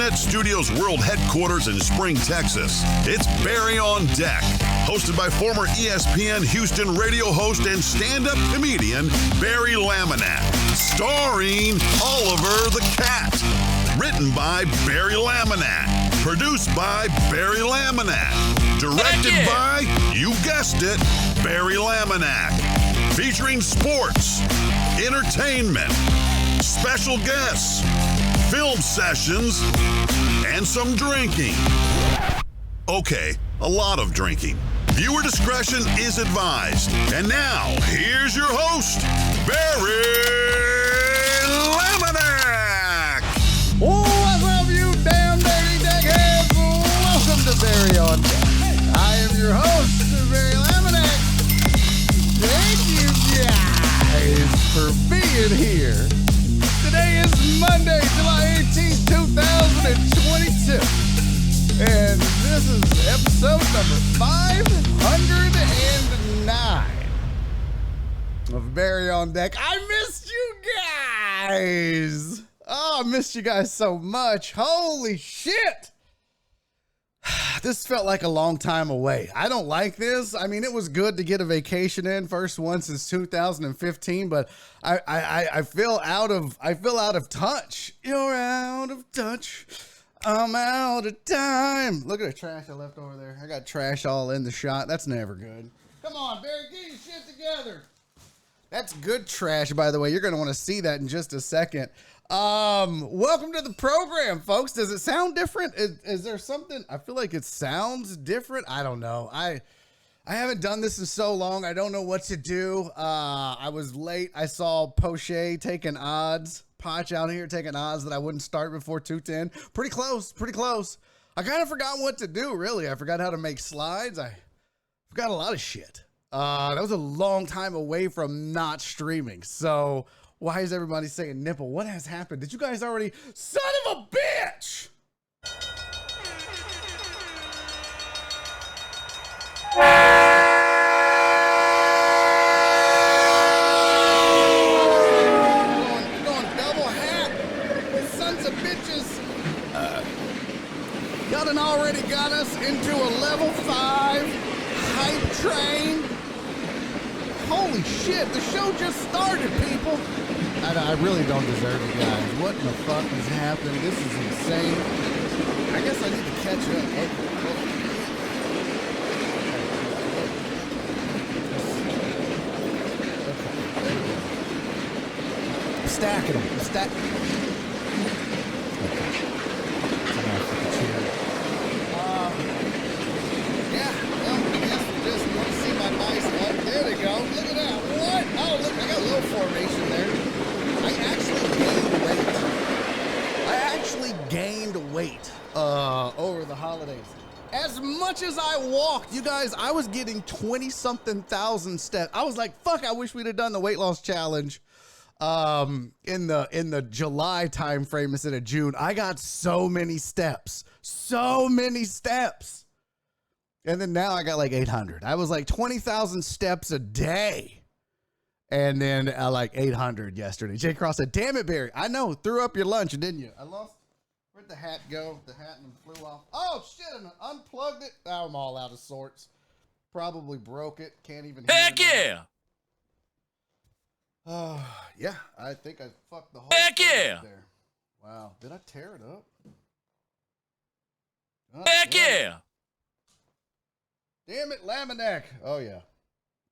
Internet Studios World Headquarters in Spring, Texas, it's Barry on Deck, hosted by former ESPN Houston radio host and stand-up comedian Barry Laminack, starring Oliver the Cat. Written by Barry Laminack, produced by Barry Laminack, directed by, you guessed it, Barry Laminack, featuring sports, entertainment, special guests, film sessions, and some drinking. Okay, a lot of drinking. Viewer discretion is advised. And now, here's your host, Barry Laminack. What's up, you damn dirty deckheads? Welcome to Barry on Deck. I am your host, Barry Laminack. Thank you guys for being here. Today is Monday, July 18th, 2022. And this is episode number 509 of Barry on Deck. I missed you guys. Oh, I missed you guys so much. Holy shit. This felt like a long time away. I don't like this. I mean, it was good to get a vacation in, first one since 2015, but I feel out of touch. You're out of touch. I'm out of time. Look at the trash I left over there. I got trash all in the shot. That's never good. Come on, Barry, get your shit together. That's good trash, by the way. You're going to want to see that in just a second. Welcome to the program, folks. Does it sound different? Is there something? I feel like it sounds different. I don't know. I haven't done this in so long. I don't know what to do. I was late. I saw Poche taking odds. Potch out here taking odds that I wouldn't start before 210. Pretty close. I kind of forgot what to do, really. I forgot how to make slides. I forgot a lot of shit. That was a long time away from not streaming. So why is everybody saying nipple? What has happened? Did you guys already? Son of a bitch! We're going double hat. Sons of bitches. Y'all done already got us into a level 5 hype train. Holy shit, the show just started, people. I really don't deserve it, guys. What in the fuck is happening? This is insane. I guess I need to catch up. I'm stacking them. Yeah, well, I guess we just want to see my nice up. There they go. Look at that. What? Oh, look, I got a little formation there. I actually gained weight over the holidays. As much as I walked, you guys, I was getting 20-something thousand steps. I was like, fuck, I wish we'd have done the weight loss challenge in the July time frame instead of June. I got so many steps. And then now I got like 800. I was like 20,000 steps a day. And then like 800 yesterday. Jay Cross said, damn it, Barry. I know. Threw up your lunch, didn't you? I lost. Where'd the hat go? The hat flew off. Oh, shit. I unplugged it. Now I'm all out of sorts. Probably broke it. Can't even hear Heck yeah. Yeah. I think I fucked the whole Heck thing yeah. up there. Wow. Did I tear it up? Heck yeah. Damn it, Laminack. Oh, yeah.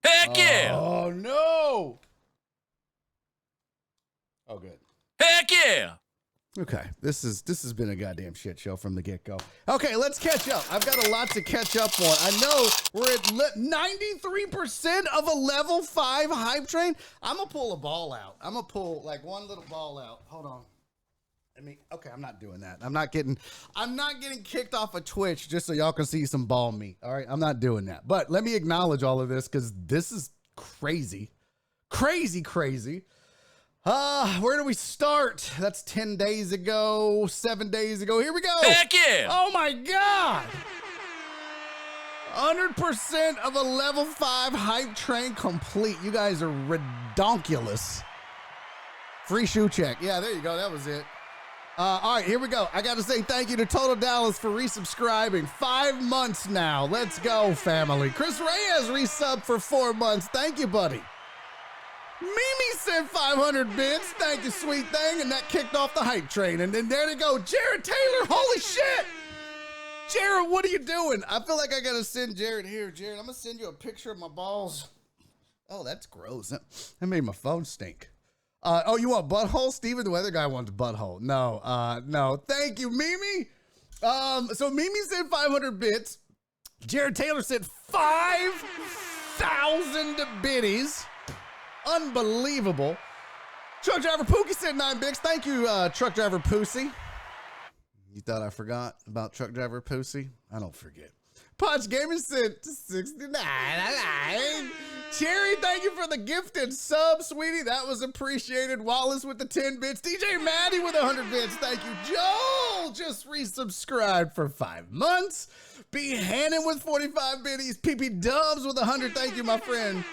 Heck yeah. Oh, no. Oh, good. Heck yeah. Okay, this has been a goddamn shit show from the get-go. Okay, let's catch up. I've got a lot to catch up on. I know we're at 93% of a level 5 hype train. I'm going to pull a ball out. I'm going to pull like one little ball out. Hold on. Okay, I'm not doing that. I'm not getting kicked off of Twitch just so y'all can see some ball meat. All right, I'm not doing that. But let me acknowledge all of this because this is crazy. Crazy. Where do we start? That's 10 days ago, 7 days ago. Here we go. Heck yeah. Oh my God. 100% of a level 5 hype train complete. You guys are redonkulous. Free shoe check. Yeah, there you go. That was it. All right, here we go. I got to say thank you to Total Dallas for resubscribing. 5 months now. Let's go, family. Chris Reyes resubbed for 4 months. Thank you, buddy. Mimi sent 500 bits. Thank you, sweet thing. And that kicked off the hype train. And then there they go. Jared Taylor. Holy shit. Jared, what are you doing? I feel like I got to send Jared here. Jared, I'm going to send you a picture of my balls. Oh, that's gross. That made my phone stink. Oh, you want butthole? Steven, the weather guy, wants butthole. No, no. Thank you, Mimi. So Mimi sent 500 bits. Jared Taylor sent 5,000 biddies. Unbelievable. Truck Driver Pookie sent 9 bits. Thank you, Truck Driver Pussy. You thought I forgot about Truck Driver Pussy? I don't forget. Punch Gaming sent 69. Cherry, thank you for the gifted sub, sweetie. That was appreciated. Wallace with the 10 bits. DJ Maddie with 100 bits. Thank you. Joel just resubscribed for 5 months. B. Hannon with 45 biddies. PP Dubs with 100. Thank you, my friend.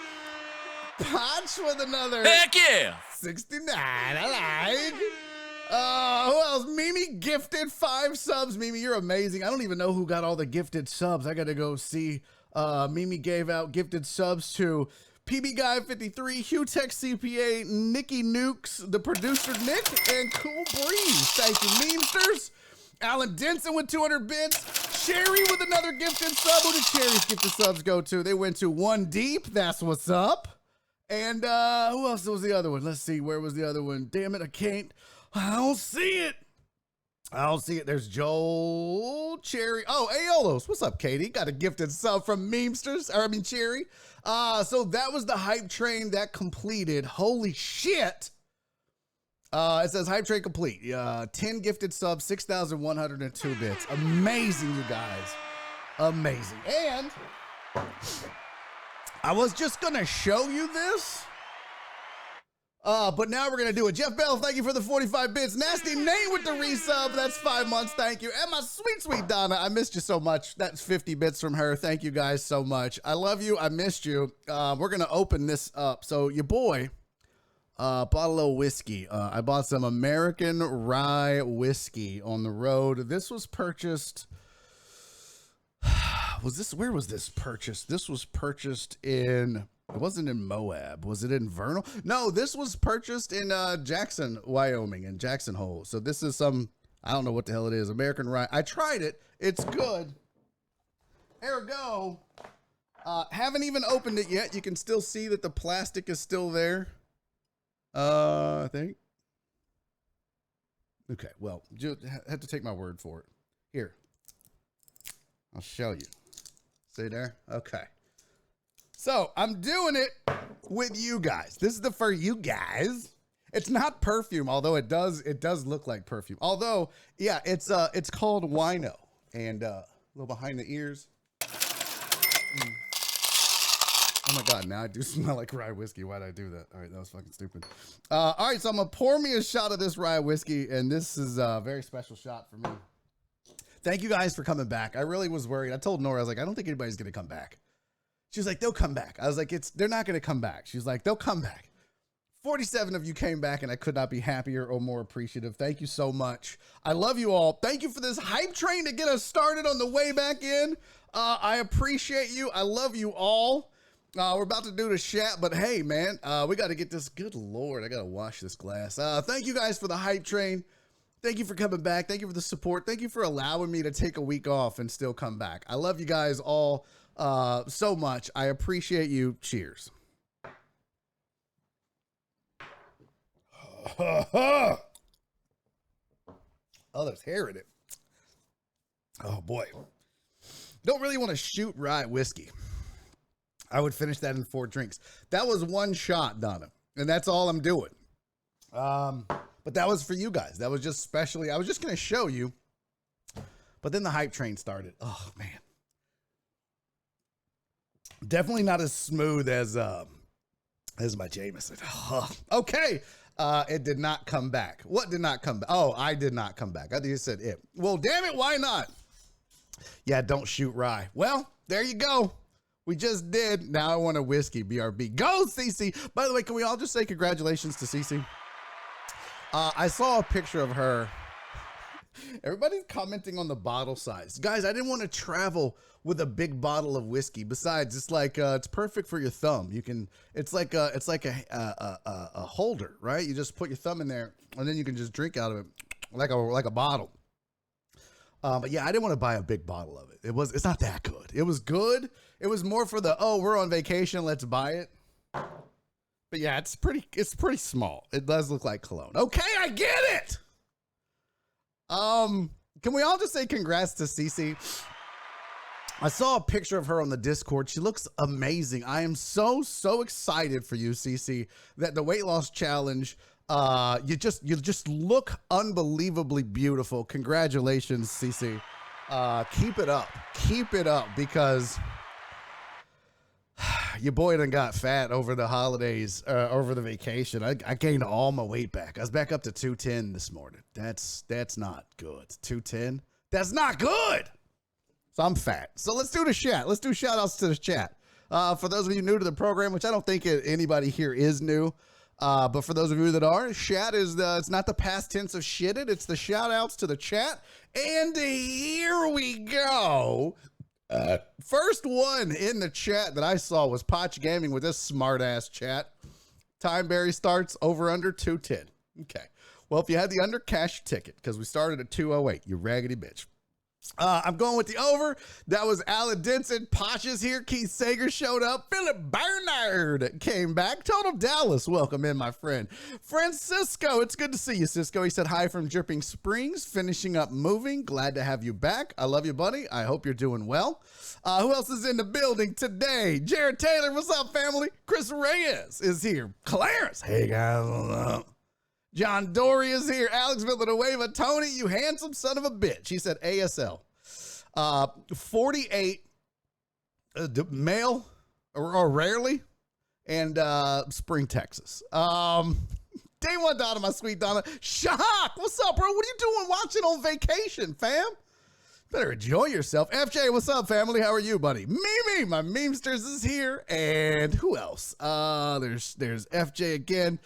Potch with another. Heck yeah. 69. I like. Who else? Mimi gifted 5 subs. Mimi, you're amazing. I don't even know who got all the gifted subs. I got to go see. Mimi gave out gifted subs to PB Guy 53, Hugh Tech CPA, Nikki Nukes, the producer Nick, and Cool Breeze. Thank you, memesters. Alan Denson with 200 bits. Sherry with another gifted sub. Who did Sherry's gifted subs go to? They went to One Deep. That's what's up. And who else was the other one? Let's see. Where was the other one? Damn it, I can't. I don't see it. I don't see it. There's Joel Cherry. Oh, Aolos. What's up, Katie? Got a gifted sub from memesters. Cherry. So that was the hype train that completed. Holy shit. It says hype train complete. 10 gifted subs, 6,102 bits. Amazing, you guys. Amazing. And I was just going to show you this. But now we're going to do it. Jeff Bell, thank you for the 45 bits. Nasty Nate with the resub. That's 5 months. Thank you. And my sweet, sweet Donna. I missed you so much. That's 50 bits from her. Thank you guys so much. I love you. I missed you. We're going to open this up. So your boy bought a little whiskey. I bought some American rye whiskey on the road. This was purchased. Where was this purchased? This was purchased in. It wasn't in Moab. Was it in Vernal? No, this was purchased in Jackson, Wyoming, in Jackson Hole. So this is some, I don't know what the hell it is, American rye. I tried it. It's good. Ergo, haven't even opened it yet. You can still see that the plastic is still there. I think. Okay, well, just have to take my word for it. Here. I'll show you. See there? Okay. So I'm doing it with you guys. This is for you guys. It's not perfume, although it does look like perfume. Although, yeah, it's called Wino. And a little behind the ears. Oh my God, now I do smell like rye whiskey. Why'd I do that? All right, that was fucking stupid. All right, so I'm gonna pour me a shot of this rye whiskey, and this is a very special shot for me. Thank you guys for coming back. I really was worried. I told Nora, I was like, I don't think anybody's gonna come back. She was like, they'll come back. I was like, they're not going to come back. She's like, they'll come back. 47 of you came back, and I could not be happier or more appreciative. Thank you so much. I love you all. Thank you for this hype train to get us started on the way back in. I appreciate you. I love you all. We're about to do the chat, but hey, man, we got to get this. Good Lord, I got to wash this glass. Thank you guys for the hype train. Thank you for coming back. Thank you for the support. Thank you for allowing me to take a week off and still come back. I love you guys all. So much. I appreciate you. Cheers. Oh, there's hair in it. Oh boy. Don't really want to shoot rye whiskey. I would finish that in 4 drinks. That was 1 shot, Donna, and that's all I'm doing. But that was for you guys. That was just specially, I was just going to show you, but then the hype train started. Oh man. Definitely not as smooth as my Jameson. Okay. It did not come back. What did not come back? Oh, I did not come back. I think you said it. Well, damn it. Why not? Yeah, don't shoot rye. Well, there you go. We just did. Now I want a whiskey. BRB. Go, Cece. By the way, can we all just say congratulations to Cece? I saw a picture of her Everybody's commenting on the bottle size. Guys, I didn't want to travel with a big bottle of whiskey. Besides, it's like it's perfect for your thumb. You can it's like a holder, right? You just put your thumb in there and then you can just drink out of it like a bottle. But yeah, I didn't want to buy a big bottle of it. It's not that good. It was good. It was more for we're on vacation, let's buy it. But yeah, it's pretty small. It does look like cologne. Okay, I get it. Can we all just say congrats to Cece? I saw a picture of her on the Discord. She looks amazing. I am so excited for you, Cece, that the weight loss challenge, you just look unbelievably beautiful. Congratulations, Cece. Keep it up because your boy done got fat over the holidays, over the vacation. I gained all my weight back. I was back up to 210 this morning. That's not good. 210? That's not good. So I'm fat. So let's do the chat. Let's do shout outs to the chat. For those of you new to the program, which I don't think anybody here is new, but for those of you that are, chat is it's not the past tense of shitted. It's the shout outs to the chat. And here we go. First one in the chat that I saw was Potch Gaming with this smart ass chat. Time Barry starts over under 210. Okay. Well, if you had the under, cash ticket because we started at 208. You raggedy bitch. I'm going with the over. That was Alan Denson. Posh is here. Keith Seeger showed up. Philip Bernard came back. Total Dallas, welcome in, my friend. Francisco, it's good to see you, Cisco. He said hi from Dripping Springs, finishing up moving. Glad to have you back. I love you, buddy. I hope you're doing well. Who else is in the building today? Jared Taylor, what's up, family? Chris Reyes is here. Clarence, hey guys, what's up? John Dory is here. Alex Villanueva. Tony, you handsome son of a bitch. He said ASL. 48 male or rarely. And Spring, Texas. Day one, Donna, my sweet Donna. Shock. What's up, bro? What are you doing watching on vacation, fam? Better enjoy yourself. FJ, what's up, family? How are you, buddy? Mimi, my memesters is here. And who else? There's FJ again.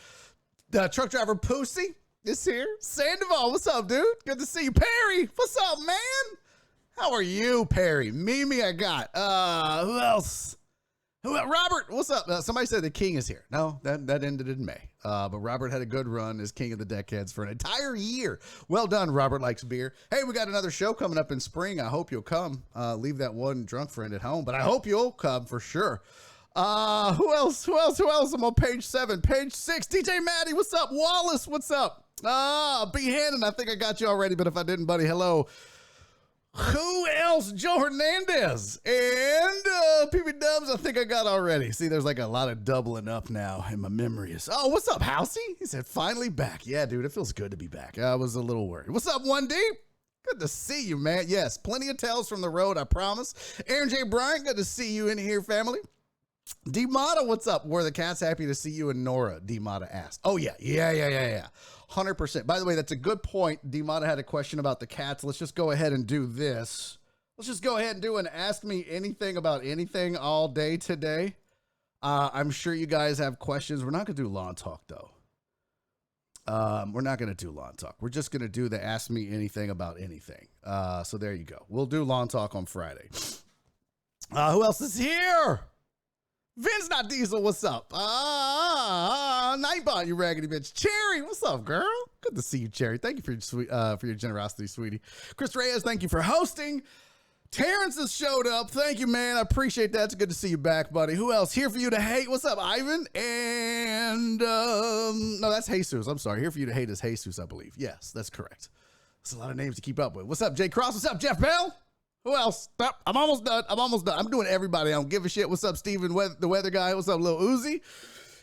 The truck driver Pussy is here. Sandoval, what's up, dude? Good to see you. Perry, what's up, man? How are you, Perry? Mimi, I got. Who else? Robert, what's up? Somebody said the king is here. No, that ended in May. But Robert had a good run as king of the deckheads for an entire year. Well done, Robert likes beer. Hey, we got another show coming up in spring. I hope you'll come. Leave that one drunk friend at home, but I hope you'll come for sure. Who else? I'm on page 7, page 6. DJ Maddie, what's up? Wallace, what's up? B. Hannon, I think I got you already, but if I didn't, buddy, hello. Who else? Joe Hernandez and PB Dubs, I think I got already. See, there's like a lot of doubling up now in my memories. Oh, what's up, Housey? He said, finally back. Yeah, dude, it feels good to be back. I was a little worried. What's up, 1D? Good to see you, man. Yes, plenty of tales from the road, I promise. Aaron J. Bryant, good to see you in here, family. D-Mata, what's up? Were the cats happy to see you and Nora? D-Mata asked. Oh, yeah. 100%. By the way, that's a good point. D-Mata had a question about the cats. Let's just go ahead and do this. Let's just go ahead and do an Ask Me Anything About Anything all day today. I'm sure you guys have questions. We're not going to do lawn talk, though. We're not going to do lawn talk. We're just going to do the Ask Me Anything About Anything. So there you go. We'll do lawn talk on Friday. Who else is here? Vince Not Diesel, what's up? Nightbot, you raggedy bitch. Cherry, what's up, girl? Good to see you, Cherry. Thank you for your generosity, sweetie. Chris Reyes, thank you for hosting. Terrence has showed up. Thank you, man. I appreciate that. It's good to see you back, buddy. Who else? Here for you to hate. What's up, Ivan? And no, that's Jesus. I'm sorry. Here for you to hate is Jesus, I believe. Yes, that's correct. That's a lot of names to keep up with. What's up, Jay Cross? What's up, Jeff Bell? Who else? Stop. I'm almost done. I'm doing everybody. I don't give a shit. What's up, Steven, the weather guy? What's up, Lil Uzi?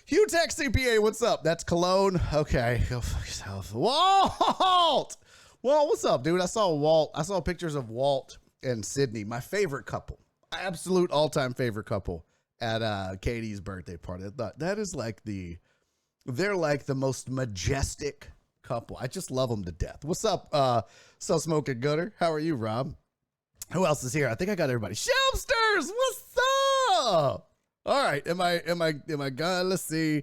Hugh Tech CPA, what's up? That's Cologne. Okay. Go fuck yourself. Walt! Walt, what's up, dude? I saw Walt. I saw pictures of Walt and Sydney, my favorite couple. Absolute all-time favorite couple at Katie's birthday party. I thought that is like they're like the most majestic couple. I just love them to death. What's up, So Smoking Gooder? How are you, Rob? Who else is here? I think I got everybody. Shelbsters, what's up? All right, am I gonna, let's see.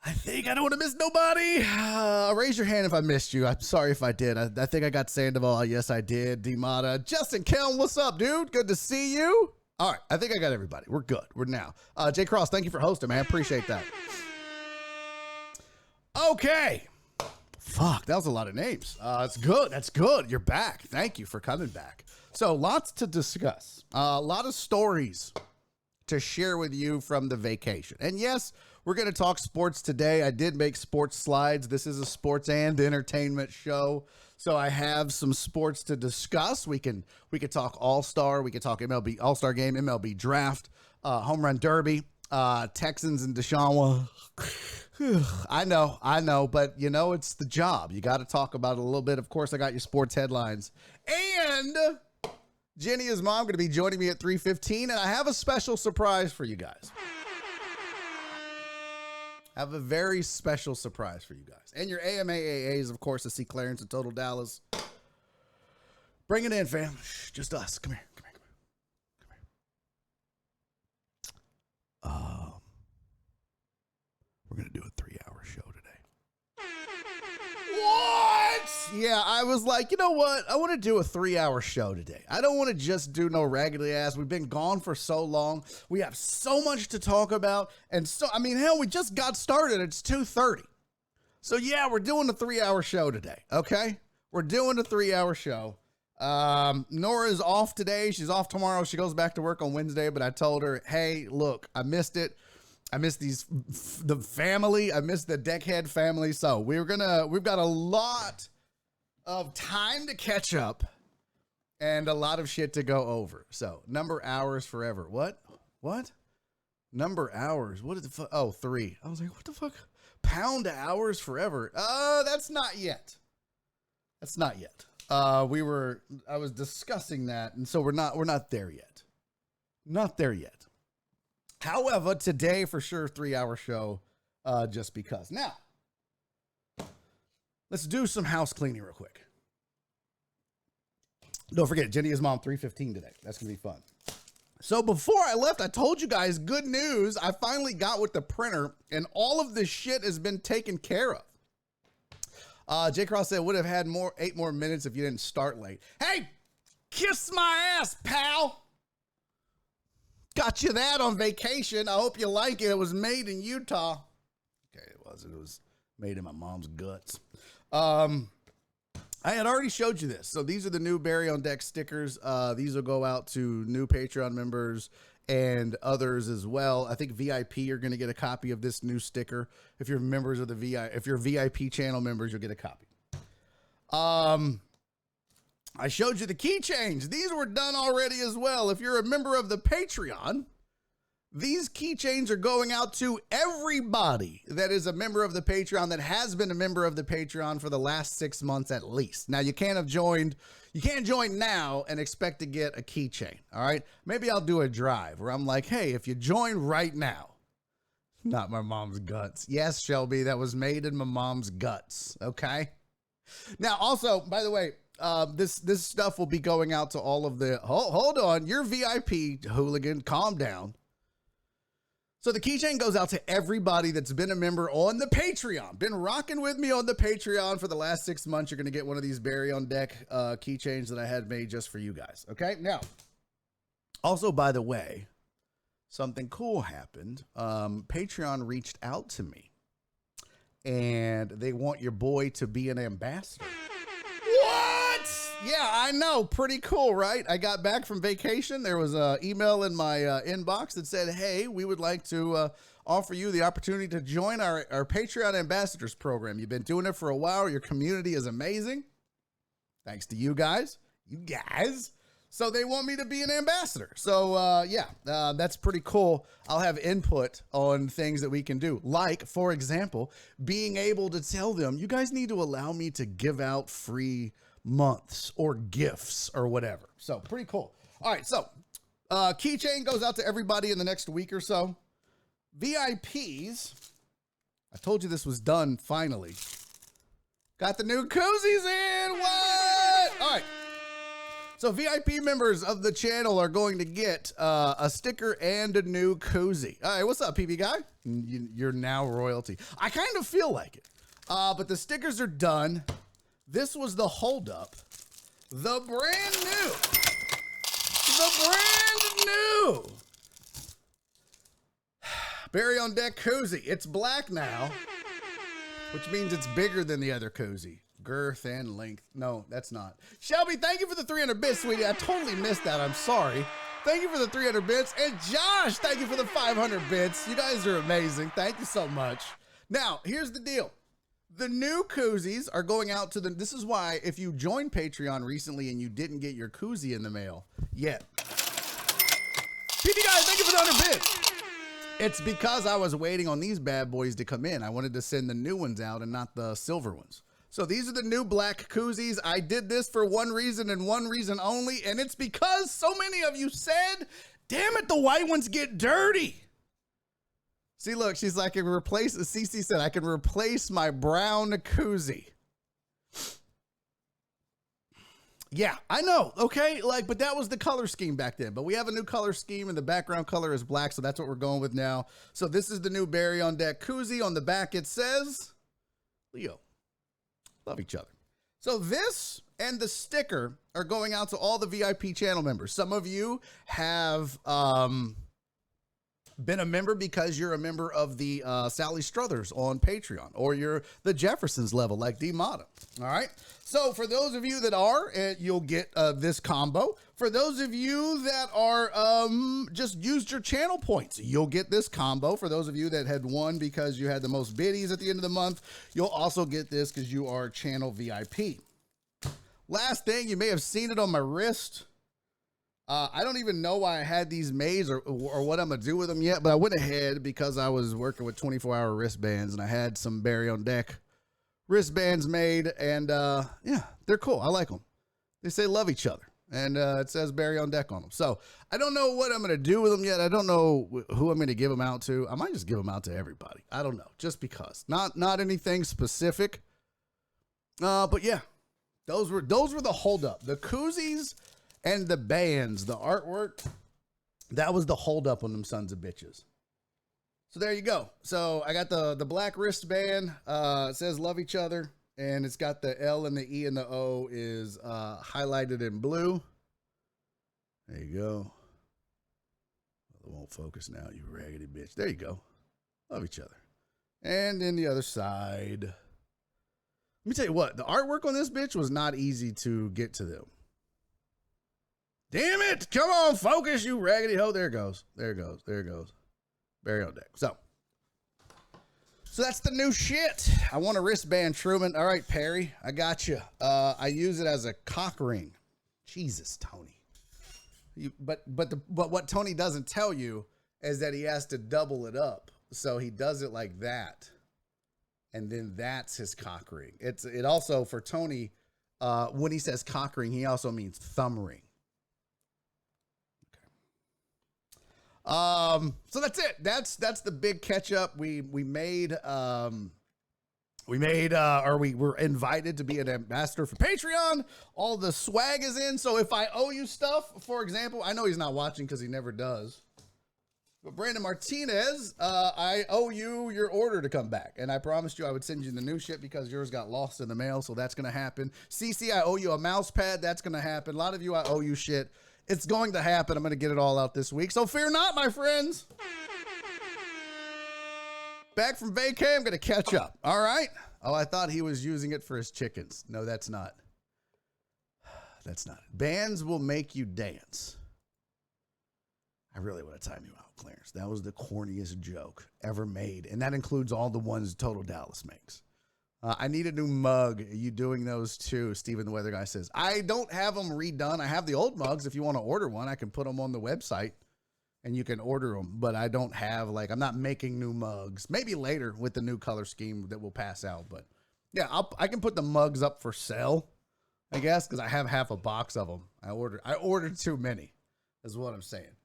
I think I don't want to miss nobody. Raise your hand if I missed you. I'm sorry if I did. I think I got Sandoval. Yes, I did. D-Mata. Justin Kelm, what's up, dude? Good to see you. All right, I think I got everybody. We're good. We're now. Jay Cross, thank you for hosting, man. Appreciate that. Okay. Fuck, that was a lot of names. That's good. That's good. You're back. Thank you for coming back. So, lots to discuss. A lot of stories to share with you from the vacation. And yes, we're going to talk sports today. I did make sports slides. This is a sports and entertainment show. So I have some sports to discuss. We can talk All-Star. We can talk MLB All-Star Game, MLB Draft, Home Run Derby, Texans and Deshaun. I know, but you know, it's the job. You got to talk about it a little bit. Of course, I got your sports headlines. And Jenny, his mom, going to be joining me at 3:15, and I have a special surprise for you guys. I have a very special surprise for you guys. And your AMAAAs, of course, to see Clarence and Total Dallas. Bring it in, fam. Shh, just us. Come here. We're going to do a 3-hour show today. What? Yeah, I was like, you know what? I want to do a 3-hour show today. I don't want to just do no raggedy ass. We've been gone for so long. We have so much to talk about. And so, I mean, hell, we just got started. It's 2:30. So yeah, we're doing a 3-hour show today. Okay. We're doing a 3-hour show. Nora's off today. She's off tomorrow. She goes back to work on Wednesday, but I told her, hey, look, I missed it. I miss the family. I miss the Deckhead family. So we've got a lot of time to catch up and a lot of shit to go over. So number hours forever. What? Number hours. What is the fuck? Oh, 3. I was like, what the fuck? Pound hours forever. That's not yet. I was discussing that. And so we're not there yet. Not there yet. However, today for sure 3-hour show, just because. Now, let's do some house cleaning real quick. Don't forget, Jenny is mom 3:15 today. That's gonna be fun. So before I left, I told you guys good news. I finally got with the printer, and all of this shit has been taken care of. J Cross said would have had 8 more minutes if you didn't start late. Hey, kiss my ass, pal. Got you that on vacation. I hope you like it. It was made in Utah. Okay, it wasn't. It was made in my mom's guts. I had already showed you this. So these are the new Barry on Deck stickers. These will go out to new Patreon members and others as well. I think VIP are going to get a copy of this new sticker. If you're members of if you're VIP channel members, you'll get a copy. I showed you the keychains. These were done already as well. If you're a member of the Patreon, these keychains are going out to everybody that is a member of the Patreon that has been a member of the Patreon for the last 6 months at least. Now, you can't join now and expect to get a keychain, all right? Maybe I'll do a drive where I'm like, hey, if you join right now, not my mom's guts. Yes, Shelby, that was made in my mom's guts, okay? Now, also, by the way, this stuff will be going out to all of the, hold on, you're VIP hooligan, calm down. So the keychain goes out to everybody that's been a member on the Patreon, been rocking with me on the Patreon for the last 6 months. You're going to get one of these Barry on Deck keychains that I had made just for you guys. Okay. Now, also, by the way, something cool happened. Patreon reached out to me and they want your boy to be an ambassador. What? Yeah, I know. Pretty cool, right? I got back from vacation. There was an email in my inbox that said, hey, we would like to offer you the opportunity to join our Patreon ambassadors program. You've been doing it for a while. Your community is amazing. Thanks to you guys. So they want me to be an ambassador. So, that's pretty cool. I'll have input on things that we can do. Like, for example, being able to tell them, you guys need to allow me to give out free months or gifts or whatever. So, pretty cool. All right, so keychain goes out to everybody in the next week or so. VIPs, I told you this was done finally. Got the new koozies in. What? All right. So VIP members of the channel are going to get a sticker and a new koozie. All right, what's up, PB guy? You're now royalty. I kind of feel like it. But the stickers are done. This was the holdup. The brand new. Barry on Deck koozie. It's black now, which means it's bigger than the other koozie. Girth and length. No, that's not. Shelby, thank you for the 300 bits, sweetie. I totally missed that. I'm sorry. Thank you for the 300 bits. And Josh, thank you for the 500 bits. You guys are amazing. Thank you so much. Now, here's the deal. The new koozies are going out to the... This is why if you joined Patreon recently and you didn't get your koozie in the mail yet. PB guys, thank you for the 100 bits. It's because I was waiting on these bad boys to come in. I wanted to send the new ones out and not the silver ones. So these are the new black koozies. I did this for one reason and one reason only, and it's because so many of you said, damn it, the white ones get dirty. See, look, she's like, I can replace, CC said, I can replace my brown koozie. Yeah, I know, okay? Like, but that was the color scheme back then. But we have a new color scheme, and the background color is black, so that's what we're going with now. So this is the new Barry on Deck koozie. On the back, it says, Leo. Love each other. So this and the sticker are going out to all the VIP channel members. Some of you have been a member because you're a member of the Sally Struthers on Patreon, or you're the Jeffersons level like D Mata. All right. So for those of you that are, you'll get this combo. For those of you that are just used your channel points, you'll get this combo. For those of you that had won because you had the most biddies at the end of the month, you'll also get this because you are channel VIP. Last thing, you may have seen it on my wrist. I don't even know why I had these made or what I'm going to do with them yet, but I went ahead because I was working with 24-hour wristbands, and I had some Barry on Deck wristbands made, and yeah, they're cool. I like them. They say love each other, and it says Barry on Deck on them. So I don't know what I'm going to do with them yet. I don't know who I'm going to give them out to. I might just give them out to everybody. I don't know, just because. Not anything specific. But yeah, those were the holdup. The koozies and the bands, the artwork, that was the holdup on them sons of bitches. So there you go. So I got the black wristband. It says love each other, and it's got the L and the E and the O is highlighted in blue. There you go. Well, it won't focus now, you raggedy bitch. There you go. Love each other. And then the other side. Let me tell you what, the artwork on this bitch was not easy to get to them. Damn it! Come on, focus, you raggedy hoe. There it goes. There it goes. There it goes. Barry on Deck. So that's the new shit. I want a wristband, Truman. All right, Perry, I got you. I use it as a cock ring. Jesus, Tony. But what Tony doesn't tell you is that he has to double it up. So he does it like that, and then that's his cock ring. It also for Tony, when he says cock ring, he also means thumb ring. So that's it. That's the big catch up. We were invited to be an ambassador for Patreon. All the swag is in. So if I owe you stuff, for example, I know he's not watching because he never does. But Brandon Martinez, I owe you your order to come back. And I promised you I would send you the new shit because yours got lost in the mail. So that's going to happen. CC, I owe you a mouse pad. That's going to happen. A lot of you, I owe you shit. It's going to happen. I'm going to get it all out this week. So fear not, my friends. Back from vacay, I'm going to catch up. All right. Oh, I thought he was using it for his chickens. No, that's not. That's not it. Bands will make you dance. I really want to time you out, Clarence. That was the corniest joke ever made. And that includes all the ones Total Dallas makes. I need a new mug. Are you doing those too? Steven the Weather Guy says, I don't have them redone. I have the old mugs. If you want to order one, I can put them on the website and you can order them. But I don't have, I'm not making new mugs. Maybe later with the new color scheme that will pass out. But yeah, I can put the mugs up for sale, I guess, because I have half a box of them. I ordered too many, is what I'm saying.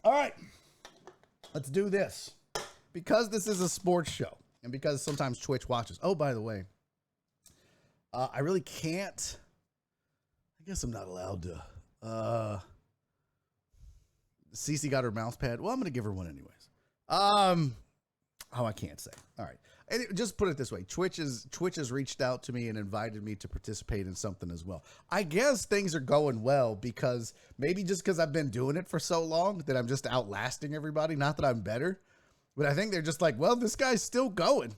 All right, let's do this. Because this is a sports show, and because sometimes Twitch watches. Oh, by the way, I really can't guess I'm not allowed to. Cece got her mouse pad. Well, I'm gonna give her one anyways. I can't say. All right. And just put it this way. Twitch has reached out to me and invited me to participate in something as well. I guess things are going well because maybe just because I've been doing it for so long that I'm just outlasting everybody. Not that I'm better, but I think they're just like, well, this guy's still going.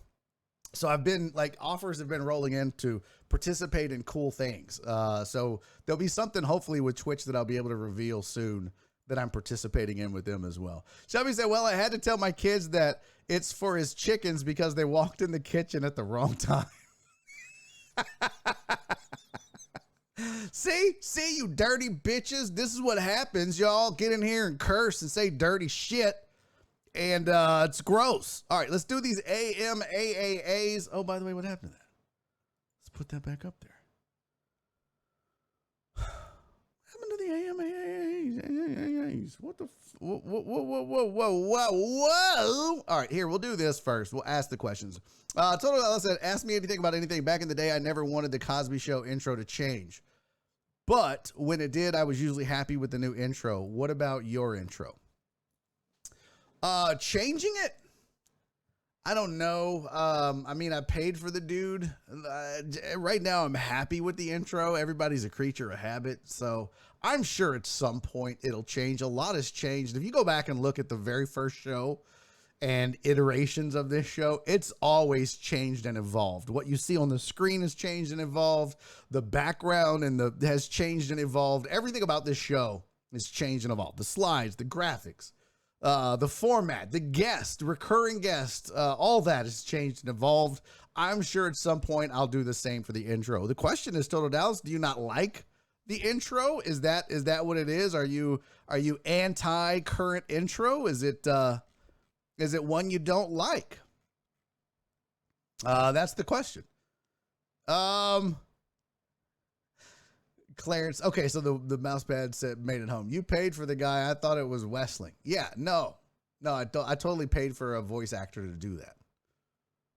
So I've been like, offers have been rolling in to participate in cool things. So there'll be something hopefully with Twitch that I'll be able to reveal soon that I'm participating in with them as well. Shelby said, well, I had to tell my kids that it's for his chickens because they walked in the kitchen at the wrong time. See, you dirty bitches. This is what happens. Y'all get in here and curse and say dirty shit. And it's gross. All right, let's do these AMAAAs. Oh, by the way, what happened to that? Let's put that back up there. What happened to the AMAAAs? What the whoa. All right, here, we'll do this first. We'll ask the questions. Total Ella said, ask me anything about anything. Back in the day, I never wanted the Cosby Show intro to change. But when it did, I was usually happy with the new intro. What about your intro? Changing it? I don't know. I mean, I paid for the dude. Right now, I'm happy with the intro. Everybody's a creature of habit. So I'm sure at some point it'll change. A lot has changed. If you go back and look at the very first show and iterations of this show, it's always changed and evolved. What you see on the screen has changed and evolved. The background has changed and evolved. Everything about this show has changed and evolved. The slides, the graphics, the format, the guest, recurring guests, all that has changed and evolved. I'm sure at some point I'll do the same for the intro. The question is, Total Dallas, do you not like the intro? Is that what it is? Are you anti current intro? Is it one you don't like? That's the question. Clarence. Okay, so the mouse pad said made it home. You paid for the guy. I thought it was Westling. Yeah, no, I totally paid for a voice actor to do that.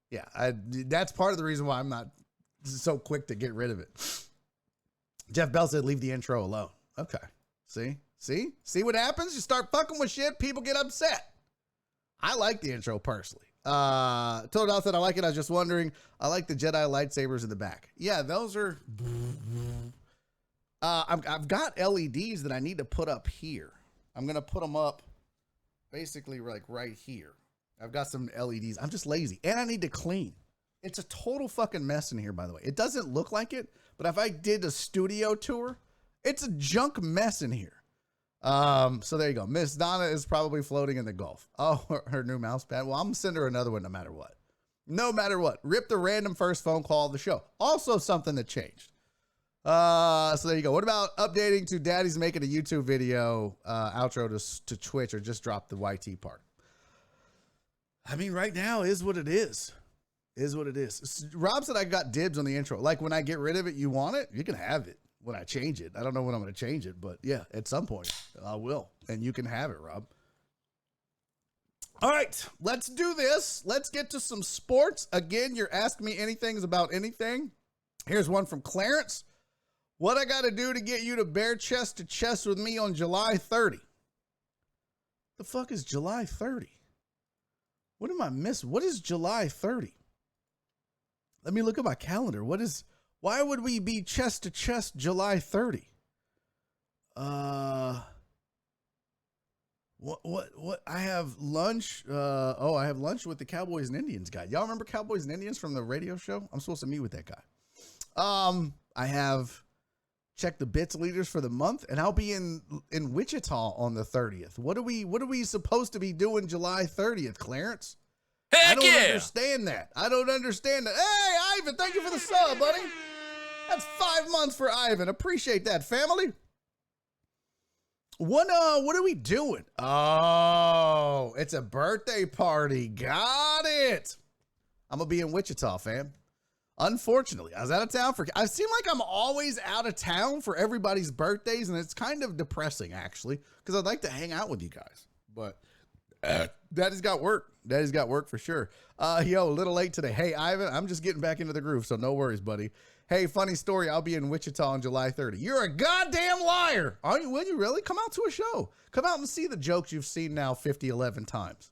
Yeah, that's part of the reason why I'm not so quick to get rid of it. Jeff Bell said, leave the intro alone. Okay. See what happens? You start fucking with shit, people get upset. I like the intro personally. Told out that I like it. I was just wondering. I like the Jedi lightsabers in the back. Yeah, those are. I've got LEDs that I need to put up here. I'm gonna put them up, basically like right here. I've got some LEDs. I'm just lazy, and I need to clean. It's a total fucking mess in here, by the way. It doesn't look like it, but if I did a studio tour, it's a junk mess in here. So there you go. Miss Donna is probably floating in the Gulf. Oh, her new mouse pad. Well, I'm gonna send her another one no matter what. No matter what. Rip the random first phone call of the show. Also something that changed. So there you go. What about updating to Daddy's making a YouTube video outro to Twitch, or just drop the YT part? I mean, right now is what it is. Is what it is. Rob said I got dibs on the intro. Like when I get rid of it, you want it? You can have it when I change it. I don't know when I'm going to change it, but yeah, at some point I will. And you can have it, Rob. All right, let's do this. Let's get to some sports. Again, you're asking me anything about anything. Here's one from Clarence. What I got to do to get you to bare chest to chest with me on July 30? The fuck is July 30? What am I missing? What is July 30? Let me look at my calendar. Why would we be chest to chest July 30? What? I have lunch. I have lunch with the Cowboys and Indians guy. Y'all remember Cowboys and Indians from the radio show? I'm supposed to meet with that guy. I have checked the bits leaders for the month, and I'll be in Wichita on the 30th. What are we supposed to be doing July 30th, Clarence? I don't understand that. I don't understand that. Hey, Ivan, thank you for the sub, buddy. That's 5 months for Ivan. Appreciate that, family. What are we doing? Oh, it's a birthday party. Got it. I'm going to be in Wichita, fam. Unfortunately, I was out of town I seem like I'm always out of town for everybody's birthdays, and it's kind of depressing, actually, because I'd like to hang out with you guys. But Daddy's got work. Daddy's got work for sure. Yo, a little late today. Hey, Ivan, I'm just getting back into the groove, so no worries, buddy. Hey, funny story. I'll be in Wichita on July 30. You're a goddamn liar. Are you? Will you really? Come out to a show. Come out and see the jokes you've seen now 11 times.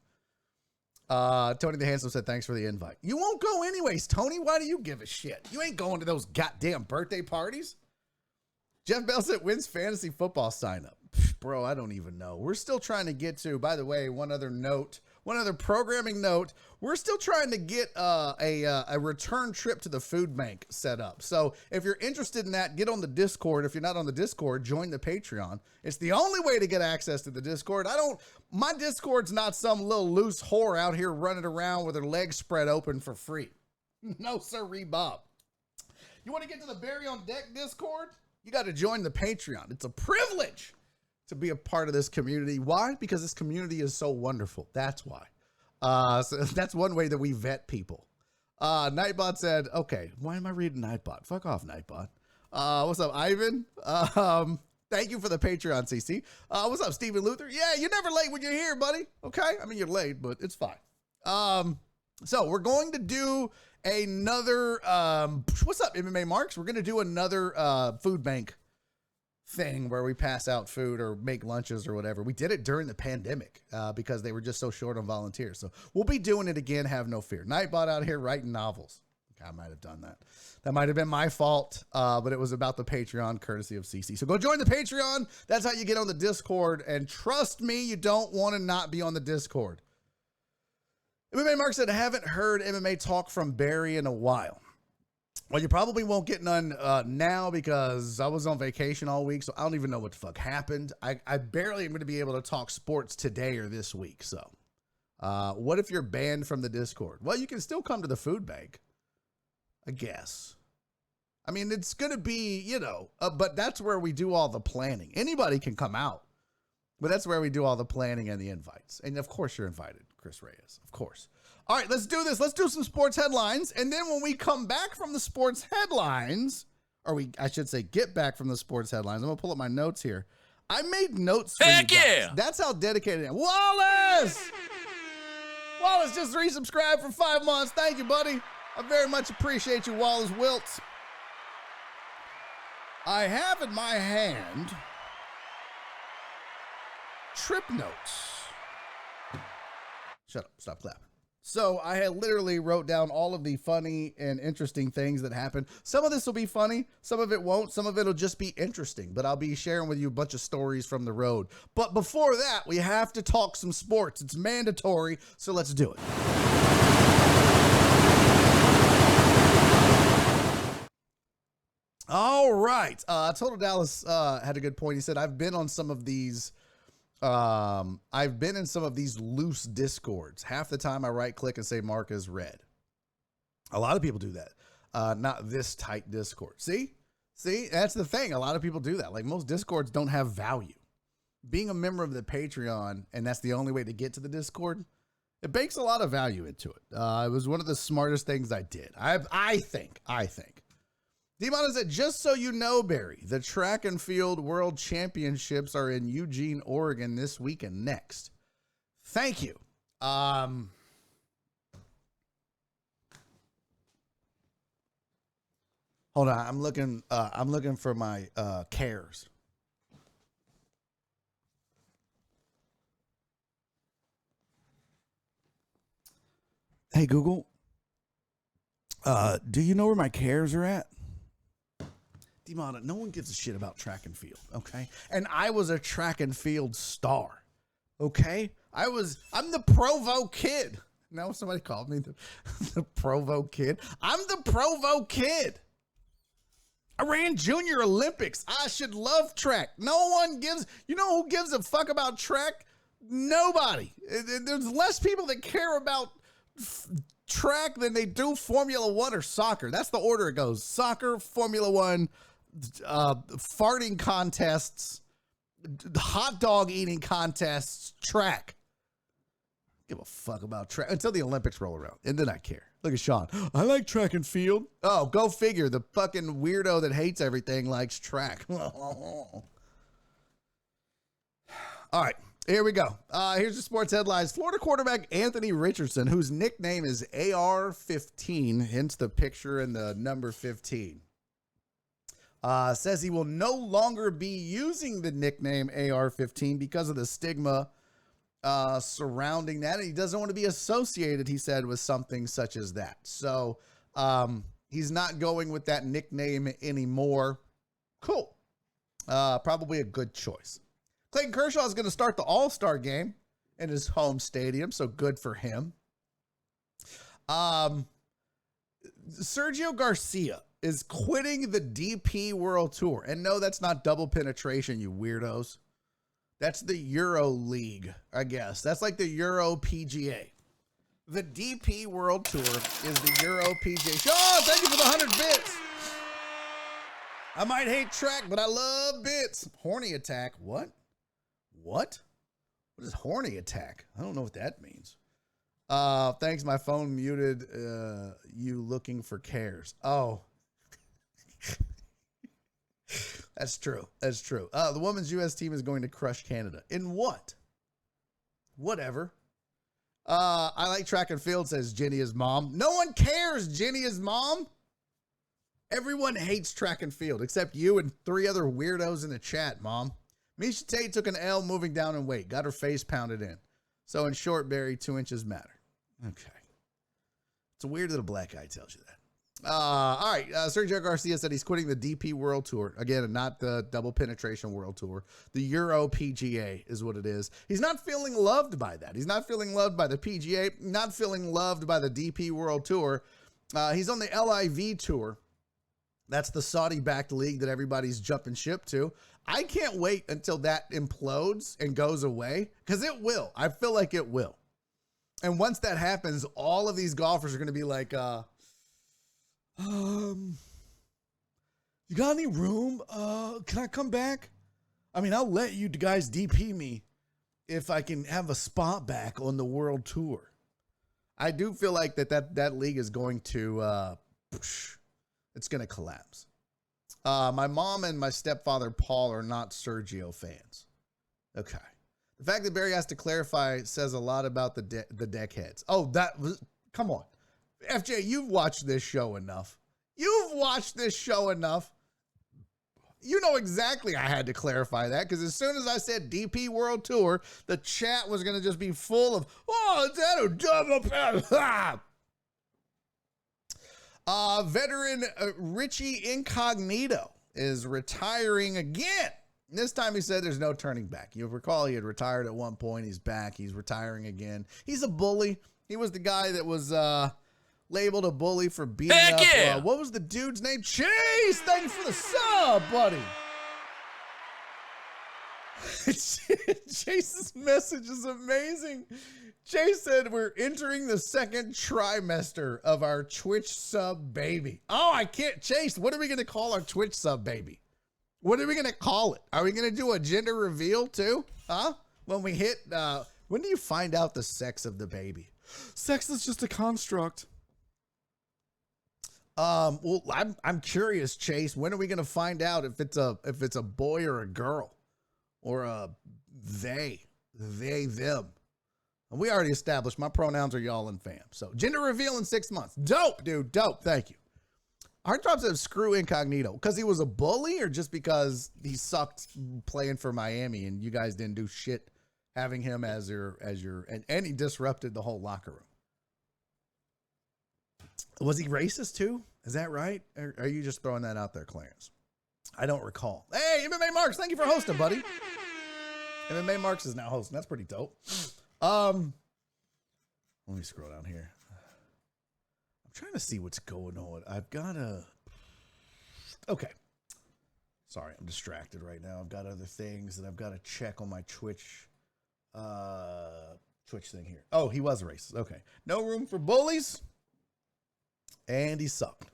Tony the Handsome said, thanks for the invite. You won't go anyways, Tony. Why do you give a shit? You ain't going to those goddamn birthday parties. Jeff Bell said, when's fantasy football sign up? Bro, I don't even know. We're still trying to get to, by the way, one other programming note. We're still trying to get a return trip to the food bank set up. So if you're interested in that, get on the Discord. If you're not on the Discord, join the Patreon. It's the only way to get access to the Discord. My Discord's not some little loose whore out here running around with her legs spread open for free. No, sir, Bob. You want to get to the Barry on Deck Discord? You got to join the Patreon. It's a privilege to be a part of this community. Why? Because this community is so wonderful. That's why. So that's one way that we vet people. Nightbot said, okay, why am I reading Nightbot? Fuck off, Nightbot. What's up, Ivan? Thank you for the Patreon, CC. What's up, Stephen Luther? Yeah, you're never late when you're here, buddy. Okay? I mean, you're late, but it's fine. So we're going to do another, what's up, MMA Marks? We're going to do another food bank thing where we pass out food or make lunches or whatever. We did it during the pandemic because they were just so short on volunteers. So we'll be doing it again. Have no fear. Nightbot out here writing novels. I might have done that. That might have been my fault, but it was about the Patreon courtesy of CC. So go join the Patreon. That's how you get on the Discord. And trust me, you don't want to not be on the Discord. MMA Mark said, I haven't heard MMA talk from Barry in a while. Well, you probably won't get none now because I was on vacation all week, so I don't even know what the fuck happened. I barely am going to be able to talk sports today or this week. So what if you're banned from the Discord? Well, you can still come to the food bank, I guess. I mean, it's going to be, but that's where we do all the planning. Anybody can come out, but that's where we do all the planning and the invites. And of course you're invited, Chris Reyes, of course. All right, let's do this. Let's do some sports headlines. And then when we come back from the sports headlines, I should say, get back from the sports headlines. I'm going to pull up my notes here. I made notes for Heck you guys. yeah. That's how dedicated I am. Wallace! Wallace just resubscribed for 5 months. Thank you, buddy. I very much appreciate you, Wallace Wiltz. I have in my hand trip notes. Shut up. Stop clapping. So I had literally wrote down all of the funny and interesting things that happened. Some of this will be funny. Some of it won't. Some of it will just be interesting. But I'll be sharing with you a bunch of stories from the road. But before that, we have to talk some sports. It's mandatory. So let's do it. All right. Total Dallas had a good point. He said, I've been in some of these loose Discords. Half the time I right click and say mark as read. A lot of people do that. Not this tight Discord. See, that's the thing. A lot of people do that. Like most Discords don't have value. Being a member of the Patreon, and that's the only way to get to the Discord, it bakes a lot of value into it. It was one of the smartest things I did. I think. D-Mon said, just so you know, Barry, the track and field world championships are in Eugene, Oregon this week and next. Thank you. Hold on. I'm looking for my cares. Hey, Google. Do you know where my cares are at? Demona, no one gives a shit about track and field, okay? And I was a track and field star, okay? I'm the Provo kid. Now somebody called me the Provo kid. I'm the Provo kid. I ran Junior Olympics. I should love track. No one gives, you know who gives a fuck about track? Nobody. There's less people that care about track than they do Formula One or soccer. That's the order it goes. Soccer, Formula One, farting contests, hot dog eating contests, track. Give a fuck about track until the Olympics roll around, and then I care. Look at Sean. I like track and field. Oh, go figure. The fucking weirdo that hates everything likes track. All right, here we go. Here's the sports headlines. Florida quarterback Anthony Richardson, whose nickname is AR-15, hence the picture and the number 15. says he will no longer be using the nickname AR-15 because of the stigma surrounding that. And he doesn't want to be associated, he said, with something such as that. So he's not going with that nickname anymore. Cool. Probably a good choice. Clayton Kershaw is going to start the All-Star game in his home stadium, so good for him. Sergio Garcia is quitting the DP World Tour. And no, that's not double penetration, you weirdos. That's the Euro League, I guess. That's like the Euro PGA. The DP World Tour is the Euro PGA. Oh, thank you for the 100 bits. I might hate track, but I love bits. Horny attack. What? What is horny attack? I don't know what that means. Thanks, my phone muted you looking for cares. Oh. That's true. That's true. The women's U.S. team is going to crush Canada. In what? Whatever. I like track and field, says Jenny is mom. No one cares, Jenny is mom. Everyone hates track and field except you and 3 other weirdos in the chat, mom. Misha Tate took an L moving down in weight. Got her face pounded in. So in short, Barry, 2 inches matter. Okay. It's weird that a black guy tells you that. All right. Sergio Garcia said he's quitting the DP World Tour. Again, not the double penetration World Tour. The Euro PGA is what it is. He's not feeling loved by that. He's not feeling loved by the PGA. Not feeling loved by the DP World Tour. He's on the LIV Tour. That's the Saudi-backed league that everybody's jumping ship to. I can't wait until that implodes and goes away, because it will. I feel like it will. And once that happens, all of these golfers are going to be like, you got any room? Can I come back? I mean, I'll let you guys DP me if I can have a spot back on the World Tour. I do feel like that league is going to, it's going to collapse. My mom and my stepfather, Paul, are not Sergio fans. Okay. The fact that Barry has to clarify says a lot about the deck heads. Oh, come on. FJ, you've watched this show enough. You've watched this show enough. You know exactly I had to clarify that, because as soon as I said DP World Tour, the chat was going to just be full of, oh, is that a double? Veteran Richie Incognito is retiring again. This time he said there's no turning back. You'll recall he had retired at one point. He's back. He's retiring again. He's a bully. He was the guy that was labeled a bully for beating up. Yeah. What was the dude's name? Chase! Thank you for the sub, buddy. Chase's message is amazing. Chase said we're entering the 2nd trimester of our Twitch sub baby. Oh, I can't. Chase, what are we going to call our Twitch sub baby? What are we going to call it? Are we going to do a gender reveal too? Huh? When we hit, when do you find out the sex of the baby? Sex is just a construct. Well, I'm curious, Chase. When are we going to find out if it's a boy or a girl, or a they, them? And we already established my pronouns are y'all and fam. So gender reveal in 6 months. Dope, dude. Dope. Thank you. Heartthrob says screw Incognito because he was a bully, or just because he sucked playing for Miami and you guys didn't do shit having him as your and he disrupted the whole locker room. Was he racist too? Is that right? Or are you just throwing that out there, Clarence? I don't recall. Hey, MMA Marks, thank you for hosting, buddy. MMA Marks is now hosting. That's pretty dope. Let me scroll down here. I'm trying to see what's going on. I've got okay. Sorry, I'm distracted right now. I've got other things that I've got to check on my Twitch thing here. Oh, he was racist. Okay. No room for bullies. And he sucked.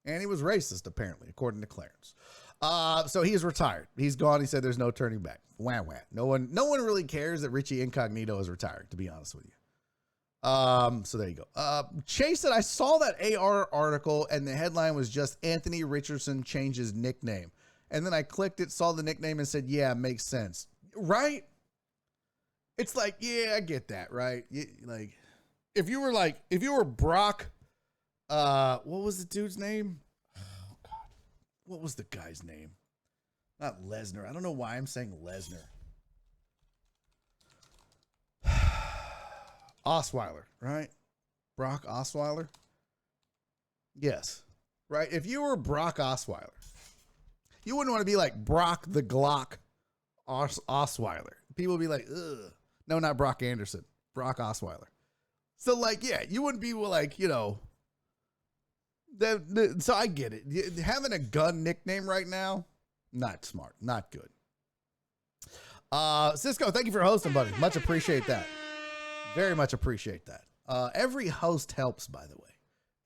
And he was racist, apparently, according to Clarence. So he is retired. He's gone. He said there's no turning back. Wah, wah. No one really cares that Richie Incognito is retired, to be honest with you. So there you go. Chase said, I saw that AR article and the headline was just Anthony Richardson changes nickname. And then I clicked it, saw the nickname and said, yeah, makes sense. Right? It's like, yeah, I get that, right? If you were Brock, what was the dude's name? Oh, God. what was the guy's name? Not Lesnar. I don't know why I'm saying Lesnar. Osweiler, right? Brock Osweiler? Yes. Right? If you were Brock Osweiler, you wouldn't want to be like Brock the Glock Osweiler. People would be like, ugh. No, not Brock Anderson. Brock Osweiler. So, like, yeah, you wouldn't be like, you know. So I get it. Having a gun nickname right now, not smart. Not good. Cisco, thank you for hosting, buddy. Much appreciate that. Very much appreciate that. Every host helps, by the way.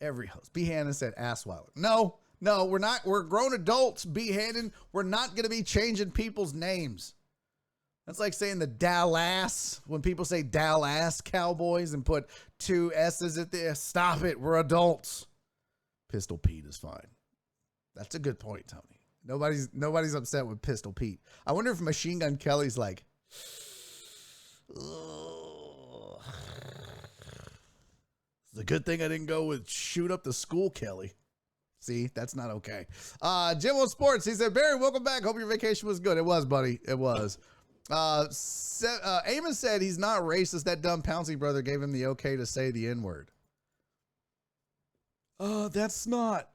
Every host. B. Hannon said Assweiler. No, we're not. We're grown adults, B. Hannon. We're not going to be changing people's names. That's like saying the Dallas. When people say Dallas Cowboys and put 2 S's at there. Stop it. We're adults. Pistol Pete is fine. That's a good point, Tony. Nobody's upset with Pistol Pete. I wonder if Machine Gun Kelly's like, ugh. It's a good thing I didn't go with shoot up the school, Kelly. See, that's not okay. Jim on Sports, he said, Barry, welcome back. Hope your vacation was good. It was, buddy. It was. Eamon said he's not racist. That dumb Pouncey brother gave him the okay to say the N-word. That's not.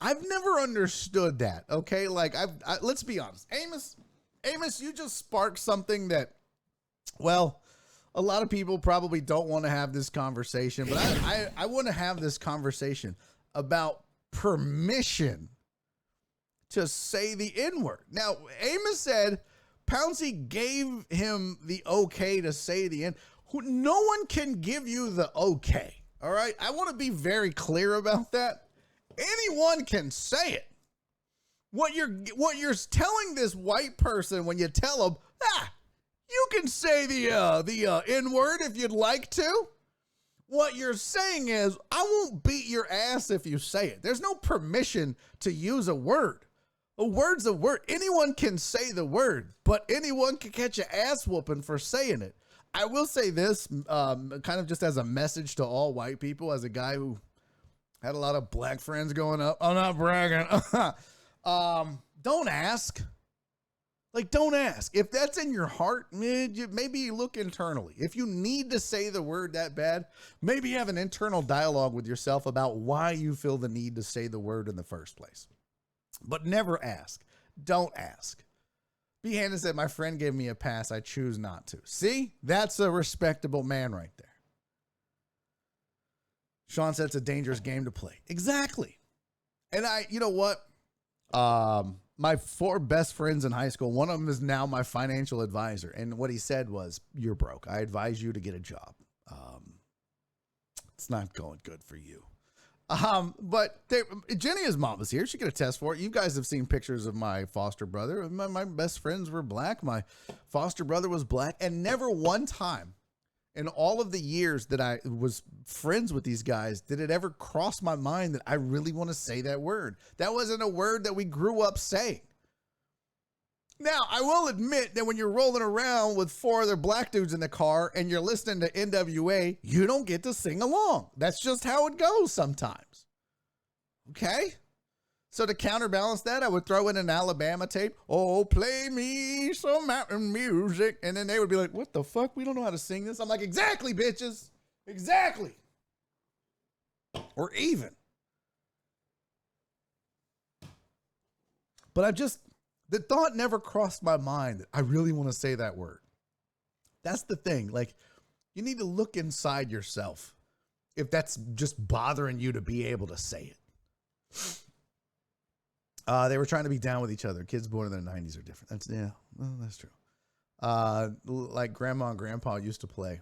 I've never understood that. Okay, like let's be honest. Amos, you just sparked something that, well, a lot of people probably don't want to have this conversation, but I want to have this conversation about permission to say the N-word. Now, Amos said Pouncey gave him the okay to say the N. No one can give you the okay. All right, I want to be very clear about that. Anyone can say it. What you're telling this white person when you tell them, you can say the N-word if you'd like to. What you're saying is, I won't beat your ass if you say it. There's no permission to use a word. A word's a word. Anyone can say the word, but anyone can catch an ass whooping for saying it. I will say this, kind of just as a message to all white people, as a guy who had a lot of black friends growing up. I'm not bragging. Don't ask. Like, don't ask. If that's in your heart, maybe you look internally. If you need to say the word that bad, maybe have an internal dialogue with yourself about why you feel the need to say the word in the first place. But never ask. Don't ask. B. Hannon said, my friend gave me a pass. I choose not to. See? That's a respectable man right there. Sean said it's a dangerous game to play. Exactly. And you know what? My 4 best friends in high school, one of them is now my financial advisor. And what he said was, you're broke. I advise you to get a job. It's not going good for you. But Jenny's mom was here. She could attest for it. You guys have seen pictures of my foster brother. My best friends were black. My foster brother was black. And never one time in all of the years that I was friends with these guys did it ever cross my mind that I really want to say that word. That wasn't a word that we grew up saying. Now, I will admit that when you're rolling around with 4 other black dudes in the car and you're listening to NWA, you don't get to sing along. That's just how it goes sometimes. Okay? So to counterbalance that, I would throw in an Alabama tape. Oh, play me some mountain music. And then they would be like, what the fuck? We don't know how to sing this. I'm like, exactly, bitches. Exactly. Or even. But the thought never crossed my mind that I really want to say that word. That's the thing. Like, you need to look inside yourself if that's just bothering you to be able to say it. They were trying to be down with each other. Kids born in the 90s are different. That's true. Like grandma and grandpa used to play.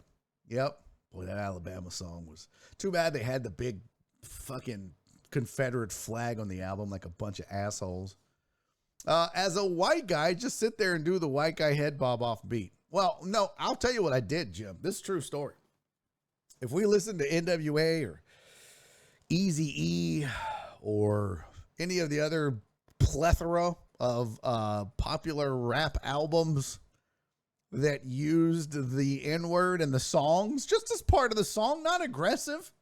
Yep. Boy, that Alabama song was too bad. They had the big fucking Confederate flag on the album like a bunch of assholes. As a white guy, just sit there and do the white guy head bob off beat. Well, no, I'll tell you what I did, Jim. This is a true story. If we listen to NWA or Eazy-E or any of the other plethora of popular rap albums that used the N-word in the songs, just as part of the song, not aggressive,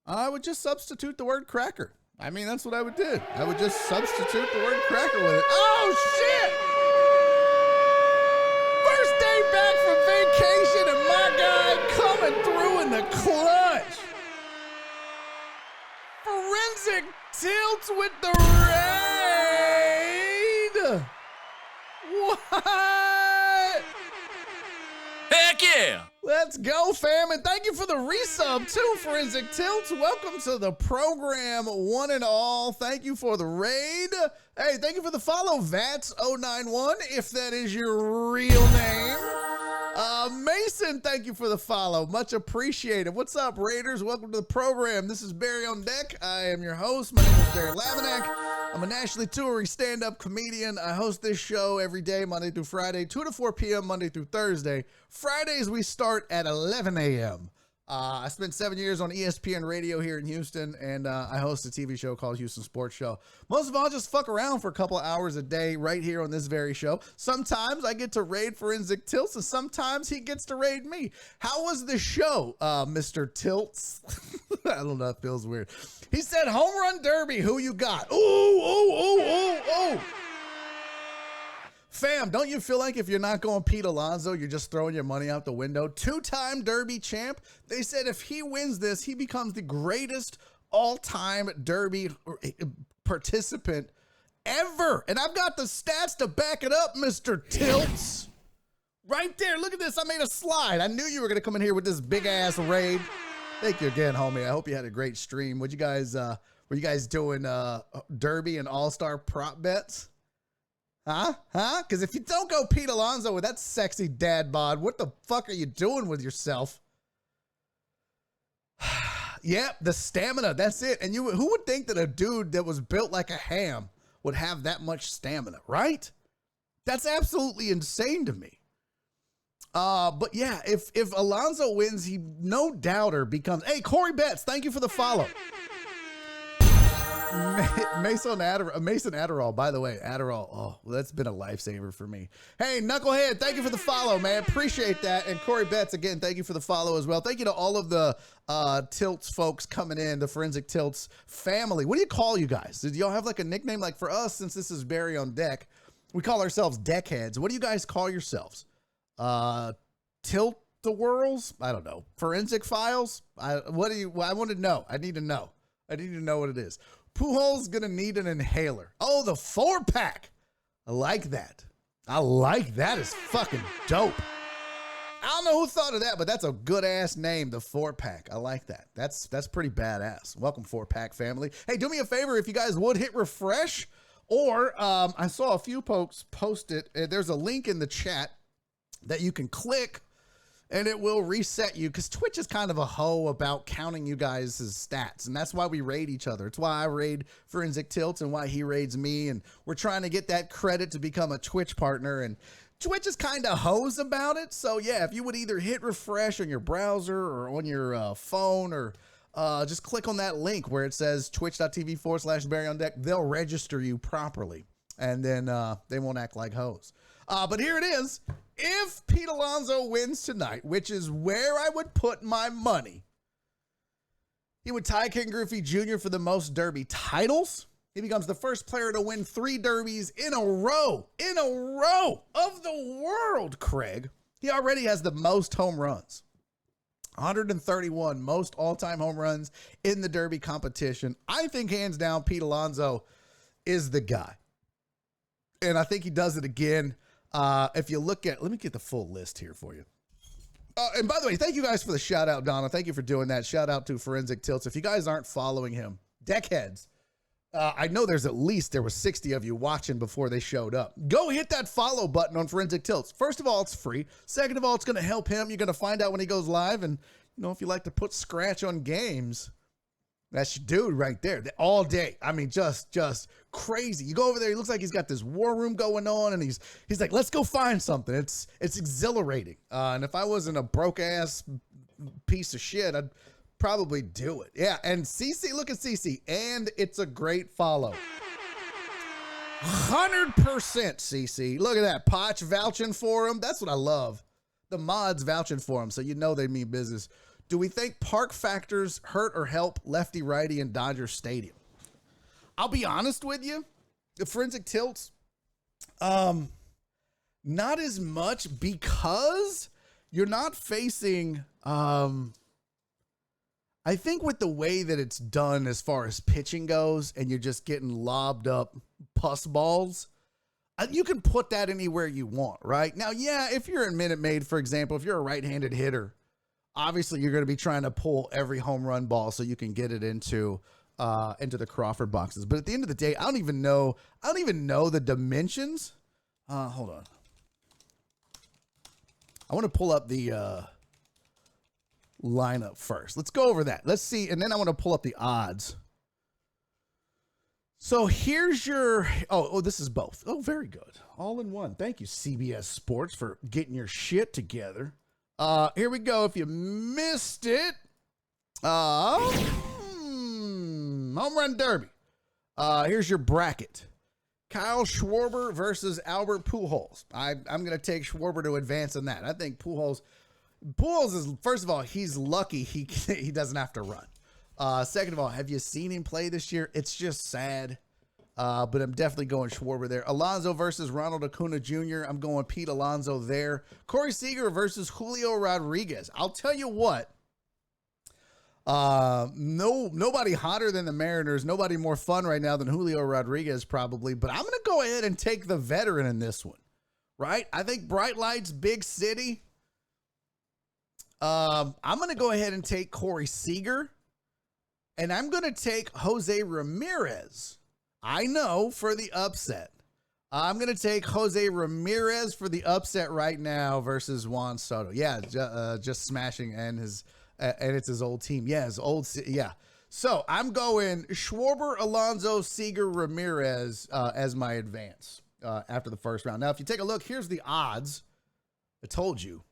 I would just substitute the word cracker. I mean, that's what I would do. I would just substitute the word cracker with it. Oh, shit! First day back from vacation and my guy coming through in the clutch. Forensic tilts with the raid. What? Heck yeah! Let's go, fam, and thank you for the resub, too, Forensic Tilts. Welcome to the program, one and all. Thank you for the raid. Hey, thank you for the follow, Vats091, if that is your real name. Mason, thank you for the follow. Much appreciated. What's up, Raiders? Welcome to the program. This is Barry on Deck. I am your host. My name is Barry Laminack. I'm a nationally touring stand-up comedian. I host this show every day, Monday through Friday, 2 to 4 p.m., Monday through Thursday. Fridays, we start at 11 a.m. I spent 7 years on ESPN radio here in Houston, and I host a TV show called Houston Sports Show. Most of all, I just fuck around for a couple of hours a day right here on this very show. Sometimes I get to raid Forensic Tilts, and sometimes he gets to raid me. How was the show, Mr. Tilts? I don't know, it feels weird. He said, home run derby, who you got? Ooh, ooh, ooh, ooh, ooh. Fam, don't you feel like if you're not going Pete Alonso, you're just throwing your money out the window? Two-time Derby champ. They said if he wins this, he becomes the greatest all-time Derby participant ever. And I've got the stats to back it up, Mr. Tilts. Right there. Look at this. I made a slide. I knew you were going to come in here with this big-ass raid. Thank you again, homie. I hope you had a great stream. Were you guys doing Derby and All-Star prop bets? Huh? Because if you don't go Pete Alonso with that sexy dad bod, what the fuck are you doing with yourself? Yep, the stamina, that's it. And who would think that a dude that was built like a ham would have that much stamina, right? That's absolutely insane to me. But yeah, if Alonso wins, he no doubter becomes... Hey, Corey Betts, thank you for the follow. Mason Adderall, by the way, Adderall, oh, well, that's been a lifesaver for me. Hey, Knucklehead, thank you for the follow, man. Appreciate that. And Corey Betts, again, thank you for the follow as well. Thank you to all of the Tilts folks coming in, the Forensic Tilts family. What do you call you guys? Did y'all have like a nickname? Like for us, since this is Barry on Deck, we call ourselves Deckheads. What do you guys call yourselves? Tilt the Whirls? I don't know. Forensic Files? I want to know. I need to know. I need to know what it is. Pujols gonna need an inhaler. Oh, the 4-pack. I like that. I like that. It's fucking dope. I don't know who thought of that, but that's a good ass name, the 4-pack. I like that. That's pretty badass. Welcome, 4-pack family. Hey, do me a favor if you guys would hit refresh, or I saw a few folks post it. There's a link in the chat that you can click and it will reset you, because Twitch is kind of a hoe about counting you guys' stats, and that's why we raid each other. It's why I raid Forensic Tilts and why he raids me, and we're trying to get that credit to become a Twitch partner, and Twitch is kind of hoes about it. So yeah, if you would either hit refresh on your browser or on your phone, or just click on that link where it says twitch.tv/Barry on Deck, they'll register you properly, and then they won't act like hoes. But here it is. If Pete Alonso wins tonight, which is where I would put my money, he would tie Ken Griffey Jr. for the most Derby titles. He becomes the first player to win 3 Derbies in a row of the world, Craig. He already has the most home runs. 131 most all-time home runs in the Derby competition. I think hands down Pete Alonso is the guy. And I think he does it again. If you look at, let me get the full list here for you. And by the way, thank you guys for the shout out, Donna. Thank you for doing that. Shout out to Forensic Tilts. If you guys aren't following him, Deckheads, I know there was 60 of you watching before they showed up. Go hit that follow button on Forensic Tilts. First of all, it's free. Second of all, it's going to help him. You're going to find out when he goes live. And, you know, if you like to put scratch on games, that's your dude right there all day. I mean, just crazy. You go over there, he looks like he's got this war room going on, and he's like, let's go find something. It's exhilarating. And if I wasn't a broke ass piece of shit, I'd probably do it. Yeah, and CC, look at CC, and it's a great follow. 100% CC. Look at that. Potch vouching for him. That's what I love. The mods vouching for him, so you know they mean business. Do we think park factors hurt or help lefty righty in Dodger Stadium? I'll be honest with you. The forensic tilts, not as much because you're not facing, I think with the way that it's done as far as pitching goes and you're just getting lobbed up pus balls, you can put that anywhere you want, right? Now, yeah, if you're in Minute Maid, for example, if you're a right-handed hitter, obviously you're going to be trying to pull every home run ball so you can get it into the Crawford boxes. But at the end of the day, I don't even know the dimensions. Hold on. I want to pull up the lineup first. Let's go over that. Let's see. And then I want to pull up the odds. So here's your, this is both. Oh, very good. All in one. Thank you, CBS Sports, for getting your shit together. Here we go. If you missed it, Home Run Derby. Here's your bracket. Kyle Schwarber versus Albert Pujols. I'm going to take Schwarber to advance in that. I think Pujols is, first of all, he's lucky he doesn't have to run. Second of all, have you seen him play this year? It's just sad. But I'm definitely going Schwarber there. Alonso versus Ronald Acuna Jr. I'm going Pete Alonso there. Corey Seeger versus Julio Rodriguez. I'll tell you what. Nobody hotter than the Mariners. Nobody more fun right now than Julio Rodriguez probably. But I'm going to go ahead and take the veteran in this one. Right? I think Bright Lights, big city. I'm going to go ahead and take Corey Seager. And I'm going to take Jose Ramirez. I know, for the upset. I'm going to take Jose Ramirez for the upset right now versus Juan Soto. Yeah, just smashing, and it's his old team. Yeah, his old, yeah. So I'm going Schwarber, Alonso, Seager, Ramirez as my advance after the first round. Now, if you take a look, here's the odds. I told you,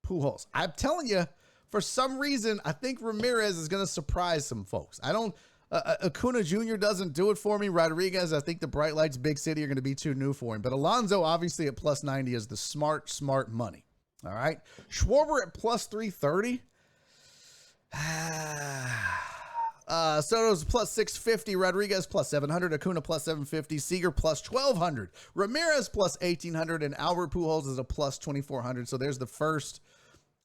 Pujols. I'm telling you, for some reason, I think Ramirez is going to surprise some folks. Acuna Jr. doesn't do it for me. Rodriguez, I think the Bright Lights, big city are going to be too new for him. But Alonso, obviously, at plus 90 is the smart money. All right. Schwarber at plus 330. Soto's plus 650. Rodriguez plus 700. Acuna plus 750. Seager plus 1200. Ramirez plus 1800. And Albert Pujols is a plus 2400. So there's the first.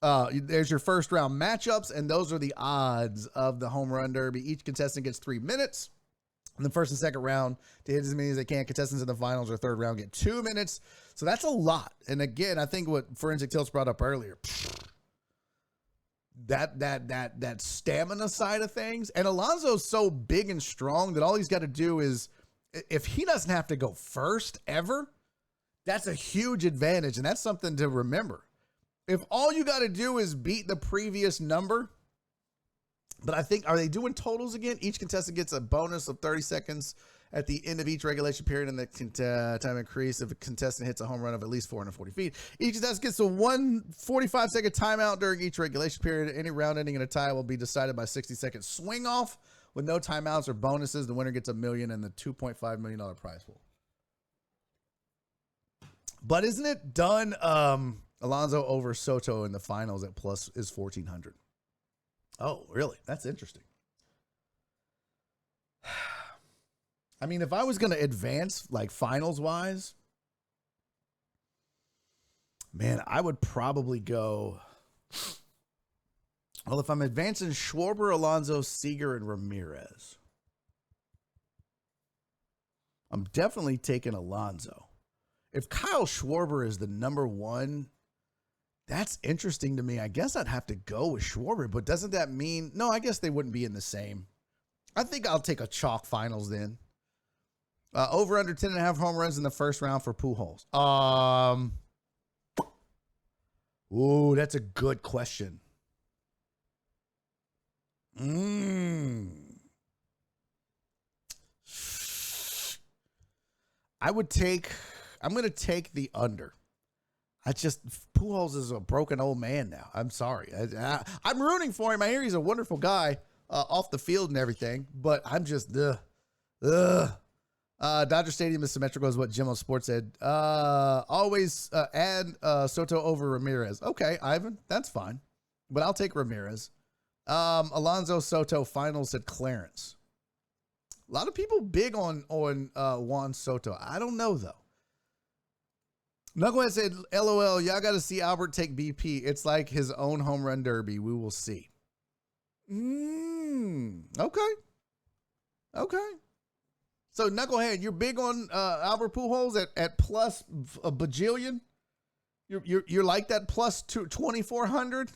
There's your first round matchups, and those are the odds of the home run derby. Each contestant gets 3 minutes. In the first and second round, to hit as many as they can. Contestants in the finals or third round get 2 minutes. So that's a lot. And again, I think what Forensic Tilts brought up earlier, that stamina side of things. And Alonso's so big and strong that all he's got to do is, if he doesn't have to go first ever, that's a huge advantage. And that's something to remember. If all you got to do is beat the previous number, but I think, are they doing totals again? Each contestant gets a bonus of 30 seconds at the end of each regulation period, and the time increase if a contestant hits a home run of at least 440 feet. Each contestant gets a 145-second timeout during each regulation period. Any round ending in a tie will be decided by 60-second swing off with no timeouts or bonuses. The winner gets $1 million and the $2.5 million prize pool. But isn't it done? Alonso over Soto in the finals at plus is 1,400. Oh, really? That's interesting. I mean, if I was going to advance like finals wise, man, I would probably go. Well, if I'm advancing Schwarber, Alonso, Seager, and Ramirez, I'm definitely taking Alonso. If Kyle Schwarber is the number one, that's interesting to me. I guess I'd have to go with Schwarber, but doesn't that mean, no, I guess they wouldn't be in the same. I think I'll take a chalk finals then. Over under 10.5 home runs in the first round for Pujols. Ooh, that's a good question. I'm going to take the under. Pujols is a broken old man now. I'm sorry. I'm rooting for him. I hear he's a wonderful guy off the field and everything, but I'm just, Dodger Stadium is symmetrical is what Jim on Sports said. Always add Soto over Ramirez. Okay, Ivan, that's fine, but I'll take Ramirez. Alonso Soto finals at Clarence. A lot of people big on Juan Soto. I don't know, though. Knucklehead said, LOL, y'all got to see Albert take BP. It's like his own home run derby. We will see. Okay. So, Knucklehead, you're big on Albert Pujols at plus a bajillion? You're like that plus 2,400?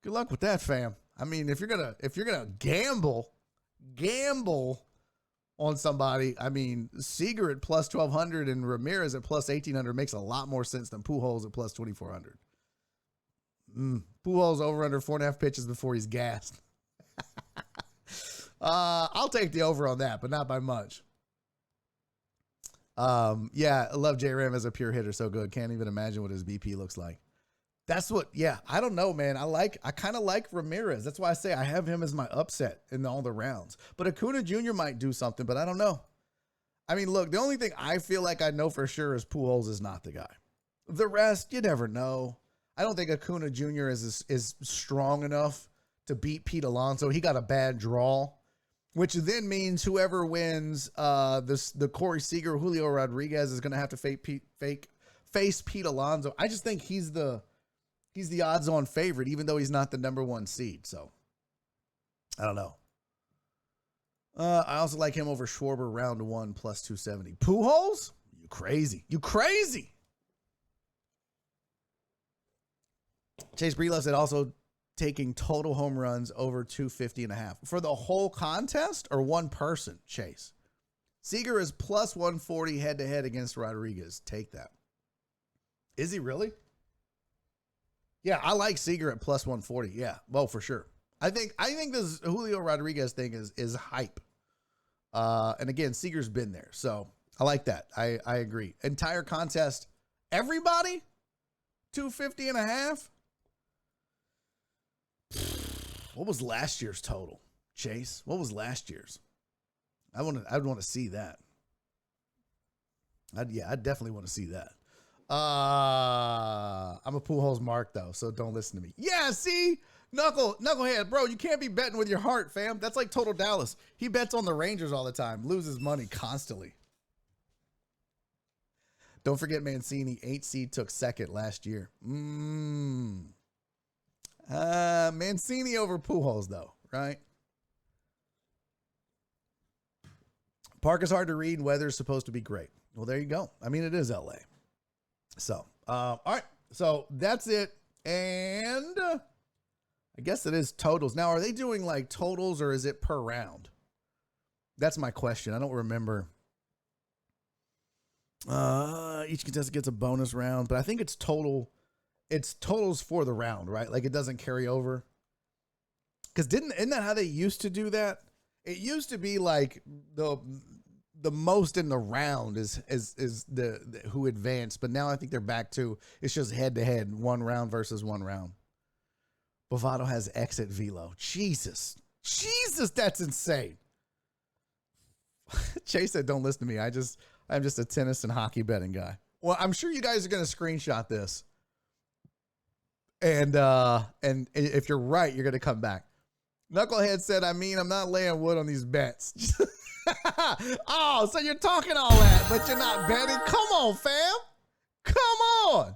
Good luck with that, fam. I mean, if you're gonna gamble on somebody, I mean, Seeger at plus 1,200 and Ramirez at plus 1,800 makes a lot more sense than Pujols at plus 2,400. Pujols over under 4.5 pitches before he's gassed. I'll take the over on that, but not by much. Yeah, I love J-Ram as a pure hitter. So good. Can't even imagine what his BP looks like. That's what, yeah, I don't know, man. I kind of like Ramirez. That's why I say I have him as my upset in all the rounds. But Acuna Jr. might do something, but I don't know. I mean, look, the only thing I feel like I know for sure is Pujols is not the guy. The rest, you never know. I don't think Acuna Jr. is strong enough to beat Pete Alonso. He got a bad draw, which then means whoever wins the Corey Seager, Julio Rodriguez is going to have to face Pete Alonso. I just think he's the odds-on favorite, even though he's not the number one seed. So, I don't know. I also like him over Schwarber round 1 plus 270. Pujols? You crazy. Chase Brelos said also taking total home runs over 250.5. For the whole contest or one person, Chase? Seeger is plus 140 head-to-head against Rodriguez. Take that. Is he really? Yeah, I like Seeger at plus 140. Yeah, well, for sure. I think this Julio Rodriguez thing is hype. And again, Seeger's been there, so I like that. I agree. Entire contest, everybody, 250.5. What was last year's total, Chase? What was last year's? I'd want to see that. I'd definitely want to see that. I'm a Pujols mark though, so don't listen to me. Yeah, see? Knucklehead, bro, you can't be betting with your heart, fam. That's like Total Dallas. He bets on the Rangers all the time, loses money constantly. Don't forget Mancini, 8 seed, took second last year. Mancini over Pujols though, right? Park is hard to read. Weather's supposed to be great. Well, there you go. I mean, it is LA. So, all right. So that's it. And I guess it is totals. Now, are they doing like totals or is it per round? That's my question. I don't remember. Each contestant gets a bonus round, but I think it's total. It's totals for the round, right? Like it doesn't carry over. Because isn't that how they used to do that? It used to be like the most in the round is the who advanced, but now I think they're back to it's just head to head, one round versus one round. Bovado has exit velo. Jesus, that's insane. Chase said, "Don't listen to me. I'm just a tennis and hockey betting guy." Well, I'm sure you guys are gonna screenshot this, and if you're right, you're gonna come back. Knucklehead said, "I mean, I'm not laying wood on these bets." Oh, so you're talking all that, but you're not betting? Come on, fam. Come on.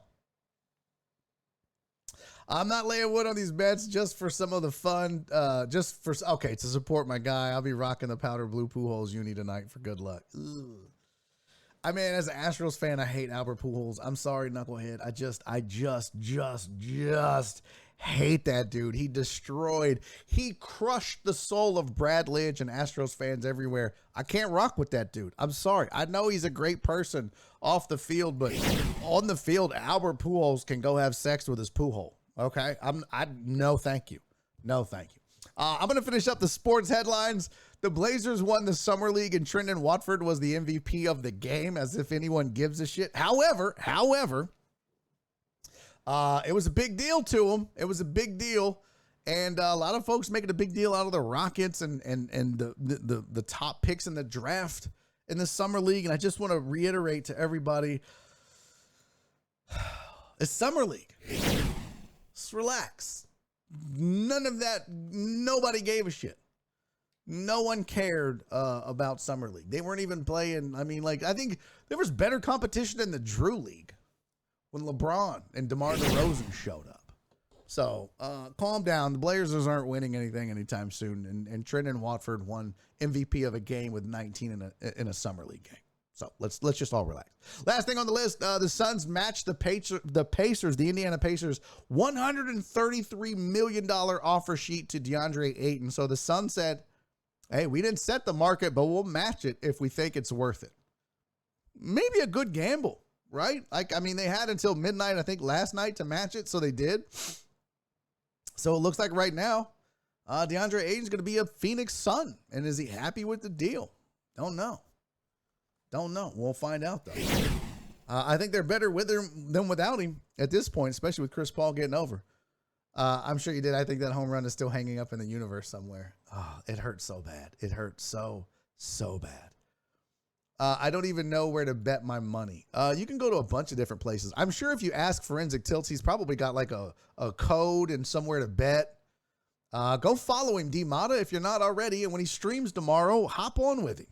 I'm not laying wood on these bets just for some of the fun, to support my guy. I'll be rocking the powder blue Pujols uni tonight for good luck. Ugh. I mean, as an Astros fan, I hate Albert Pujols. I'm sorry, Knucklehead. I just hate that dude. He crushed the soul of Brad Lidge and Astros fans everywhere. I can't rock with that dude. I'm sorry. I know he's a great person off the field, but on the field, Albert Pujols can go have sex with his Pujol. Okay? No, thank you. No, thank you. I'm going to finish up the sports headlines. The Blazers won the Summer League and Trendon Watford was the MVP of the game, as if anyone gives a shit. However, it was a big deal to him. It was a big deal. And a lot of folks making a big deal out of the Rockets and the top picks in the draft in the Summer League. And I just want to reiterate to everybody, it's Summer League. Just relax. None of that. Nobody gave a shit. No one cared about Summer League. They weren't even playing. I mean, like, I think there was better competition in the Drew League when LeBron and DeMar DeRozan showed up. So calm down. The Blazers aren't winning anything anytime soon. And Trent Watford won MVP of a game with 19 in a Summer League game. So let's just all relax. Last thing on the list, the Suns matched the Indiana Pacers, $133 million offer sheet to DeAndre Ayton. So the Suns said, hey, we didn't set the market, but we'll match it if we think it's worth it. Maybe a good gamble, right? Like, I mean, they had until midnight, I think, last night to match it, so they did. So it looks like right now, DeAndre Ayton's going to be a Phoenix Sun. And is he happy with the deal? Don't know. We'll find out, though. I think they're better with him than without him at this point, especially with Chris Paul getting over. I'm sure you did. I think that home run is still hanging up in the universe somewhere. Oh, it hurts so bad. It hurts so bad. I don't even know where to bet my money. You can go to a bunch of different places. I'm sure if you ask Forensic Tilts, he's probably got like a code and somewhere to bet. Go follow him, D-Mata, if you're not already. And when he streams tomorrow, hop on with him.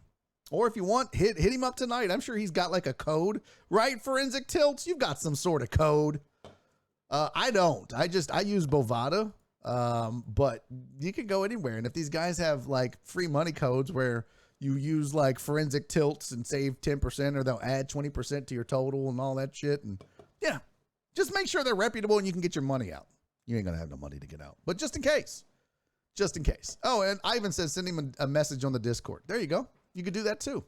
Or if you want, hit him up tonight. I'm sure he's got like a code, right? Forensic Tilts, you've got some sort of code. I don't. I use Bovada, but you can go anywhere. And if these guys have like free money codes where you use like Forensic Tilts and save 10%, or they'll add 20% to your total and all that shit. And yeah, just make sure they're reputable and you can get your money out. You ain't going to have no money to get out, but just in case. Oh, and Ivan says, send him a message on the Discord. There you go. You could do that too.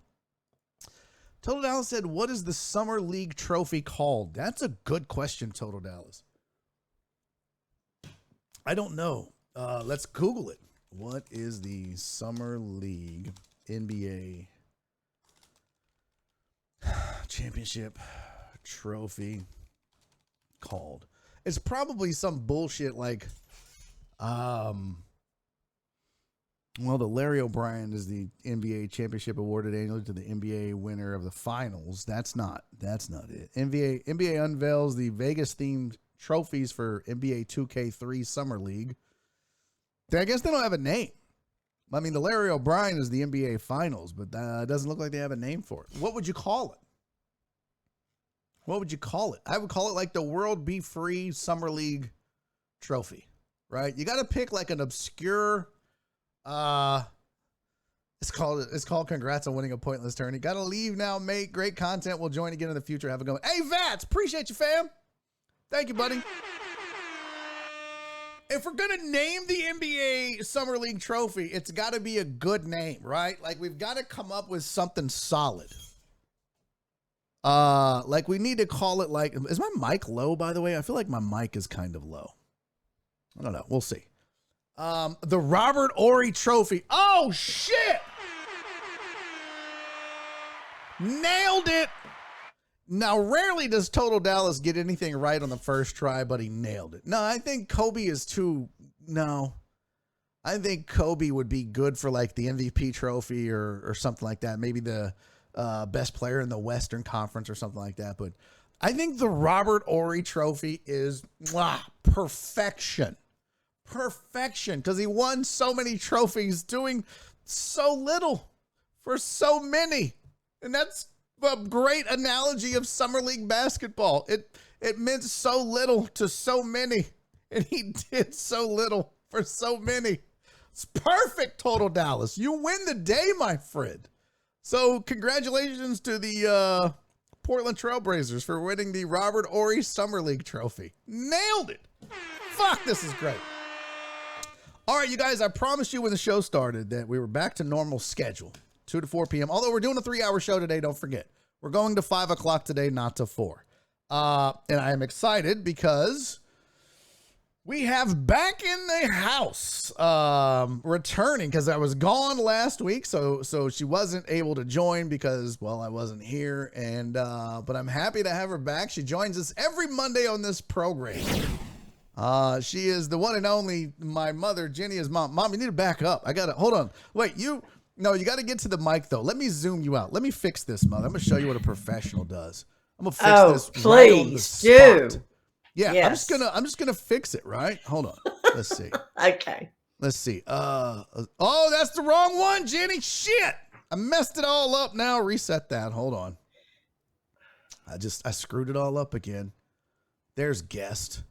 Total Dallas said, what is the Summer League trophy called? That's a good question, Total Dallas. I don't know. Let's Google it. What is the Summer League NBA championship trophy called? It's probably some bullshit like, well, the Larry O'Brien is the NBA championship awarded annually to the NBA winner of the finals. That's not it. NBA unveils the Vegas-themed trophies for NBA 2K3 Summer League. I guess they don't have a name. I mean, the Larry O'Brien is the NBA finals, but it doesn't look like they have a name for it. What would you call it? I would call it like the World Be Free Summer League trophy, right? You got to pick like an obscure... It's called Congrats on Winning a Pointless Tourney. Gotta leave now, mate. Great content. We'll join again in the future. Have a good one. Hey, Vats, appreciate you, fam. Thank you, buddy. If we're gonna name the NBA Summer League trophy, it's got to be a good name, right? Like, we've got to come up with something solid. Like, we need to call it like, is my mic low, by the way? I feel like my mic is kind of low. I don't know. We'll see. The Robert Horry Trophy. Oh, shit! Nailed it! Now, rarely does Total Dallas get anything right on the first try, but he nailed it. No, I think Kobe is too... No. I think Kobe would be good for, like, the MVP trophy or something like that. Maybe the best player in the Western Conference or something like that. But I think the Robert Horry Trophy is perfection. Perfection, because he won so many trophies doing so little for so many. And that's a great analogy of Summer League basketball. It meant so little to so many, and he did so little for so many. It's perfect, Total Dallas. You win the day, my friend. So congratulations to the Portland Trailblazers for winning the Robert Horry Summer League trophy. Nailed it. Fuck, this is great. All right, you guys, I promised you when the show started that we were back to normal schedule, 2 to 4 p.m. Although we're doing a 3-hour show today, don't forget. We're going to 5 o'clock today, not to 4. And I am excited because we have back in the house returning, because I was gone last week, so she wasn't able to join because, well, I wasn't here. And but I'm happy to have her back. She joins us every Monday on this program. She is the one and only, my mother, Jenny's mom. Mom, you need to back up. Hold on. Wait, you got to get to the mic though. Let me zoom you out. Let me fix this, mother. I'm going to show you what a professional does. I'm going to fix this. Please right on the spot. do. Yeah. Yes. I'm just going to fix it, right? Hold on. Let's see. Okay. Let's see. Oh, that's the wrong one, Jenny. Shit. I messed it all up now. Reset that. Hold on. I screwed it all up again. There's guest.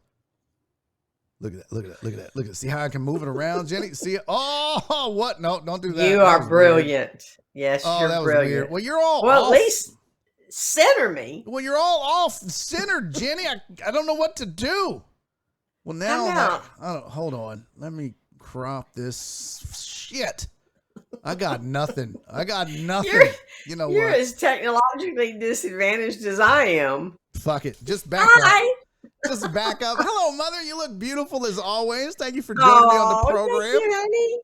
Look at that. Look at that. Look at that. Look at that. See how I can move it around, Jenny? See it? Oh, what? No, don't do that. You are brilliant. Weird. Yes, you're that was brilliant. Weird. Well, you're all well, off. At least center me. Well, you're all off center, Jenny. I don't know what to do. Well, now I don't. Hold on. Let me crop this shit. I got nothing. You know you're what? as technologically disadvantaged as I am. Fuck it. Just back up. Just back up. Hello, Mother. You look beautiful as always. Thank you for joining me on the program. Thank you, honey.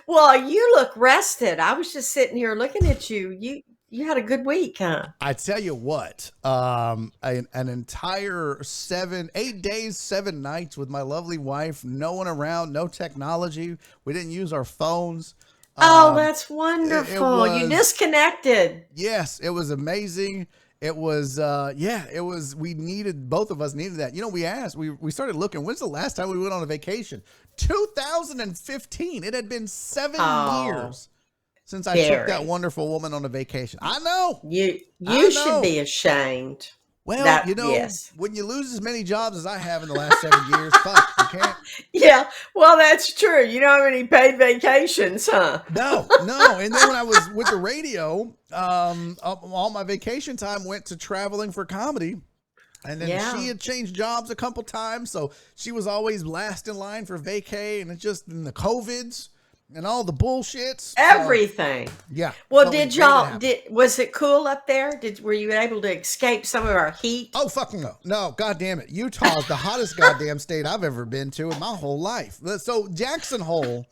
Well, you look rested. I was just sitting here looking at you. You had a good week, huh? I tell you what, an entire 8 days, 7 nights with my lovely wife, no one around, no technology. We didn't use our phones. Oh, that's wonderful. You disconnected. Yes, it was amazing. It was, both of us needed that. You know, we started looking, when's the last time we went on a vacation? 2015. It had been 7 years since I took that wonderful woman on a vacation. I know. You should be ashamed. Well, when you lose as many jobs as I have in the last 7 years, fuck, you can't. Yeah, well, that's true. You don't have any paid vacations, huh? No. And then when I was with the radio, all my vacation time went to traveling for comedy. And then she had changed jobs a couple times, so she was always last in line for vacay, and it's just in the COVIDs and all the bullshits. Everything. Yeah. Well, was it cool up there? Were you able to escape some of our heat? Oh, fucking no. No, God damn it. Utah is the hottest goddamn state I've ever been to in my whole life. So Jackson Hole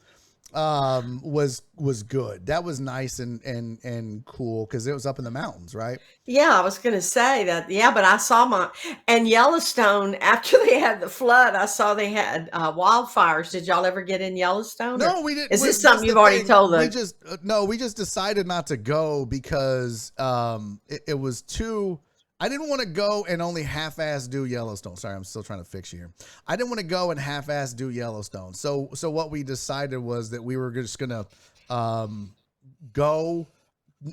was good. That was nice and cool because it was up in the mountains, right? Yeah, I was going to say that. Yeah, but I saw and Yellowstone, after they had the flood, I saw they had wildfires. Did y'all ever get in Yellowstone? No, we didn't. Is this something you've already told us? We just decided not to go because it was too. I didn't want to go and only half-ass do Yellowstone. Sorry, I'm still trying to fix you here. I didn't want to go and half-ass do Yellowstone. So what we decided was that we were just gonna go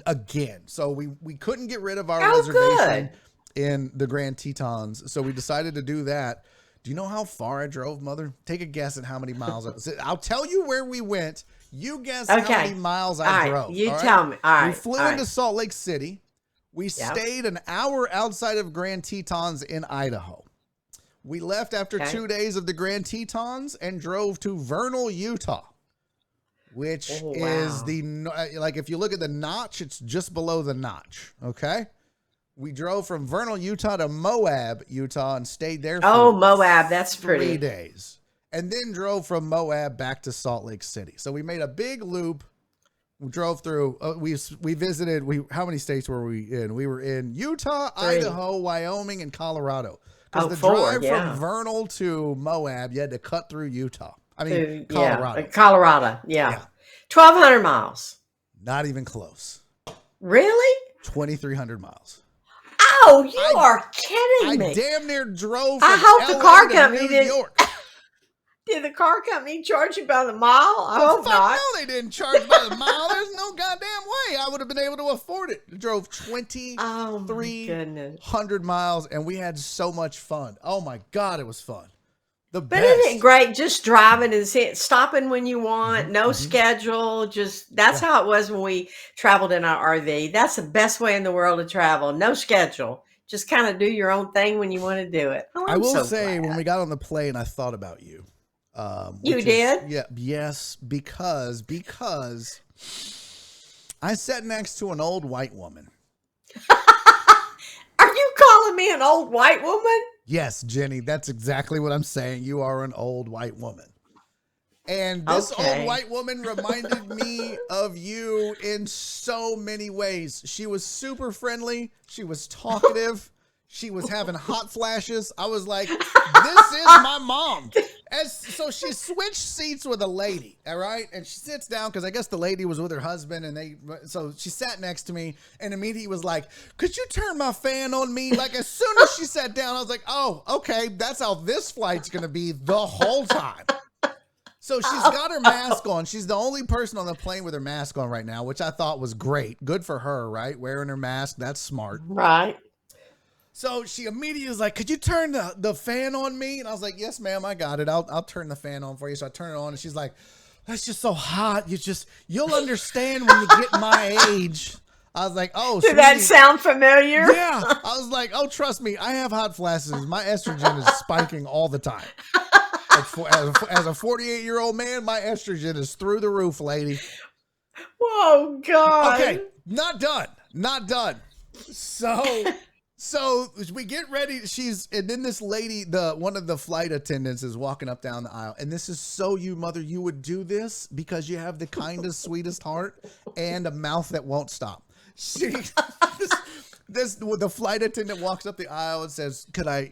again. So we couldn't get rid of our reservation in the Grand Tetons. So we decided to do that. Do you know how far I drove, Mother? Take a guess at how many miles. I'll tell you where we went. You guess how many miles I drove. You tell me. All right. We flew into Salt Lake City. We stayed an hour outside of Grand Tetons in Idaho. We left after 2 days of the Grand Tetons and drove to Vernal, Utah, which is if you look at the notch, it's just below the notch. Okay. We drove from Vernal, Utah to Moab, Utah and stayed there for Moab, that's pretty. 3 days. And then drove from Moab back to Salt Lake City. So we made a big loop. We drove through, we visited, how many states were we in? We were in Utah, 3. Idaho, Wyoming, and Colorado. Because drive from Vernal to Moab, you had to cut through Utah. Colorado. Colorado, yeah. 1,200 miles. Not even close. Really? 2,300 miles. Oh, you are kidding me. I damn near drove from I hope LA the car to company New York. Did the car company charge you by the mile? I hope not. No, they didn't charge by the mile. There's no goddamn way I would have been able to afford it. I drove 2,300 miles, and we had so much fun. Oh my God, it was fun. But isn't it great just driving and stopping when you want, no schedule, that's how it was when we traveled in our RV. That's the best way in the world to travel. No schedule. Just kind of do your own thing when you want to do it. I will say, when we got on the plane, I thought about you. You did? Yes, because I sat next to an old white woman. Are you calling me an old white woman? Yes, Jenny, that's exactly what I'm saying. You are an old white woman. And this old white woman reminded me of you in so many ways. She was super friendly. She was talkative. She was having hot flashes. I was like, this is my mom. So she switched seats with a lady, all right? And she sits down because I guess the lady was with her husband, and so she sat next to me and immediately was like, could you turn my fan on me? Like, as soon as she sat down, I was like, oh, okay, that's how this flight's going to be the whole time. So she's got her mask on. She's the only person on the plane with her mask on right now, which I thought was great. Good for her, right? Wearing her mask. That's smart. Right. So she immediately was like, could you turn the fan on me? And I was like, yes, ma'am, I got it. I'll turn the fan on for you. So I turn it on and she's like, that's just so hot. You'll understand when you get my age. I was like, oh, Did that sound familiar? Yeah. I was like, oh, trust me, I have hot flashes. My estrogen is spiking all the time. As a 48-year-old man, my estrogen is through the roof, lady. Whoa, God. Okay, not done. So we get ready. And then this lady, one of the flight attendants is walking up down the aisle. And this is so you, mother, you would do this because you have the kindest, sweetest heart and a mouth that won't stop. The flight attendant walks up the aisle and says, are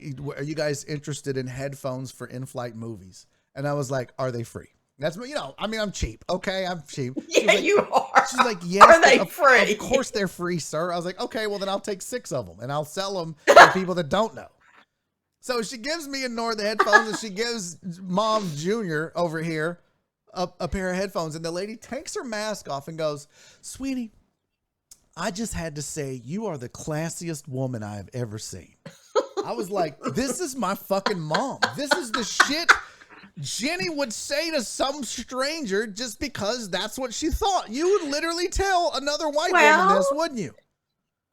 you guys interested in headphones for in-flight movies? And I was like, are they free? That's me, I'm cheap. Okay, I'm cheap. Yeah, you are. She's like, yes. Are they free? Of course they're free, sir. I was like, okay, well then I'll take 6 of them and I'll sell them to people that don't know. So she gives me Nora the headphones and she gives Mom Junior over here a pair of headphones. And the lady takes her mask off and goes, sweetie, I just had to say, you are the classiest woman I have ever seen. I was like, this is my fucking mom. This is the shit Jenny would say to some stranger just because that's what she thought. You would literally tell another white woman this, wouldn't you?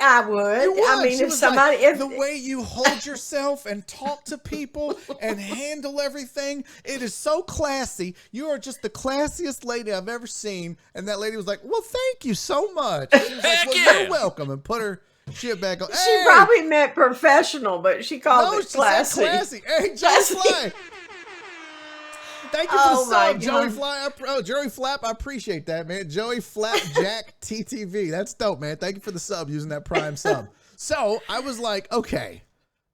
I would. You would. I mean, she if was somebody, like, the way you hold yourself and talk to people and handle everything, it is so classy. You are just the classiest lady I've ever seen. And that lady was like, well, thank you so much. She was like, well, you're welcome. And put her shit back on. She probably meant professional, but she called it classy. Said classy. Hey, Joey Fly. Thank you for the sub, Joey Fly. Joey Flap, I appreciate that, man. Joey Flapjack TTV. That's dope, man. Thank you for the sub, using that Prime sub. So I was like, okay,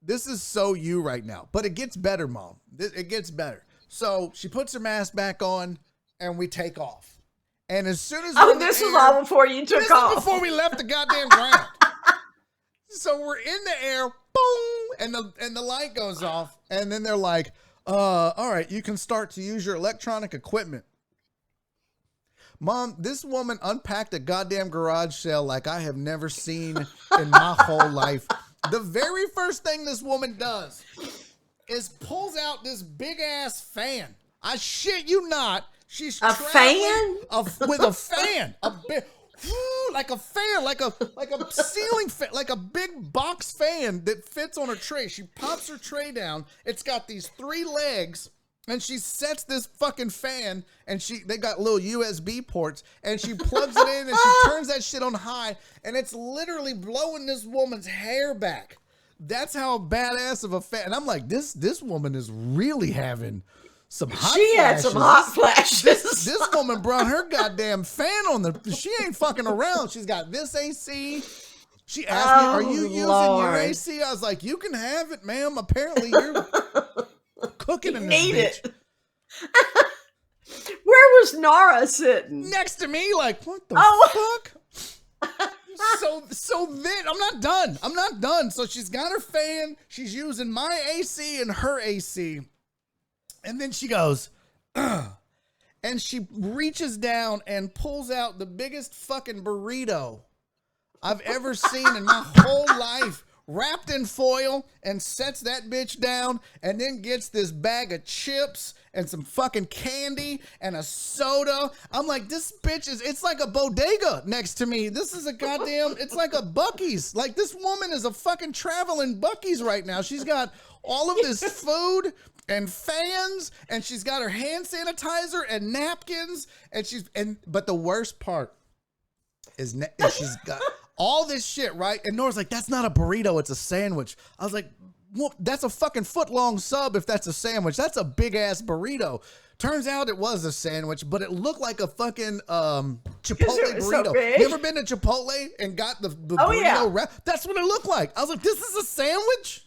this is so you right now. But it gets better, Mom. It gets better. So she puts her mask back on, and we take off. And as soon as this was all before you took off. This was before we left the goddamn ground. So we're in the air, boom, and the light goes off, and then they're like, all right, you can start to use your electronic equipment. Mom, this woman unpacked a goddamn garage sale like I have never seen in my whole life. The very first thing this woman does is pulls out this big ass fan. I shit you not. She's a fan with a fan, a big. Like a fan, like a ceiling fan, like a big box fan that fits on her tray. She pops her tray down. It's got these 3 legs, and she sets this fucking fan, and they got little USB ports, and she plugs it in, and she turns that shit on high, and it's literally blowing this woman's hair back. That's how badass of a fan. And I'm like, this woman is really having some hot flashes. Had some hot flashes. This woman brought her goddamn fan on she ain't fucking around. She's got this AC. She asked me, are you using your AC? I was like, you can have it, ma'am. Apparently you're cooking in this bitch. Where was Nara sitting? Next to me, like, what the fuck? So then I'm not done. So she's got her fan. She's using my AC and her AC. And then she goes, and she reaches down and pulls out the biggest fucking burrito I've ever seen in my whole life, wrapped in foil, and sets that bitch down, and then gets this bag of chips and some fucking candy and a soda. I'm like, this bitch it's like a bodega next to me. This is it's like a Buc-ee's. Like, this woman is a fucking traveling Buc-ee's right now. She's got all of this food and fans, and she's got her hand sanitizer and napkins, but the worst part is she's got all this shit, right? And Nora's like, that's not a burrito, it's a sandwich. I was like, well, that's a fucking foot-long sub if that's a sandwich. That's a big-ass burrito. Turns out it was a sandwich, but it looked like a fucking Chipotle burrito. So you ever been to Chipotle and got the burrito wrap? That's what it looked like. I was like, this is a sandwich?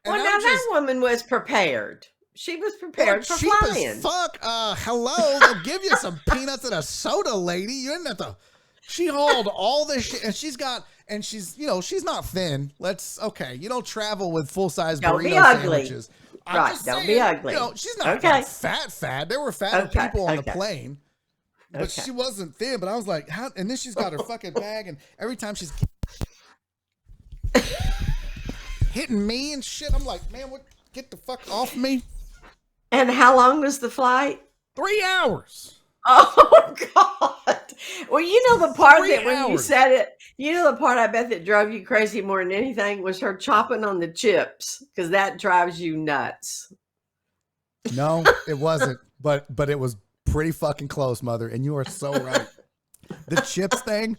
Well, now that woman was prepared. She was prepared for cheap flying. As fuck. Hello, they'll give you some peanuts and a soda, lady. You didn't have to. She hauled all this shit, and she's she's not thin. You don't travel with full-size burrito sandwiches. I'm Right. just Don't saying, be ugly. she's not Okay. like fat. There were fatter Okay, people on the okay. plane, but Okay. she wasn't thin. But I was like, how? And then she's got her fucking bag, and every time she's hitting me and shit, I'm like, man, what? Get the fuck off me! And how long was the flight? 3 hours. Oh God! Well, the part 3 that when you hours. said it, the part I bet that drove you crazy more than anything was her chopping on the chips, because that drives you nuts. No, it wasn't. But it was pretty fucking close, mother. And you are so right. The chips thing.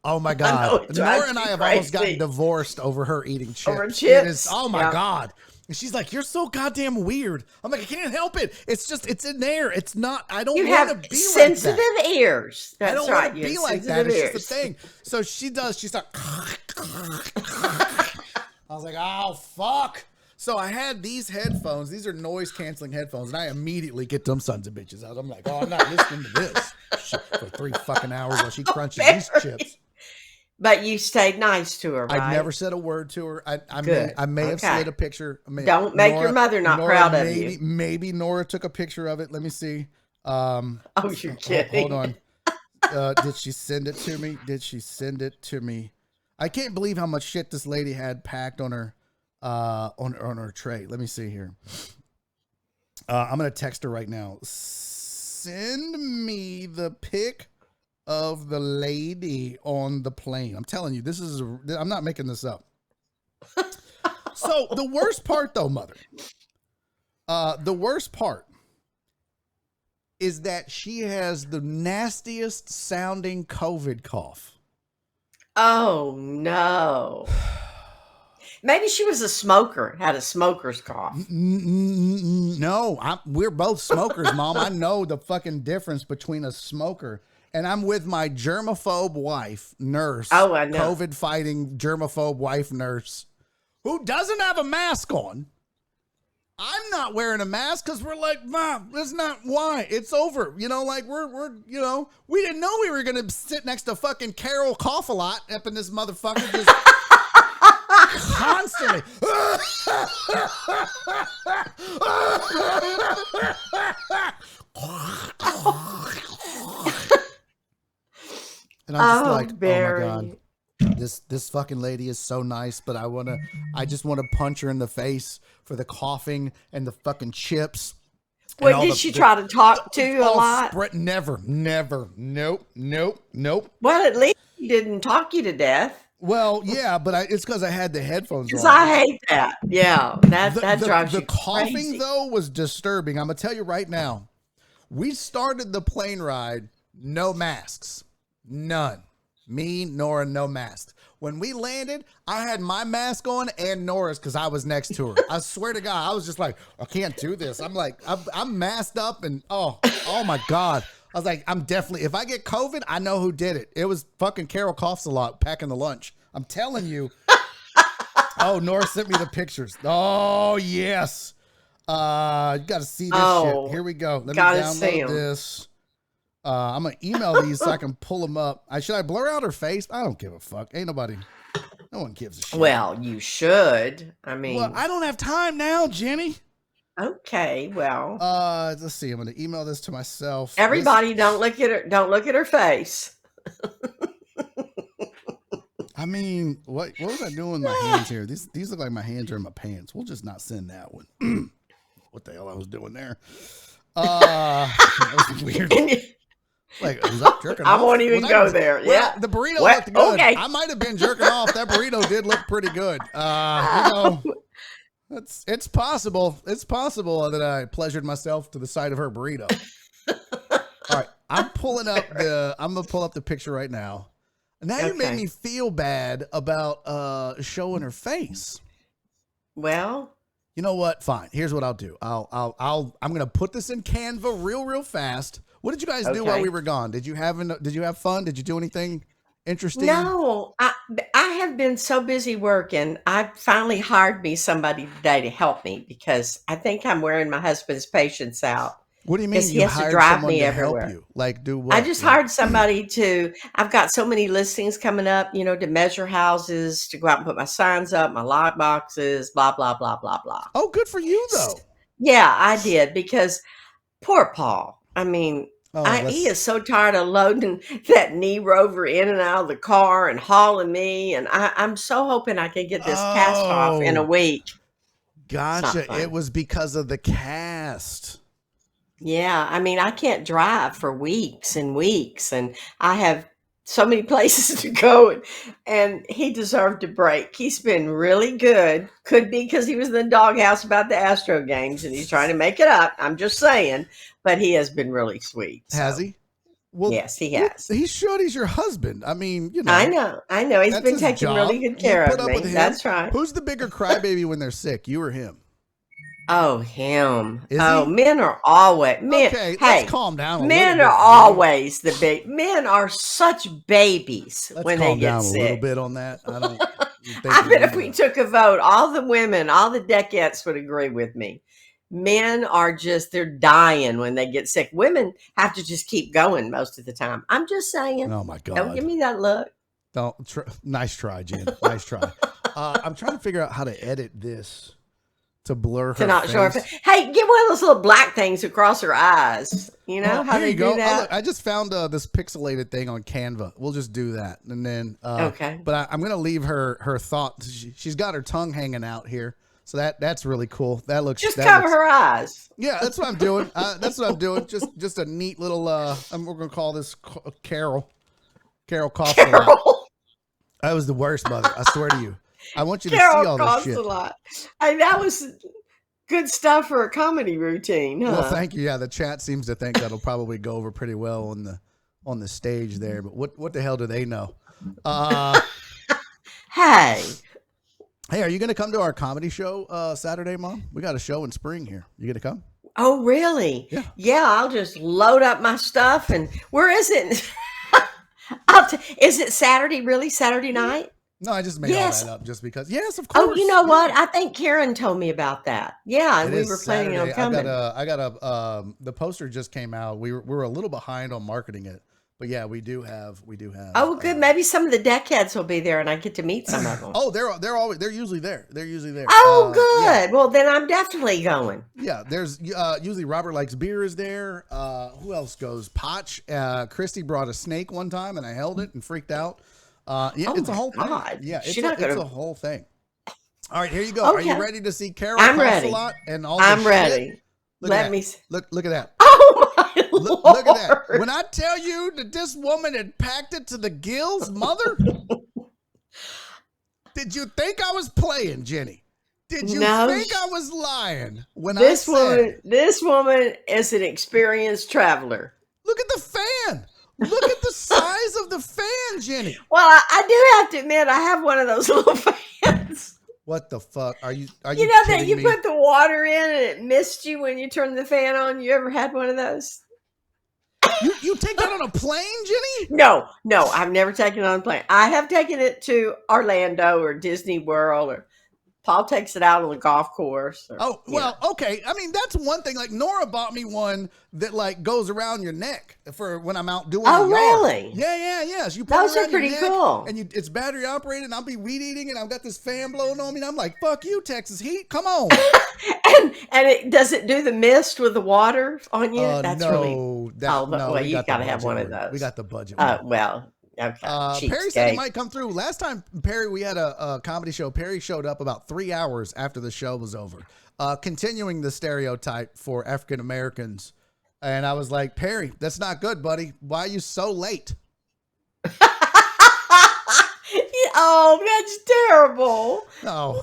Oh my God. Nora and I have almost gotten divorced over her eating chips. Over chips? It is, oh my Yeah. God. And she's like, you're so goddamn weird. I'm like, I can't help it. It's in there. It's not, I don't You want have to be sensitive like that. ears. I That's don't right. want to You be have like that. sensitive It's ears. just the thing. So she starts. I was like, oh, fuck. So I had these headphones. These are noise canceling headphones. And I immediately get them sons of bitches out. I'm like, oh, I'm not listening to this shit for 3 fucking hours while she crunches these chips. But you stayed nice to her, right? I never said a word to her. I Good. may have Okay. slid a picture. Don't make your mother not proud of you. Maybe Nora took a picture of it. Let me see. Oh, you're kidding. Hold on. Did she send it to me? I can't believe how much shit this lady had packed on her on her tray. Let me see here. I'm gonna text her right now. Send me the pic of the lady on the plane. I'm telling you, I'm not making this up. So the worst part though, mother, the worst part is that she has the nastiest sounding COVID cough. Oh no. Maybe she was a smoker, had a smoker's cough. No, we're both smokers, Mom. I know the fucking difference between a smoker. And I'm with my germaphobe wife, nurse. Oh, I know. COVID fighting germaphobe wife, nurse, who doesn't have a mask on. I'm not wearing a mask because we're like, Mom, that's not why. It's over. Like we're we didn't know we were going to sit next to fucking Carol Cough-A-Lot up in this motherfucker just constantly. And I'm just like, Barry. oh my God, this fucking lady is so nice, but I just want to punch her in the face for the coughing and the fucking chips. Well, did she try to talk to you a lot? Never. Nope. Well, at least she didn't talk you to death. Well, yeah, but it's because I had the headphones on. Because I hate that. Yeah, that drives you crazy. The coughing, crazy. though, was disturbing. I'm going to tell you right now. We started the plane ride, no masks. None. Me, Nora, no masks. When we landed, I had my mask on and Nora's because I was next to her. I swear to God, I was just like, I can't do this. I'm like, I'm masked up and oh my God. I was like, I'm definitely, if I get COVID, I know who did it. It was fucking Carol Cough-A-Lot packing the lunch. I'm telling you. Oh, Nora sent me the pictures. Oh, yes. You got to see this shit. Here we go. Let me download this. I'm going to email these so I can pull them up. Should I blur out her face? I don't give a fuck. Ain't nobody. No one gives a shit. Well, you should. I mean. Well, I don't have time now, Jenny. Okay, well. Let's see. I'm going to email this to myself. Everybody don't look at her face. I mean, what was I doing with my hands here? These look like my hands are in my pants. We'll just not send that one. What the hell I was doing there? That was weird. Like, was I jerking off? I won't even go there. Well, yeah. The burrito looked good. Okay. I might have been jerking off. That burrito did look pretty good. It's possible. It's possible that I pleasured myself to the side of her burrito. All right. I'm going to pull up the picture right now. Now you made me feel bad about showing her face. Well, you know what? Fine. Here's what I'll do. I'm going to put this in Canva real fast. What did you guys do while we were gone? Did you have fun? Did you do anything interesting? No, I have been so busy working. I finally hired me somebody today to help me because I think I'm wearing my husband's patience out. What do you mean? Because he You has to hired drive someone me to everywhere. help you? Like do what? I just hired somebody I've got so many listings coming up, to measure houses, to go out and put my signs up, my lock boxes, blah, blah, blah, blah, blah. Oh, good for you though. Yeah, I did, because poor Paul. I mean, he is so tired of loading that knee rover in and out of the car and hauling me. And I'm so hoping I can get this cast off in a week. Gotcha. It was because of the cast. Yeah, I mean, I can't drive for weeks and weeks, and I have so many places to go, and he deserved a break. He's been really good. Could be because he was in the doghouse about the Astro games, and he's trying to make it up. I'm just saying, but he has been really sweet. Has he? Well, yes, he has. He should. He's your husband. I mean, I know. He's been taking really good care of me. That's right. Who's the bigger crybaby when they're sick? You or him? Oh, him. Is he? Men are always okay. Let's calm down. Men are always the big. Men are such babies when they get sick. A little bit on that. I don't. I bet if we took a vote, all the women, all the deckheads would agree with me. Men are they're dying when they get sick. Women have to just keep going most of the time. I'm just saying. Oh my God. Don't give me that look. Nice try, Jen. Nice try. I'm trying to figure out how to edit this to blur her not face. show her face. Hey, get one of those little black things across her eyes. You know how they do that? Look, I just found this pixelated thing on Canva. We'll just do that. And then, okay. But I'm going to leave her thought. She's got her tongue hanging out here. So that's really cool. That looks cover her eyes. Yeah, that's what I'm doing. Just a neat little. We're gonna call this Carol. Carol coughs a lot. That was the worst, mother. I swear to you. I want you to see all this shit. A lot. That was good stuff for a comedy routine, huh? Well, thank you. Yeah, the chat seems to think that'll probably go over pretty well on the stage there. But what the hell do they know? Hey, are you going to come to our comedy show Saturday, Mom? We got a show in spring here. You going to come? Oh, really? Yeah, I'll just load up my stuff. And where is it? Is it Saturday, really? Saturday night? No, I just made all that up just because. Yes, of course. Oh, you know what? I think Karen told me about that. Yeah, and we were planning on coming. The poster just came out. We were a little behind on marketing it. But yeah, we do have. Oh, good. Maybe some of the deckheads will be there, and I get to meet some of them. Oh, they're usually there. Oh, good. Yeah. Well, then I'm definitely going. Yeah, there's usually Robert Likes Beer is there. Who else goes? Potch. Christy brought a snake one time, and I held it and freaked out. It's a whole thing. Yeah, it's a whole thing. All right, here you go. Okay. Are you ready to see Carol? I'm ready. And all I'm ready. Look at that. Oh my Lord. Look at that. When I tell you that this woman had packed it to the gills, mother, did you think I was playing, Jenny? Did you think I was lying when this woman is an experienced traveler? Look at the fan. Look at the size of the fan, Jenny. Well, I do have to admit, I have one of those little fans. What the fuck? Are you You know that you put the water in and it missed you when you turned the fan on? You ever had one of those? You take that on a plane, Jenny? No, I've never taken it on a plane. I have taken it to Orlando or Disney World, or Paul takes it out on the golf course. Okay. I mean, that's one thing. Like Nora bought me one that like goes around your neck for when I'm out doing. Oh, really? Yeah. So you put those are pretty cool. And it's battery operated. And I'll be weed eating, and I've got this fan blowing on me. And I'm like, "Fuck you, Texas heat! Come on!" and does it do the mist with the water on you? That's no. Well, you got to have one of those. We got the budget. Well. Okay. Perry said he might come through. Last time, Perry, we had a comedy show. Perry showed up about 3 hours after the show was over, continuing the stereotype for African Americans. And I was like, Perry, that's not good, buddy. Why are you so late? Oh, that's terrible. No,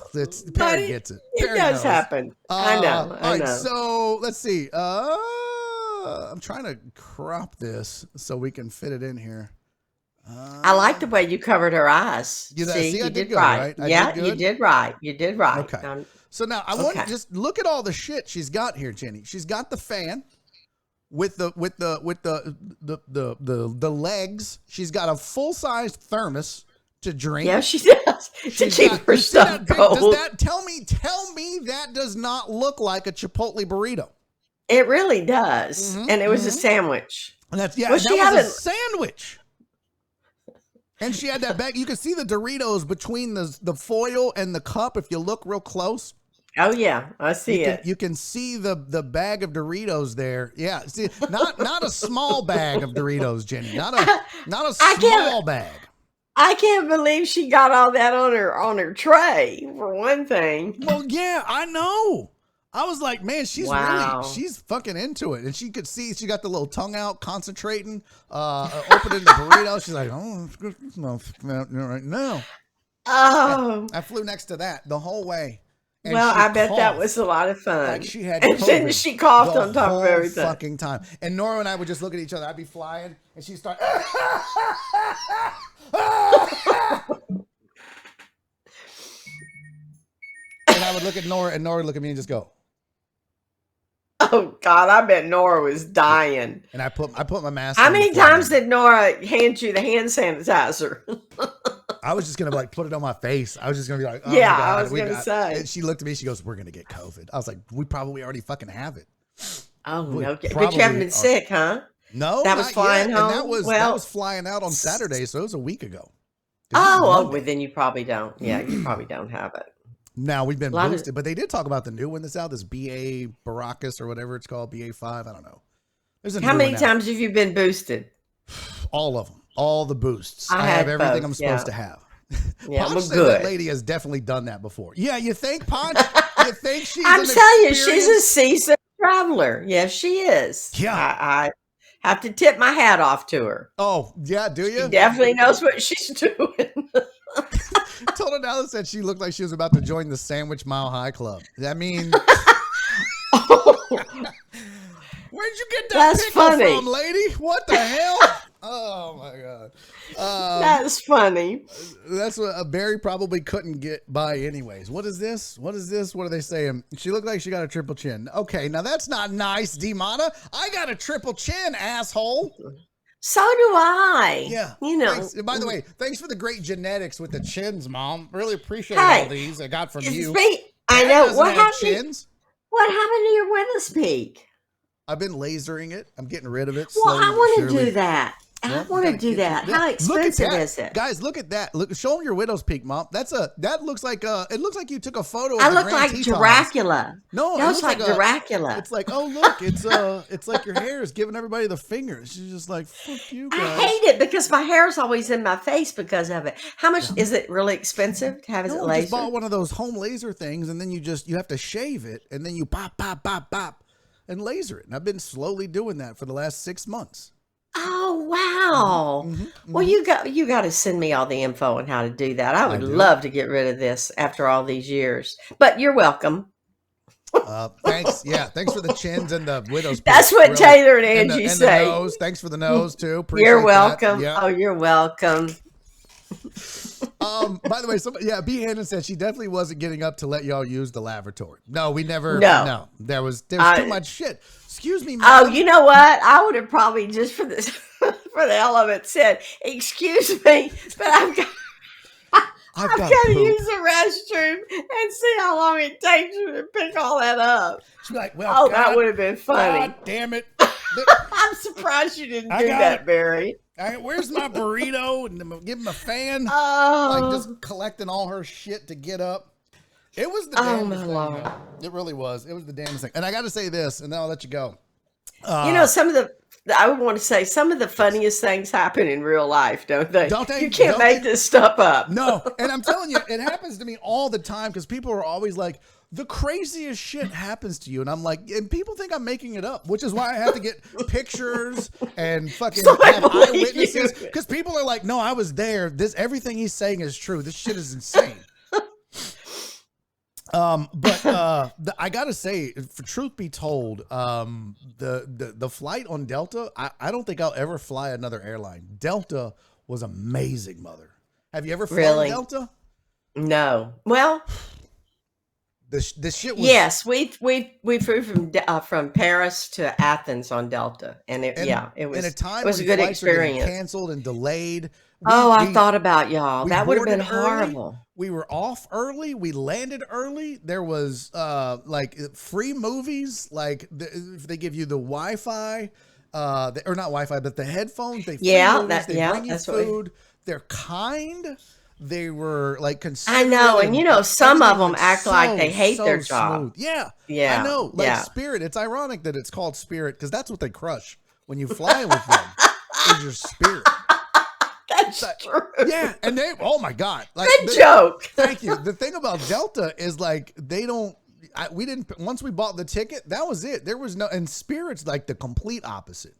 Perry gets it. Perry It does happen. I know. All right, so let's see. I'm trying to crop this so we can fit it in here. I like the way you covered her eyes. You did right. Right? You did right. Okay. So now I want to just look at all the shit she's got here, Jenny. She's got the fan with the legs. She's got a full-sized thermos to drink. Yeah, she does. To keep her stuff cold. Tell me that does not look like a Chipotle burrito. It really does. Mhm, And it was a mhm. sandwich. And that's Well, she that was had a sandwich. And she had that bag. You can see the Doritos between the foil and the cup if you look real close. Oh yeah, I see it. You can see the bag of Doritos there. Yeah, see, not a small bag of Doritos, Jenny. Not a small bag. I can't believe she got all that on her tray, for one thing. Well, yeah, I know. I was like, man, she's Wow. she's fucking into it. And she could see she got the little tongue out, concentrating, opening the burrito. She's like, oh, it's good. No, right now. Oh. I flew next to that the whole way. And Well, she I bet that coughed was a lot of fun. like she had and then COVID she coughed the on top whole of everything. fucking time. And Nora and I would just look at each other. I'd be flying, and she'd start. And I would look at Nora, and Nora would look at me and just go. Oh God, I bet Nora was dying. And I put my mask. How on many before I times went. did Nora hand you the hand sanitizer? I was just gonna like put it on my face. I was just gonna be like, oh Yeah, my God, I was gonna say. And she looked at me. She goes, "We're gonna get COVID." I was like, "We probably already fucking have it." Oh We no, but you probably haven't been are- sick, huh? No, That was not flying yet. And home? that Well- was flying out on Saturday, so it was a week ago. Well, then you probably don't. Yeah, you probably don't have it. Now we've been A lot of- boosted, but they did talk about the new one that's out, this BA Baracus or whatever it's called, BA5. I don't know. There's a How new many one out. times have you been boosted? All of them, all the boosts. I I have had everything both, I'm supposed yeah. to have. Yeah, Ponch well, said good. that lady has definitely done that before. Yeah, you think, Ponch? You think she's? I'm an telling you, she's a experienced- seasoned traveler. Yes, she is. Yeah. I have to tip my hat off to her. Oh, yeah, do you? She definitely knows what she's doing. Total Dallas said she looked like she was about to join the Sandwich Mile High Club. I mean, where'd you get that That's pickle funny. from, lady? What the hell? Oh my God. That's funny. That's what Barry probably couldn't get by anyways. What is this? What is this? What are they saying? She looked like she got a triple chin. Okay, now that's not nice, D-Mata. I got a triple chin, asshole. So do I. Yeah. You know. Thanks. And by the way, thanks for the great genetics with the chins, Mom. Really appreciate Hey, all these I got from you. I Dad know. doesn't What have happened? chins. What happened to your windows peak? I've been lasering it. I'm getting rid of it. Well, slowly I but want to surely. do that. I Well, want to gotta do get that. you- How Look at expensive that. is it? Guys, look at that. Look, show them your widow's peak, Mom. That looks like it looks like you took a photo of I the look Grand like Tetons. Dracula. No, it No, it's looks like Dracula. It's like, oh look, it's like your hair is giving everybody the finger. She's just like, fuck you guys. I hate it because my hair is always in my face because of it. How much is it really expensive to have it No, just laser? bought one of those home laser things, and then you have to shave it, and then you pop, pop, pop, pop, and laser it. And I've been slowly doing that for the last 6 months. Oh wow! Well, you got to send me all the info on how to do that. I would do. love to get rid of this after all these years. But you're welcome. Thanks. Yeah, thanks for the chins and the widow's. That's peak, what really. Taylor and And Angie the say. nose. Thanks for the nose too. Appreciate You're that. welcome. Yeah. Oh, you're welcome. By the way, B. Hannon said she definitely wasn't getting up to let y'all use the lavatory. No, we never. No. There was too much shit. Excuse me, Oh, Mom. you know what? I would have probably just for this for the hell of it said, "Excuse me, but I've got I've to poop. use the restroom and see how long it takes you to pick all that up." She'd be like, well, Oh, God, that would have been funny. God damn it. I'm surprised you didn't I do got that, it. Barry. Where's my burrito? And I'm give him a fan. Oh, Like just collecting all her shit to get up. It was the Oh, damnedest my thing. Lord. though. It really was. It was the damnest thing. And I got to say this, and then I'll let you go. you know, I would want to say some of the funniest things happen in real life, don't they? Don't they? You can't Don't make they? this stuff up. No, and I'm telling you, it happens to me all the time because people are always like, the craziest shit happens to you. And I'm like, and people think I'm making it up, which is why I have to get pictures and fucking So I have believe eyewitnesses. you. Because people are like, no, I was there. Everything he's saying is true. This shit is insane. I gotta say, for truth be told, the flight on Delta, I don't think I'll ever fly another airline. Delta was amazing, mother. Have you ever flown Really? Delta? No. Well, The shit was Yes, we flew from Paris to Athens on Delta, and it in a time was a when good flights are getting experience. canceled and delayed. Oh, I thought about y'all. We That would have been boarded early. horrible. We were off early. We landed early. There was like free movies. Like they give you the Wi-Fi, or not Wi-Fi, but the headphones. They movies, they bring you food. They're kind. They were like I know, and some of them act like they hate their job. Smooth. Yeah, yeah, I know. Like Spirit. It's ironic that it's called Spirit because that's what they crush when you fly with them. Is your spirit. That's true. Yeah, and oh my God. Like, good joke. Thank you. The thing about Delta is like, once we bought the ticket, that was it. There was and Spirit's like the complete opposite.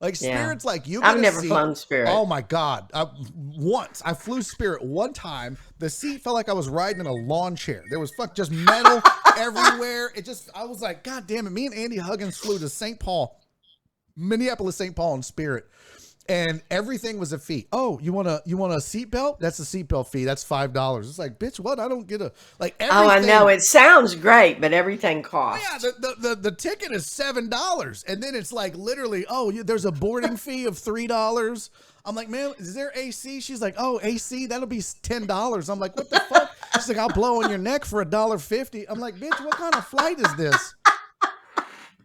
Like Spirit's like, I've never flown Spirit. Oh my God. Once I flew Spirit one time, the seat felt like I was riding in a lawn chair. There was just metal everywhere. I was like, God damn it. Me and Andy Huggins flew to St. Paul, Minneapolis, St. Paul in Spirit. And everything was a fee. Oh, you want a seatbelt? That's a seatbelt fee. That's $5. It's like, bitch, what? I don't get everything. Oh, I know. It sounds great, but everything costs. Yeah, the ticket is $7. And then it's like literally, there's a boarding fee of $3. I'm like, man, is there AC? She's like, oh, AC, that'll be $10. I'm like, what the fuck? She's like, I'll blow on your neck for $1.50. I'm like, bitch, what kind of flight is this?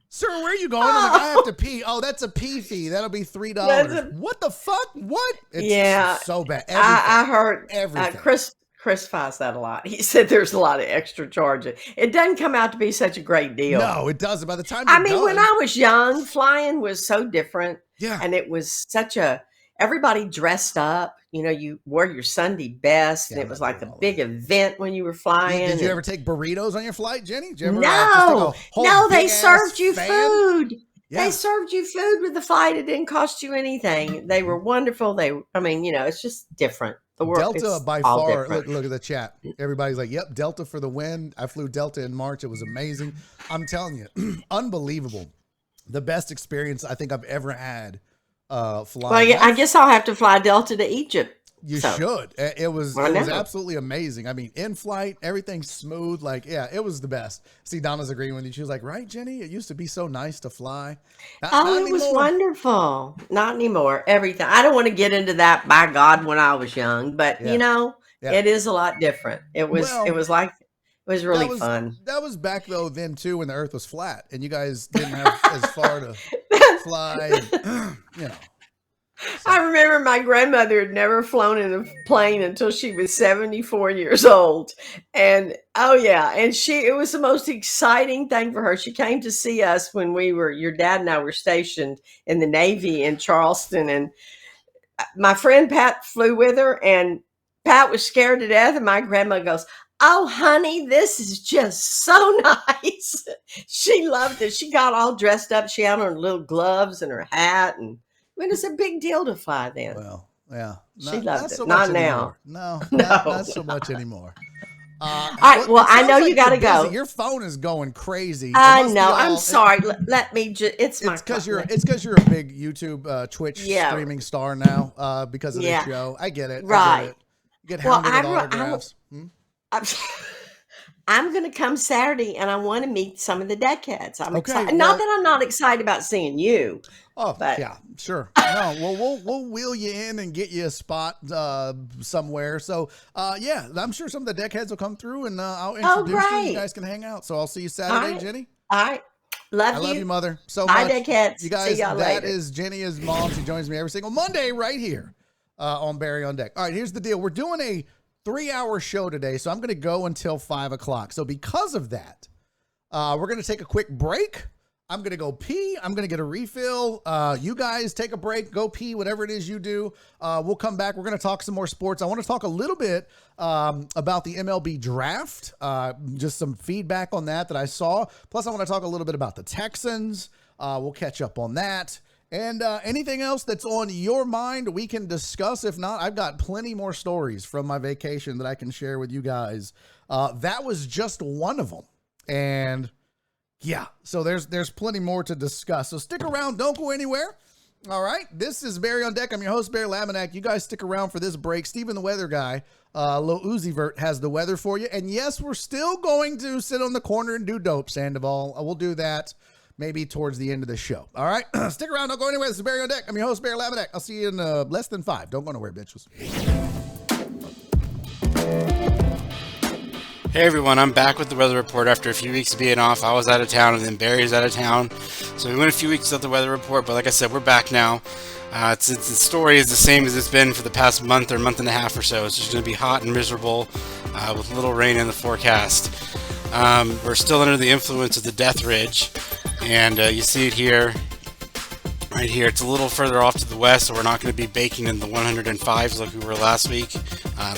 Sir, where are you going? I'm like, I have to pee. Oh, that's a pee fee. That'll be $3. What the fuck? What? It's so bad. I heard everything. Chris finds that a lot. He said there's a lot of extra charges. It doesn't come out to be such a great deal. No, it doesn't. By the time when I was young, flying was so different. Yeah. And it was everybody dressed up. You wore your Sunday best, and it was like a big event when you were flying. Did you ever take burritos on your flight, Jenny? Did you ever no, they served you food. Yeah. They served you food with the flight. It didn't cost you anything. They were wonderful. It's just different. The world, Delta by far. Look at the chat. Everybody's like, "Yep, Delta for the win." I flew Delta in March. It was amazing. I'm telling you, unbelievable. The best experience I think I've ever had. Flying. Well, I guess I'll have to fly Delta to Egypt. You should. It was absolutely amazing. I mean, in flight, everything's smooth. Like, yeah, it was the best. See, Donna's agreeing with you. She was like, right, Jenny? It used to be so nice to fly. Not it was wonderful. Not anymore. Everything. I don't want to get into that, by God, when I was young, but it is a lot different. It was really fun. That was back then too, when the earth was flat and you guys didn't have as far to fly. And, So. I remember my grandmother had never flown in a plane until she was 74 years old. And it was the most exciting thing for her. She came to see us when your dad and I were stationed in the Navy in Charleston. And my friend Pat flew with her, and Pat was scared to death. And my grandma goes, oh, honey, this is just so nice. She loved it. She got all dressed up. She had her little gloves and her hat, and it's a big deal to fly then. Well, yeah. She loved it. So not now. No, not so much anymore. All right. Well, I know you got to go. Your phone is going crazy. I know. I'm sorry. Let me just. It's because you're a big YouTube, Twitch streaming star now. Because of this show. I get it. Right. I get it. You get hounded with autographs. I'm going to come Saturday, and I want to meet some of the deckheads. I'm excited. Well, not that I'm not excited about seeing you. Oh, but yeah, sure. No, well, we'll wheel you in and get you a spot somewhere. So, I'm sure some of the deckheads will come through, and I'll introduce you. You guys can hang out. So I'll see you Saturday, Jenny. All right. I love you, Mother, so Bye, much. deckheads. You guys, see y'all later. That is Jenny, his mom. She joins me every single Monday right here on Barry on Deck. All right, here's the deal. We're doing a 3-hour show today, so I'm going to go until 5 o'clock. So because of that, we're going to take a quick break. I'm going to go pee. I'm going to get a refill. You guys take a break, go pee, whatever it is you do. We'll come back. We're going to talk some more sports. I want to talk a little bit about the MLB Draft, just some feedback on that I saw. Plus, I want to talk a little bit about the Texans. We'll catch up on that. And anything else that's on your mind, we can discuss. If not, I've got plenty more stories from my vacation that I can share with you guys. That was just one of them. And yeah, so there's plenty more to discuss. So stick around. Don't go anywhere. All right, this is Barry on Deck. I'm your host, Barry Laminack. You guys stick around for this break. Steven the Weather Guy, Lil Uzi Vert, has the weather for you. And yes, we're still going to sit on the corner and do dope, Sandoval. We'll do that maybe towards the end of the show. All right, stick around. Don't go anywhere. This is Barry on Deck. I'm your host, Barry Laminack. I'll see you in less than 5. Don't go nowhere, bitches. Hey everyone, I'm back with the weather report after a few weeks of being off. I was out of town and then Barry's out of town. So we went a few weeks without the weather report, but like I said, we're back now. The story is the same as it's been for the past month or month and a half or so. It's just going to be hot and miserable with little rain in the forecast. We're still under the influence of the Death Ridge, and you see it here. Right here, it's a little further off to the west, so we're not going to be baking in the 105s like we were last week,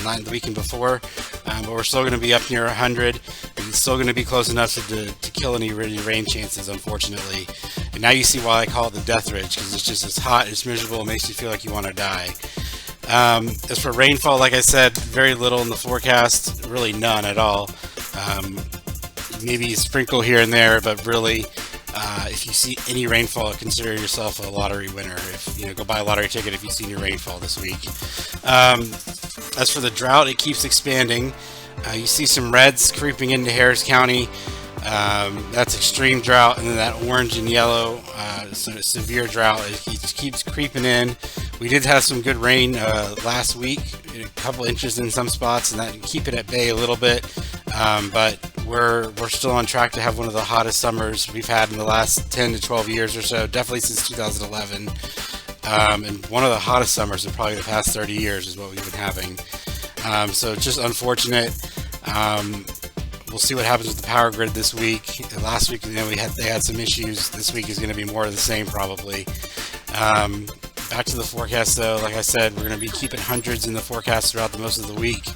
not the weekend before, but we're still going to be up near 100, and it's still going to be close enough to kill any rain chances, unfortunately. And now you see why I call it the Death Ridge, because it's just as hot, it's miserable, it makes you feel like you want to die. As for rainfall, like I said, very little in the forecast, really none at all. Maybe a sprinkle here and there, but really, if you see any rainfall, consider yourself a lottery winner. Go buy a lottery ticket if you've seen your rainfall this week. As for the drought, it keeps expanding. You see some reds creeping into Harris County. That's extreme drought, and then that orange and yellow, severe drought. It keeps creeping in. We did have some good rain last week, a couple inches in some spots, and that keep it at bay a little bit. But we're still on track to have one of the hottest summers we've had in the last 10 to 12 years or so, definitely since 2011. And one of the hottest summers in probably the past 30 years is what we've been having. So it's just unfortunate. We'll see what happens with the power grid this week. Last week, they had some issues. This week is going to be more of the same, probably. Back to the forecast, though. Like I said, we're going to be keeping hundreds in the forecast throughout the most of the week.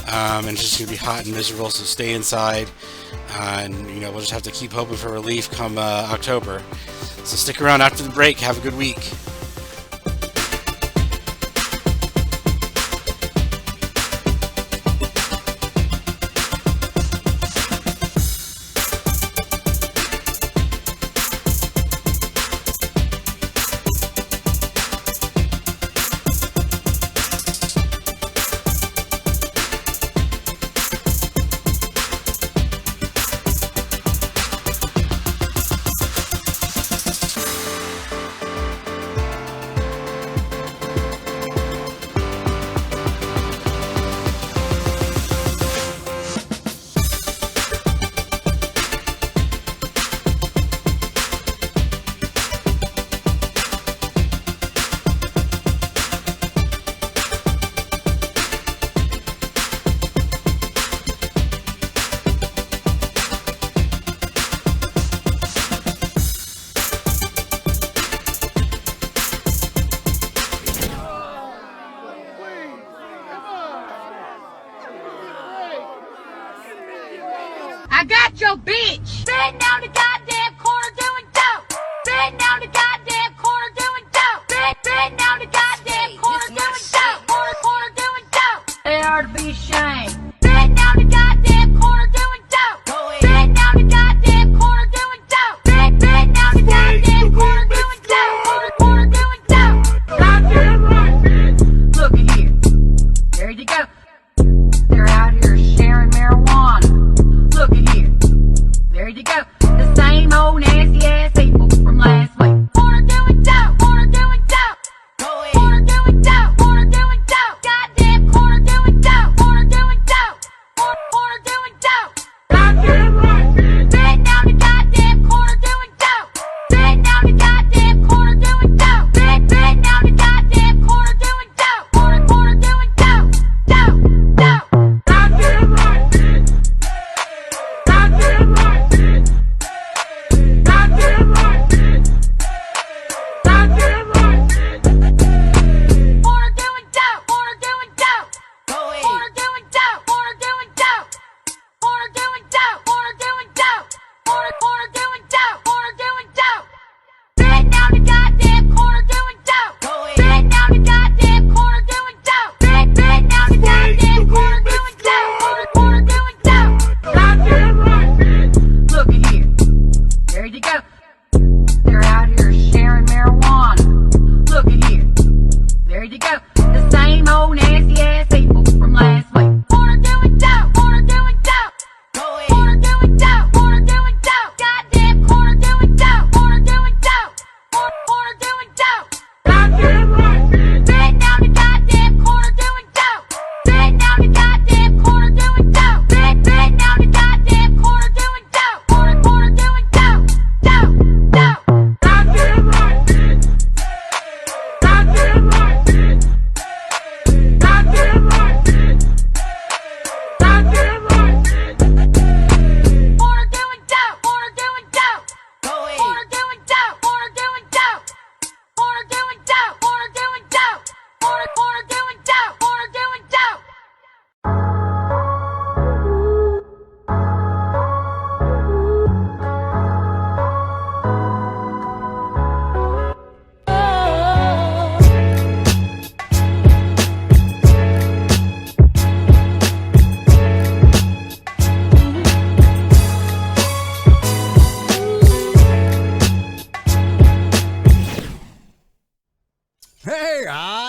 And it's just going to be hot and miserable, so stay inside. And we'll just have to keep hoping for relief come October. So stick around after the break. Have a good week. I got your bitch. Sitting down the goddamn corner doing dope. Sitting down the goddamn corner doing dope. Sitting down the goddamn corner doing dope. Corner doing dope. They are to be ashamed. Sitting down the goddamn corner doing dope. Sitting down the goddamn corner doing dope. Sitting down the goddamn corner doing dope. Corner doing dope. Goddamn right, bitch. Look at here. There you go. They're out here sharing marijuana. Look at here. There you go. The same old nasty ass people from last week. Corner doing dope. Corner doing dope. Corner doing dope. Corner doing dope. Goddamn corner doing dope. Corner doing dope. Corner doing dope. Goddamn right, bitch. Sitting down the goddamn corner doing dope. Sitting down the goddamn corner doing dope. Sitting down the goddamn corner doing dope. Corner doing dope. Dope. Goddamn right, bitch. Goddamn right, bitch.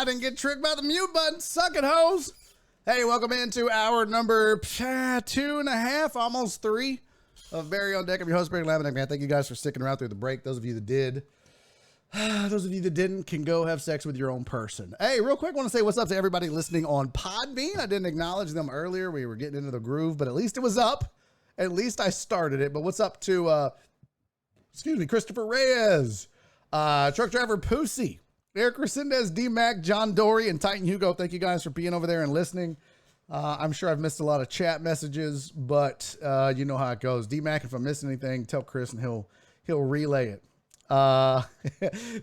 I didn't get tricked by the mute button. Suck it, hoes. Hey, welcome into hour number 2.5, almost 3 of Barry on Deck. I'm your host, Barry Laminack, man. Thank you guys for sticking around through the break. Those of you that did, those of you that didn't can go have sex with your own person. Hey, real quick, I want to say what's up to everybody listening on Podbean. I didn't acknowledge them earlier. We were getting into the groove, but at least it was up. At least I started it. But what's up to, Christopher Reyes, Truck Driver Pussy, Eric Resendez, D-Mac, John Dory, and Titan Hugo. Thank you guys for being over there and listening. I'm sure I've missed a lot of chat messages, but you know how it goes. D-Mac, if I miss anything, tell Chris and he'll relay it.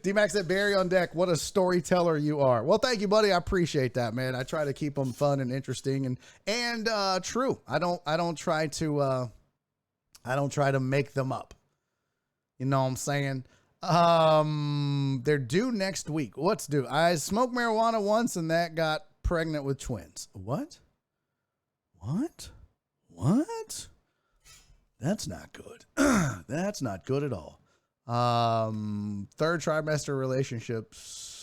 D-Mac said, Barry on Deck, what a storyteller you are. Well, thank you, buddy. I appreciate that, man. I try to keep them fun and interesting and true. I don't try to make them up. You know what I'm saying? They're due next week. What's due? I smoked marijuana once and that got pregnant with twins. What? That's not good. That's not good at all. Third trimester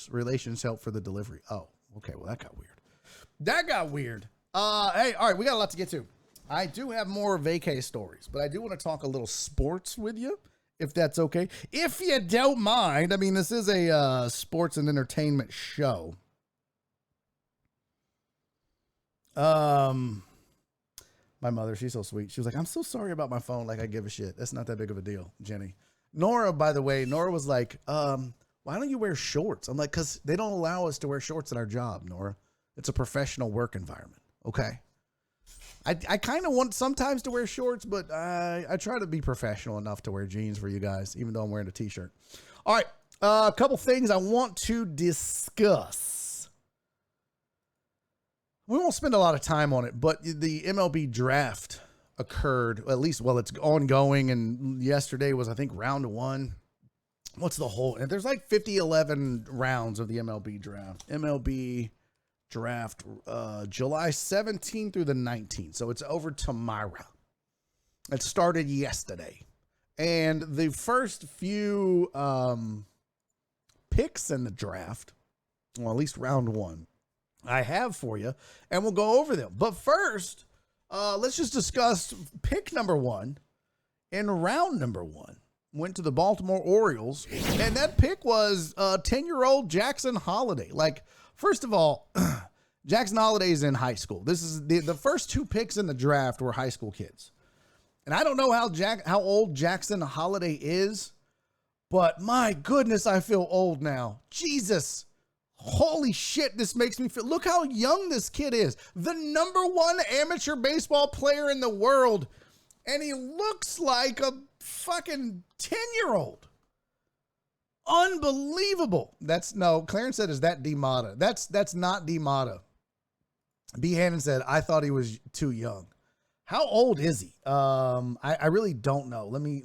relations help for the delivery. Oh, okay. Well, that got weird. Hey, all right. We got a lot to get to. I do have more vacay stories, but I do want to talk a little sports with you, if that's okay. If you don't mind. I mean, this is a sports and entertainment show. My mother, she's so sweet. She was like, I'm so sorry about my phone. Like, I give a shit. That's not that big of a deal, Jenny. Nora, by the way, was like, why don't you wear shorts? I'm like, because they don't allow us to wear shorts at our job, Nora. It's a professional work environment. Okay. I kind of want sometimes to wear shorts, but I try to be professional enough to wear jeans for you guys, even though I'm wearing a t-shirt. All right. A couple things I want to discuss. We won't spend a lot of time on it, but the MLB Draft occurred, at least, well, it's ongoing, and yesterday was, I think, round 1. What's the whole? And there's like 11 rounds of the MLB Draft. MLB Draft, July 17th through the 19th. So it's over tomorrow. It started yesterday. And the first few picks in the draft, well, at least round 1, I have for you, and we'll go over them. But first, let's just discuss pick number 1 in round number 1. Went to the Baltimore Orioles, and that pick was 10-year-old Jackson Holliday. Like, first of all, Jackson Holliday is in high school. This is the first 2 picks in the draft were high school kids. And I don't know how old Jackson Holliday is, but my goodness, I feel old now. Jesus. Holy shit, this makes me feel, look how young this kid is. The #1 amateur baseball player in the world. And he looks like a fucking 10-year-old. Unbelievable. Clarence said, is that D-Mata? That's not D-Mata. B. Hannon said, I thought he was too young. How old is he? I really don't know. Let me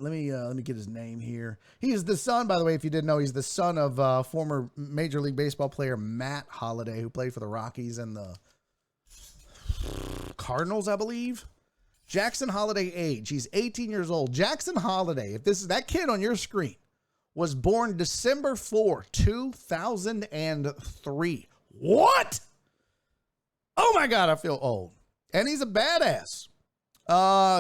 get his name here. He is the son, by the way, if you didn't know, he's the son of former Major League Baseball player Matt Holliday, who played for the Rockies and the Cardinals, I believe. Jackson Holliday age. He's 18 years old. Jackson Holliday, if this is that kid on your screen, was born December 4, 2003. What? Oh my God, I feel old. And he's a badass.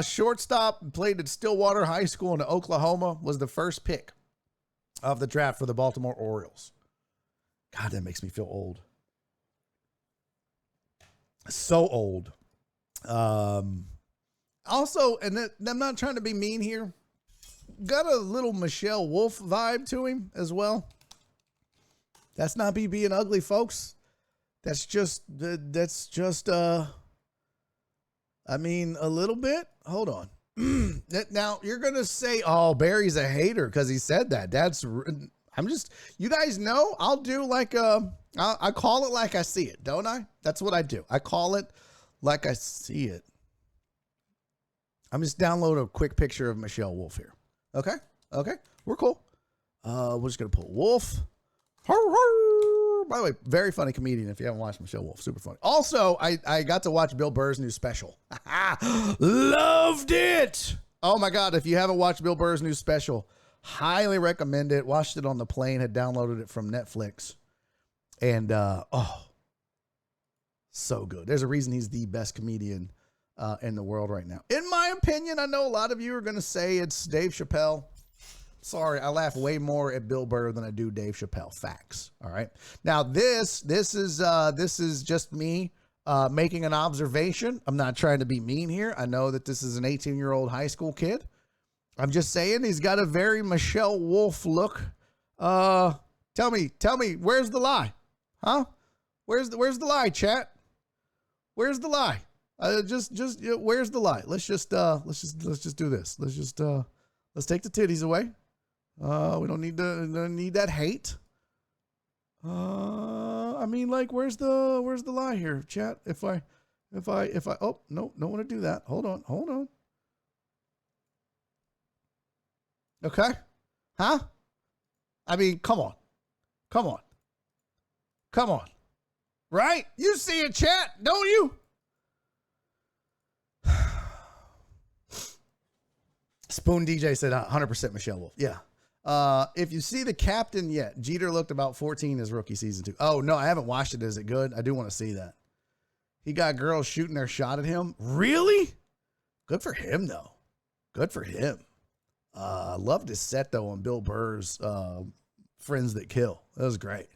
Shortstop, played at Stillwater High School in Oklahoma, was the first pick of the draft for the Baltimore Orioles. God, that makes me feel old. So old. Also, and I'm not trying to be mean here, got a little Michelle Wolf vibe to him as well. That's not me being ugly, folks. That's just, I mean, a little bit. Hold on. Now you're going to say, oh, Barry's a hater because he said that. You guys know, I'll do like, I call it like I see it, don't I? That's what I do. I call it like I see it. I'm just downloading a quick picture of Michelle Wolf here. Okay. We're cool. We're just going to pull Wolf. By the way, very funny comedian if you haven't watched Michelle Wolf. Super funny. Also, I got to watch Bill Burr's new special. Loved it. Oh my God. If you haven't watched Bill Burr's new special, highly recommend it. Watched it on the plane, had downloaded it from Netflix. And, so good. There's a reason he's the best comedian in the world right now. In my opinion, I know a lot of you are going to say it's Dave Chappelle. Sorry, I laugh way more at Bill Burr than I do Dave Chappelle. Facts. All right. Now this is just me making an observation. I'm not trying to be mean here. I know that this is an 18-year-old high school kid. I'm just saying he's got a very Michelle Wolf look. Tell me, where's the lie? Huh? Where's the lie, chat? Where's the lie? Where's the lie? Let's just do this. Let's take the titties away. We don't need that hate. I mean, like, where's the lie here, chat? If I, oh, no, don't want to do that. Hold on. Okay. Huh? I mean, come on. Right? You see it, chat, don't you? Spoon DJ said 100% Michelle Wolf. Yeah. If you see the captain yet, Jeter looked about 14 his rookie season too. Oh, no, I haven't watched it. Is it good? I do want to see that. He got girls shooting their shot at him. Really? Good for him, though. Good for him. Loved his set, though, on Bill Burr's Friends That Kill. That was great.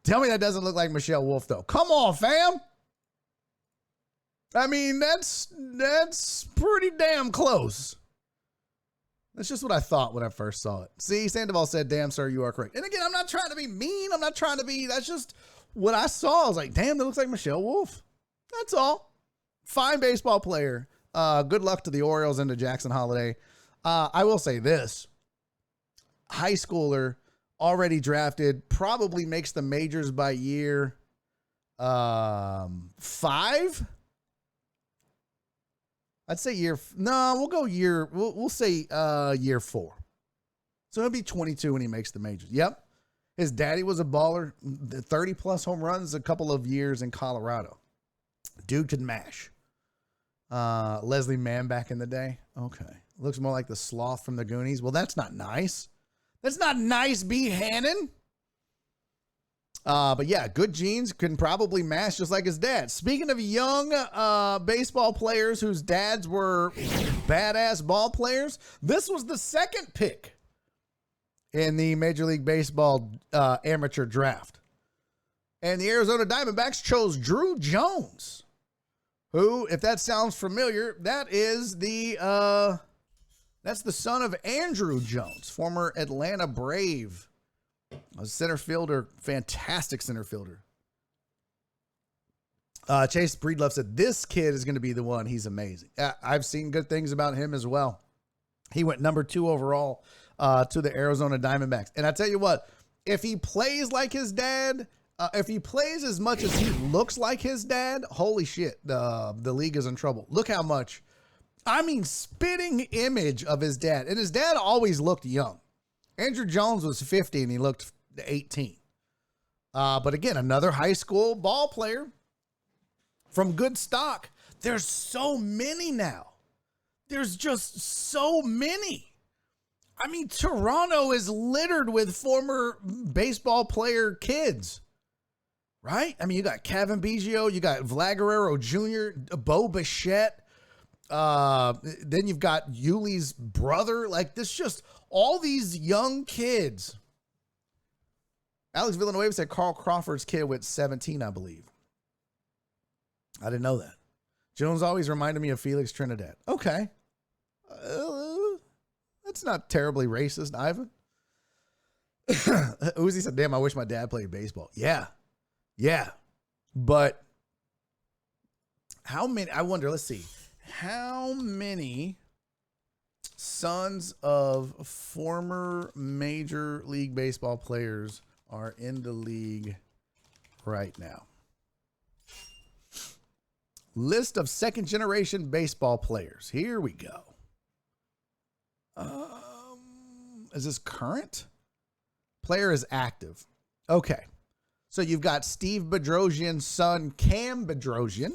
Tell me that doesn't look like Michelle Wolf, though. Come on, fam. I mean, that's pretty damn close. That's just what I thought when I first saw it. See, Sandoval said, damn, sir, you are correct. And again, I'm not trying to be mean. That's just what I saw. I was like, damn, that looks like Michelle Wolf. That's all. Fine baseball player. Good luck to the Orioles and to Jackson Holiday. I will say this. High schooler, already drafted, probably makes the majors by year 5. I'd say we'll say year 4. So he'll be 22 when he makes the majors. Yep. His daddy was a baller, 30 plus home runs, a couple of years in Colorado. Dude could mash. Leslie Mann back in the day. Okay. Looks more like the sloth from the Goonies. Well, that's not nice. That's not nice, B. Hannon. But yeah, good genes, can probably mash just like his dad. Speaking of young baseball players whose dads were badass ball players, this was the second pick in the Major League Baseball amateur draft. And the Arizona Diamondbacks chose Drew Jones, who, if that sounds familiar, that is that's the son of Andrew Jones, former Atlanta Brave. A center fielder, fantastic center fielder. Chase Breedlove said, this kid is going to be the one. He's amazing. I've seen good things about him as well. He went number 2 overall to the Arizona Diamondbacks. And I tell you what, if he plays like his dad, if he plays as much as he looks like his dad, holy shit, the league is in trouble. Look how much, spitting image of his dad. And his dad always looked young. Andrew Jones was 50 and he looked 18. But again, another high school ball player from good stock. There's so many now. There's just so many. Toronto is littered with former baseball player kids, right? You got Kevin Biggio, you got Vlad Guerrero Jr., Bo Bichette. Then you've got Yuli's brother. Like, this just all these young kids. Alex Villanueva said Carl Crawford's kid went 17, I believe. I didn't know that. Jones always reminded me of Felix Trinidad. Okay. That's not terribly racist, Ivan. Uzi said, damn, I wish my dad played baseball. Yeah. But how many, I wonder, let's see. How many sons of former Major League Baseball players are in the league right now? List of second generation baseball players. Here we go. Is this current? Player is active. Okay. So you've got Steve Bedrosian's son, Cam Bedrosian.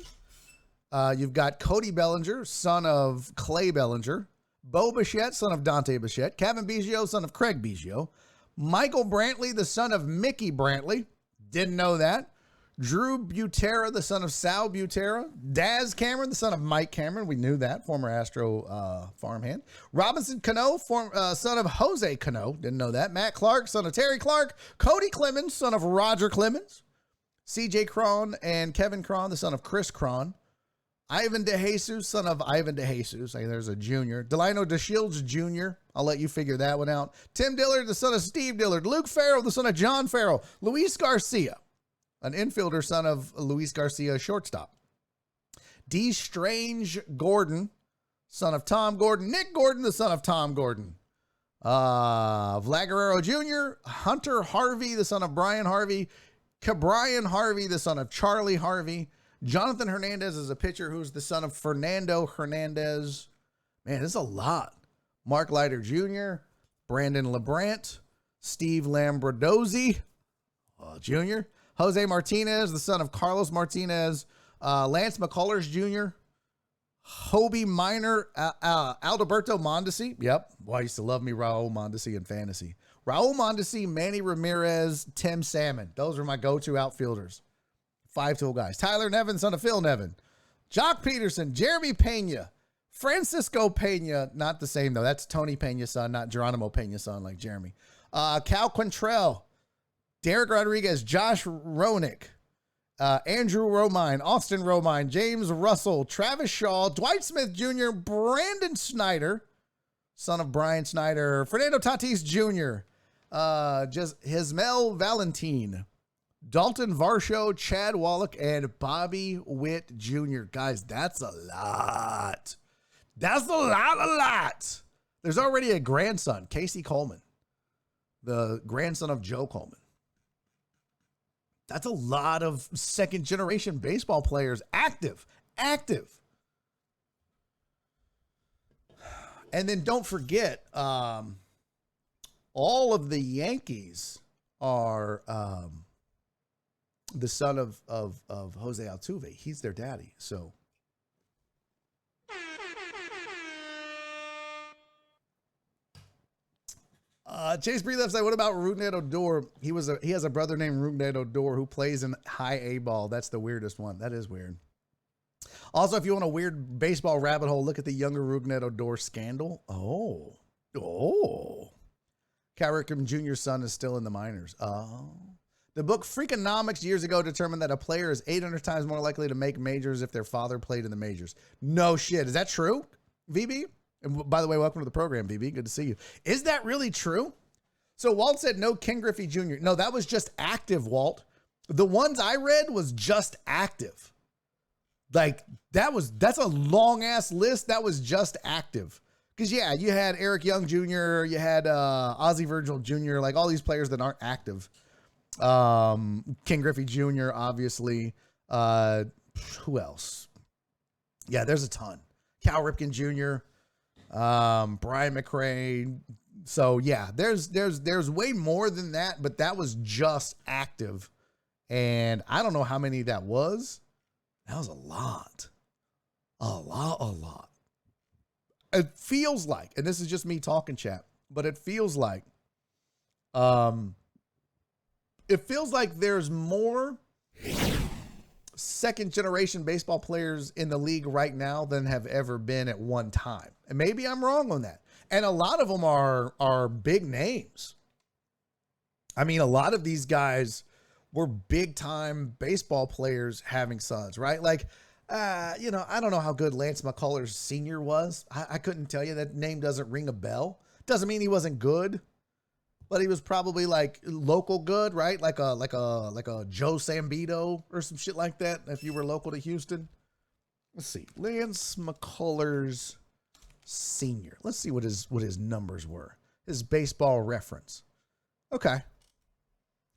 You've got Cody Bellinger, son of Clay Bellinger. Bo Bichette, son of Dante Bichette. Kevin Biggio, son of Craig Biggio. Michael Brantley, the son of Mickey Brantley. Didn't know that. Drew Butera, the son of Sal Butera. Daz Cameron, the son of Mike Cameron. We knew that, former Astro farmhand. Robinson Cano, son of Jose Cano. Didn't know that. Matt Clark, son of Terry Clark. Cody Clemens, son of Roger Clemens. CJ Cron and Kevin Cron, the son of Chris Cron. Ivan DeJesus, son of Ivan DeJesus. There's a junior. Delino DeShields Jr. I'll let you figure that one out. Tim Dillard, the son of Steve Dillard. Luke Farrell, the son of John Farrell. Luis Garcia, an infielder, son of Luis Garcia, shortstop. D. Strange Gordon, son of Tom Gordon. Nick Gordon, the son of Tom Gordon. Vlad Guerrero Jr., Hunter Harvey, the son of Brian Harvey. Cabrian Harvey, the son of Charlie Harvey. Jonathan Hernandez is a pitcher who's the son of Fernando Hernandez. Man, this is a lot. Mark Leiter Jr., Brandon LeBrant, Steve Lambrodozzi Jr., Jose Martinez, the son of Carlos Martinez, Lance McCullers Jr., Hobie Minor, Alberto Mondesi. Yep. Well, I used to love me Raul Mondesi in fantasy. Raul Mondesi, Manny Ramirez, Tim Salmon. Those are my go-to outfielders. 5-tool guys. Tyler Nevin, son of Phil Nevin. Jock Peterson, Jeremy Pena, Francisco Pena. Not the same, though. That's Tony Pena's son, not Geronimo Pena's son like Jeremy. Cal Quantrell, Derek Rodriguez, Josh Ronick, Andrew Romine, Austin Romine, James Russell, Travis Shaw, Dwight Smith Jr., Brandon Snyder, son of Brian Snyder, Fernando Tatis Jr., just Hismel Valentine, Dalton Varsho, Chad Wallach, and Bobby Witt Jr. Guys, that's a lot. That's a lot. There's already a grandson, Casey Coleman, the grandson of Joe Coleman. That's a lot of second-generation baseball players active. And then don't forget, all of the Yankees are the son of Jose Altuve. He's their daddy. So Chase Bree left side. What about Rougned Odor? He has a brother named Rougned Odor who plays in high A ball. That's the weirdest one. That is weird. Also, if you want a weird baseball rabbit hole, look at the younger Rougned Odor scandal. Oh. Cal Ripken Jr.'s son is still in the minors. Oh. The book Freakonomics years ago determined that a player is 800 times more likely to make majors if their father played in the majors. No shit. Is that true, VB? And by the way, welcome to the program, VB. Good to see you. Is that really true? So Walt said no Ken Griffey Jr. No, that was just active, Walt. The ones I read was just active. Like, that's a long-ass list. That was just active. Because, yeah, you had Eric Young Jr., you had Ozzie Virgil Jr., like all these players that aren't active. Ken Griffey Jr., obviously. Who else? Yeah, there's a ton. Cal Ripken Jr., Brian McRae. So, yeah, there's way more than that, but that was just active. And I don't know how many that was. That was a lot. A lot. It feels like, and this is just me talking, chat, but it feels like there's more second generation baseball players in the league right now than have ever been at one time. And maybe I'm wrong on that. And a lot of them are big names. I mean, a lot of these guys were big time baseball players having sons, right? Like, I don't know how good Lance McCullers Sr. was. I couldn't tell you. That name doesn't ring a bell. Doesn't mean he wasn't good, but he was probably like local good, right? Like a Joe Sambito or some shit like that. If you were local to Houston, let's see, Lance McCullers Sr. Let's see what his numbers were. His baseball reference. Okay.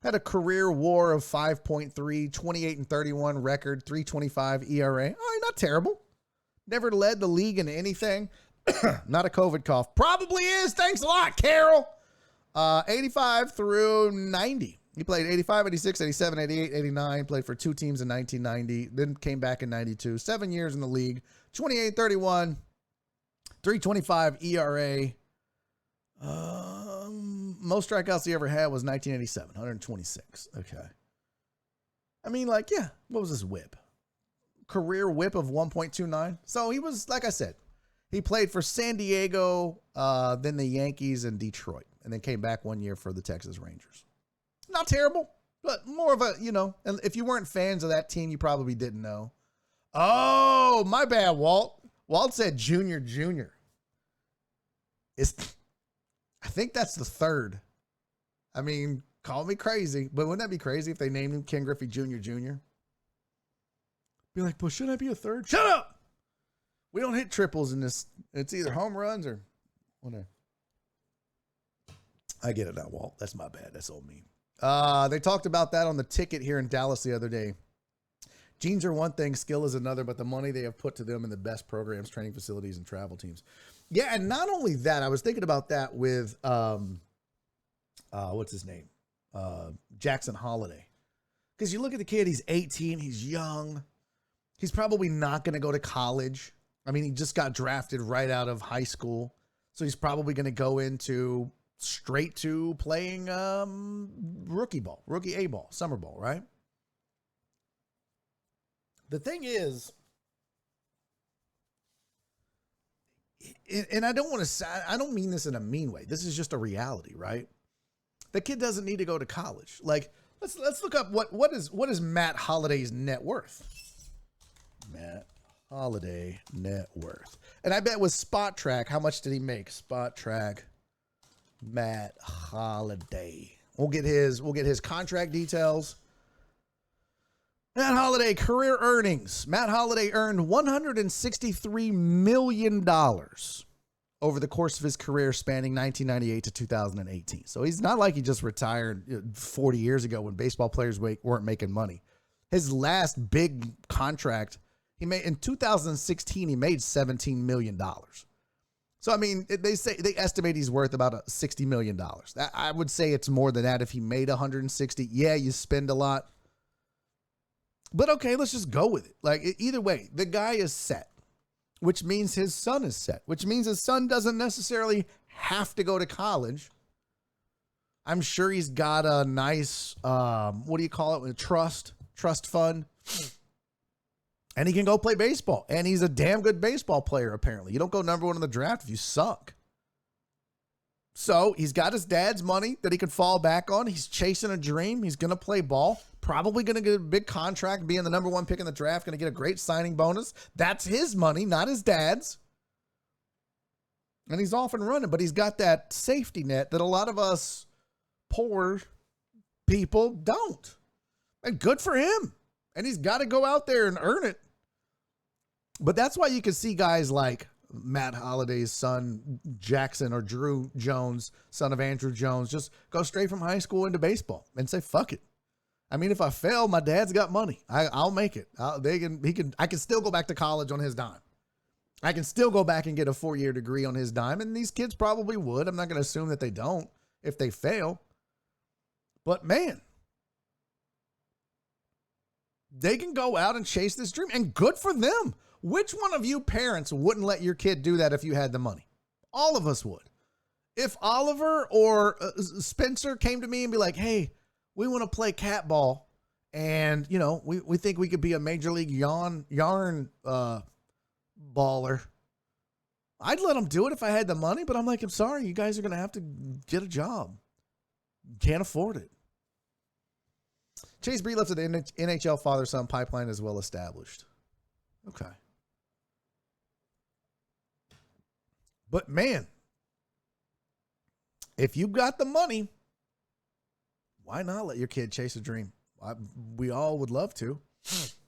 Had a career WAR of 5.3, 28-31 record, 3.25 ERA. Oh, not terrible. Never led the league in anything. Not a COVID cough. Probably is. Thanks a lot, Carol. 85 through 90. He played 85, 86, 87, 88, 89. Played for two teams in 1990. Then came back in 92. 7 years in the league. 28-31, 3.25 ERA. most strikeouts he ever had was 1987, 126. Okay. I mean, like, yeah, what was his whip? Career whip of 1.29. So he was, like I said, he played for San Diego, then the Yankees and Detroit, and then came back 1 year for the Texas Rangers. Not terrible, but more of a, and if you weren't fans of that team, you probably didn't know. Oh, my bad, Walt. Walt said Junior. I think that's the third. I mean, call me crazy, but wouldn't that be crazy if they named him Ken Griffey Jr.? Be like, well, should I be a third? Shut up! We don't hit triples in this. It's either home runs or whatever. I get it now, Walt. That's my bad. That's on me. They talked about that on the ticket here in Dallas the other day. Genes are one thing, skill is another, but the money they have put to them in the best programs, training facilities, and travel teams. Yeah, and not only that, I was thinking about that with, what's his name? Jackson Holiday. Because you look at the kid, he's 18, he's young. He's probably not going to go to college. I mean, he just got drafted right out of high school. So he's probably going to go into straight to playing rookie A ball, summer ball, right? The thing is, and I don't mean this in a mean way. This is just a reality, right? The kid doesn't need to go to college. Like, let's look up what is Matt Holliday's net worth. Matt Holiday net worth. And I bet with Spot Track, how much did he make? Spot Track, Matt Holiday. We'll get his contract details. Matt Holiday career earnings. Matt Holiday earned $163 million over the course of his career spanning 1998 to 2018. So he's not like he just retired 40 years ago when baseball players weren't making money. His last big contract, he made in 2016, he made $17 million. So, I mean, they estimate he's worth about $60 million. I would say it's more than that if he made 160. Yeah, you spend a lot. But okay, let's just go with it. Like, either way, the guy is set, which means his son is set, which means his son doesn't necessarily have to go to college. I'm sure he's got a nice, what do you call it? A trust fund. And he can go play baseball. And he's a damn good baseball player, apparently. You don't go number one in the draft if you suck. So he's got his dad's money that he could fall back on. He's chasing a dream. He's going to play ball. Probably going to get a big contract, being the number one pick in the draft. Going to get a great signing bonus. That's his money, not his dad's. And he's off and running. But he's got that safety net that a lot of us poor people don't. And good for him. And he's got to go out there and earn it. But that's why you can see guys like Matt Holliday's son, Jackson, or Drew Jones, son of Andrew Jones, just go straight from high school into baseball and say, fuck it. I mean, if I fail, my dad's got money. I'll make it. I can still go back to college on his dime. I can still go back and get a 4-year degree on his dime. And these kids probably would. I'm not going to assume that they don't if they fail. But man, they can go out and chase this dream, and good for them. Which one of you parents wouldn't let your kid do that if you had the money? All of us would. If Oliver or Spencer came to me and be like, hey, we want to play cat ball, and, we think we could be a major league yarn baller, I'd let them do it if I had the money, but I'm like, I'm sorry, you guys are going to have to get a job. Can't afford it. Chase Bree left at the NHL father-son pipeline is well established. Okay. But man, if you've got the money, why not let your kid chase a dream? We all would love to.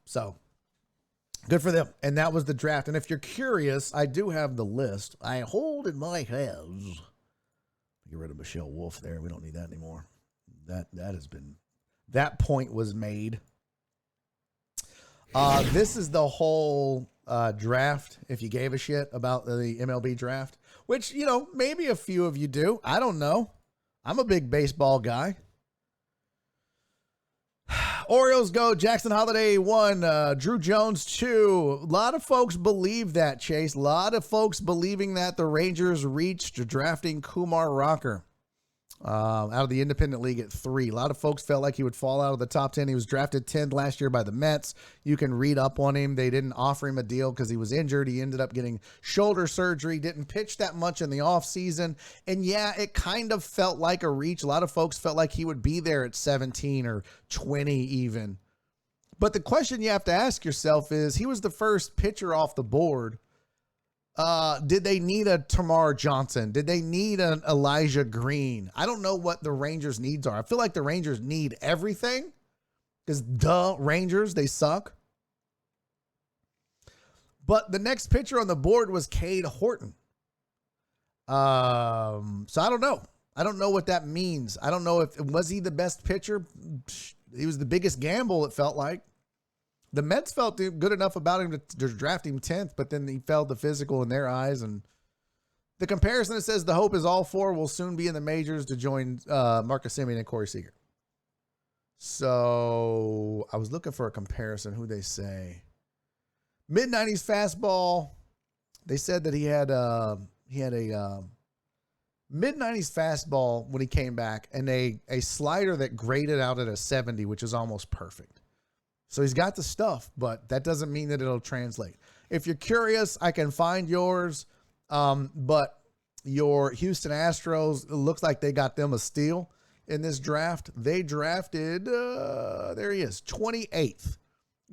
So good for them. And that was the draft. And if you're curious, I do have the list. I hold in my hands. Get rid of Michelle Wolf there. We don't need that anymore. That point was made. This is the whole draft, if you gave a shit about the MLB draft, which, maybe a few of you do. I don't know. I'm a big baseball guy. Orioles go. Jackson Holiday 1. Drew Jones 2. A lot of folks believe that, Chase. A lot of folks believing that the Rangers reached drafting Kumar Rocker. out of the independent league at 3. A lot of folks felt like he would fall out of the top 10. He was drafted 10th last year by the Mets. You can read up on him. They didn't offer him a deal because he was injured. He ended up getting shoulder surgery, didn't pitch that much in the offseason. And yeah, it kind of felt like a reach. A lot of folks felt like he would be there at 17 or 20 even. But the question you have to ask yourself is, he was the first pitcher off the board. Did they need a Tamar Johnson? Did they need an Elijah Green? I don't know what the Rangers' needs are. I feel like the Rangers need everything because Rangers, they suck. But the next pitcher on the board was Cade Horton. So I don't know. I don't know what that means. I don't know was he the best pitcher? He was the biggest gamble, it felt like. The Mets felt good enough about him to draft him 10th, but then he failed the physical in their eyes. And the comparison that says the hope is all 4 will soon be in the majors to join Marcus Semien and Corey Seager. So I was looking for a comparison. Who they say? Mid-90s fastball. They said that he had a mid-90s fastball when he came back, and a slider that graded out at a 70, which is almost perfect. So he's got the stuff, but that doesn't mean that it'll translate. If you're curious, I can find yours. But your Houston Astros, it looks like they got them a steal in this draft. They drafted, there he is, 28th.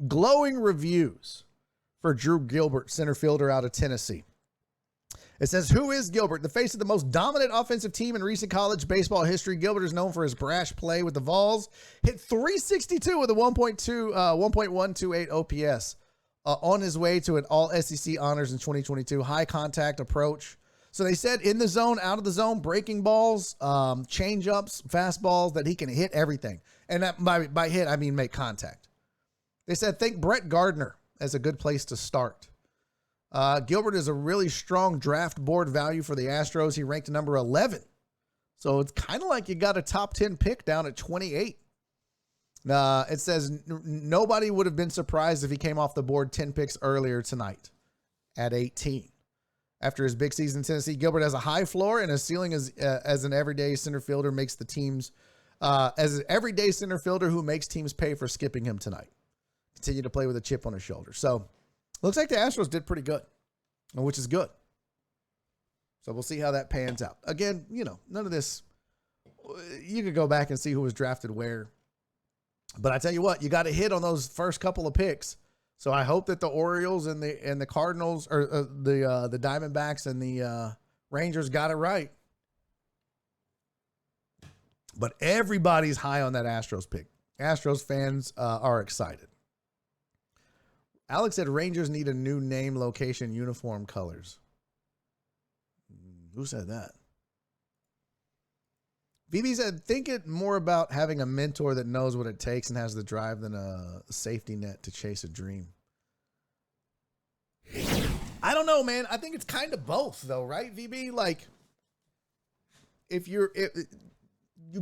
Glowing reviews for Drew Gilbert, center fielder out of Tennessee. It says, who is Gilbert? The face of the most dominant offensive team in recent college baseball history. Gilbert is known for his brash play with the Vols. Hit 362 with a 1.128 OPS. On his way to an all-SEC honors in 2022. High contact approach. So they said in the zone, out of the zone, breaking balls, change-ups, fastballs, that he can hit everything. And that by hit, I mean make contact. They said, think Brett Gardner as a good place to start. Gilbert is a really strong draft board value for the Astros. He ranked number 11. So it's kind of like you got a top 10 pick down at 28. It says nobody would have been surprised if he came off the board 10 picks earlier tonight at 18. After his big season in Tennessee, Gilbert has a high floor and a ceiling as an everyday center fielder makes the teams, as an everyday center fielder who makes teams pay for skipping him tonight. Continue to play with a chip on his shoulder. So looks like the Astros did pretty good, which is good. So we'll see how that pans out. Again, none of this, you could go back and see who was drafted where. But I tell you what, you got to hit on those first couple of picks. So I hope that the Orioles and the Cardinals, or the Diamondbacks and the Rangers got it right. But everybody's high on that Astros pick. Astros fans are excited. Alex said Rangers need a new name, location, uniform colors. Who said that? BB said, think it more about having a mentor that knows what it takes and has the drive than a safety net to chase a dream. I don't know, man. I think it's kind of both, though, right, VB? Like, if you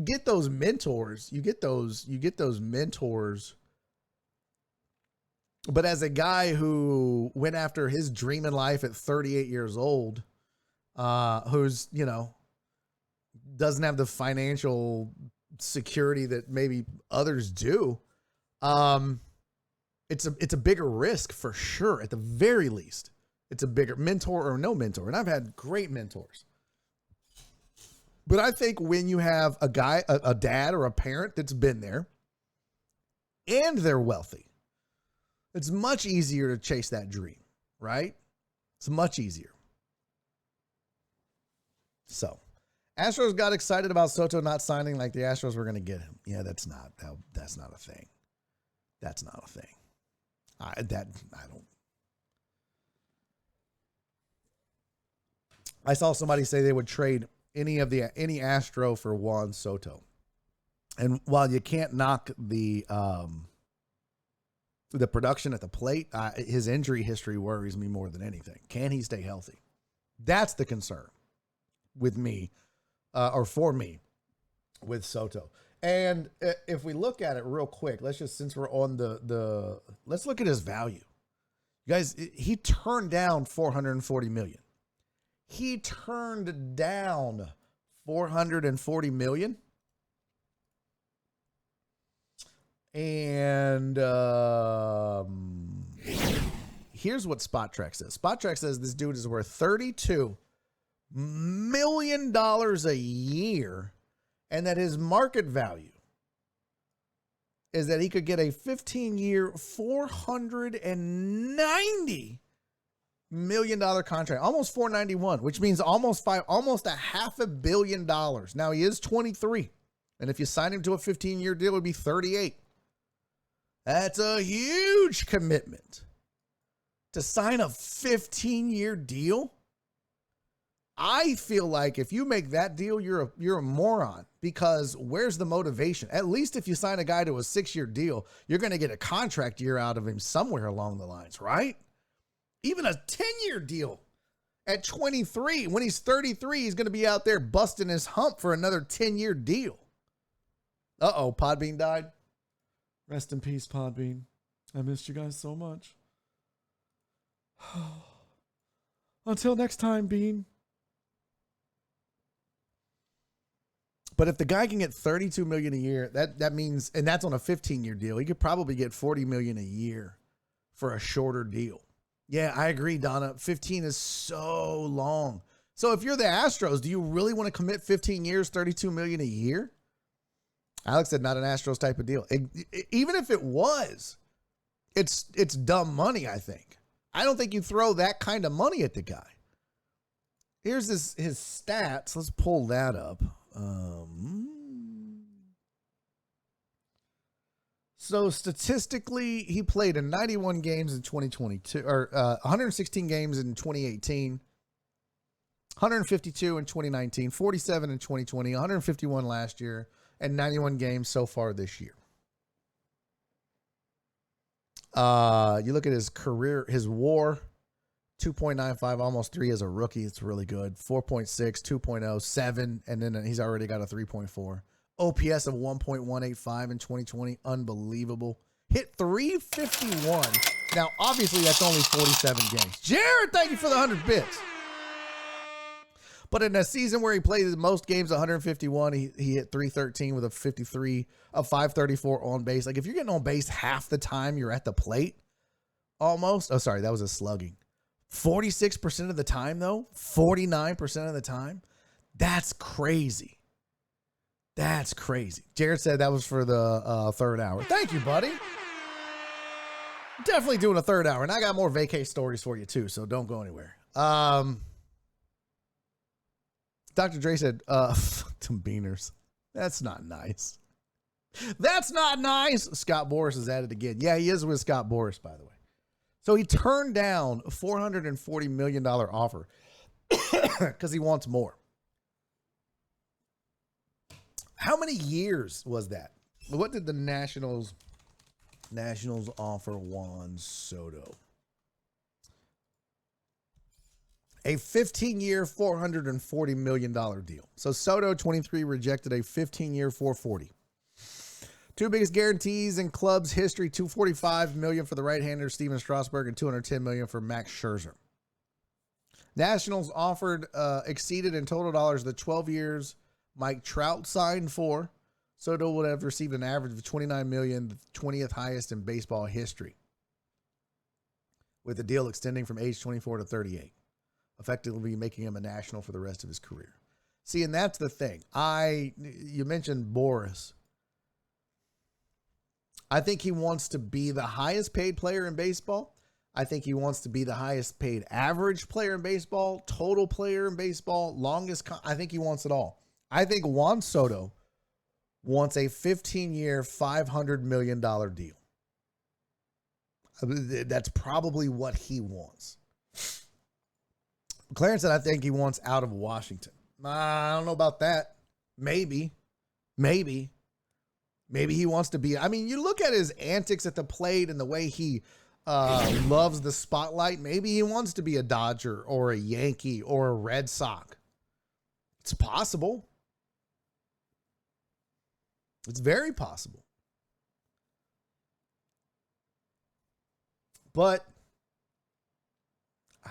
get those mentors, you get those mentors. But as a guy who went after his dream in life at 38 years old, who's, doesn't have the financial security that maybe others do, it's a bigger risk for sure. At the very least, it's a bigger mentor or no mentor. And I've had great mentors. But I think when you have a guy, a dad or a parent that's been there and they're wealthy, it's much easier to chase that dream, right? It's much easier. So, Astros got excited about Soto not signing like the Astros were going to get him. Yeah, that's not a thing. That's not a thing. I don't. I saw somebody say they would trade any Astro for Juan Soto. And while you can't knock the production at the plate, his injury history worries me more than anything. Can he stay healthy? That's the concern with me, or for me, with Soto. And if we look at it real quick, since we're on let's look at his value. You guys, he turned down $440 million. He turned down $440 million. And here's what Spot Track says. Spot Track says this dude is worth $32 million a year, and that his market value is that he could get a 15-year, $490 million contract, almost 491, which means almost $500 million. Now he is 23, and if you sign him to a 15-year deal, it would be 38. That's a huge commitment to sign a 15-year deal. I feel like if you make that deal, you're a moron, because where's the motivation? At least if you sign a guy to a 6-year deal, you're going to get a contract year out of him somewhere along the lines, right? Even a 10-year deal at 23, when he's 33, he's going to be out there busting his hump for another 10-year deal. Uh-oh, Podbean died. Rest in peace, Podbean. I missed you guys so much. Until next time, Bean. But if the guy can get $32 million a year, that means, and that's on a 15-year deal, he could probably get $40 million a year for a shorter deal. Yeah, I agree, Donna. 15 is so long. So if you're the Astros, do you really want to commit 15 years, $32 million a year? Alex said not an Astros type of deal. Even if it was, it's dumb money, I think. I don't think you throw that kind of money at the guy. Here's his stats. Let's pull that up. So statistically, he played in 91 games in 2022, or 116 games in 2018, 152 in 2019, 47 in 2020, 151 last year, and 91 games so far this year. You look at his career, his WAR, 2.95, almost 3 as a rookie. It's really good. 4.6, 2.0, 7, and then he's already got a 3.4. OPS of 1.185 in 2020. Unbelievable. Hit 351. Now, obviously, that's only 47 games. Jared, thank you for the 100 bits. But in a season where he played the most games, 151, he hit 313 with a 534 on base. Like, if you're getting on base half the time you're at the plate, almost. Oh, sorry, that was a slugging. 46% of the time, though. 49% of the time. That's crazy. That's crazy. Jared said that was for the third hour. Thank you, buddy. Definitely doing a third hour. And I got more vacay stories for you, too, so don't go anywhere. Dr. Dre said, some beaners. That's not nice. That's not nice. Scott Boras is at it again. Yeah, he is with Scott Boras, by the way. So he turned down a $440 million offer because he wants more. How many years was that? What did the Nationals offer Juan Soto? A 15-year, $440 million deal. So Soto, 23, rejected a 15-year, $440. Two biggest guarantees in club's history: $245 million for the right-hander Steven Strasburg and $210 million for Max Scherzer. Nationals offered exceeded in total dollars the 12 years Mike Trout signed for. Soto would have received an average of $29 million, the 20th highest in baseball history, with the deal extending from age 24 to 38, effectively making him a National for the rest of his career. See, and that's the thing. You mentioned Boras. I think he wants to be the highest paid player in baseball. I think he wants to be the highest paid average player in baseball, total player in baseball, I think he wants it all. I think Juan Soto wants a 15-year, $500 million deal. That's probably what he wants. Clarence said, I think he wants out of Washington. I don't know about that. Maybe he wants to be. I mean, you look at his antics at the plate and the way he loves the spotlight. Maybe he wants to be a Dodger or a Yankee or a Red Sox. It's possible. It's very possible. But,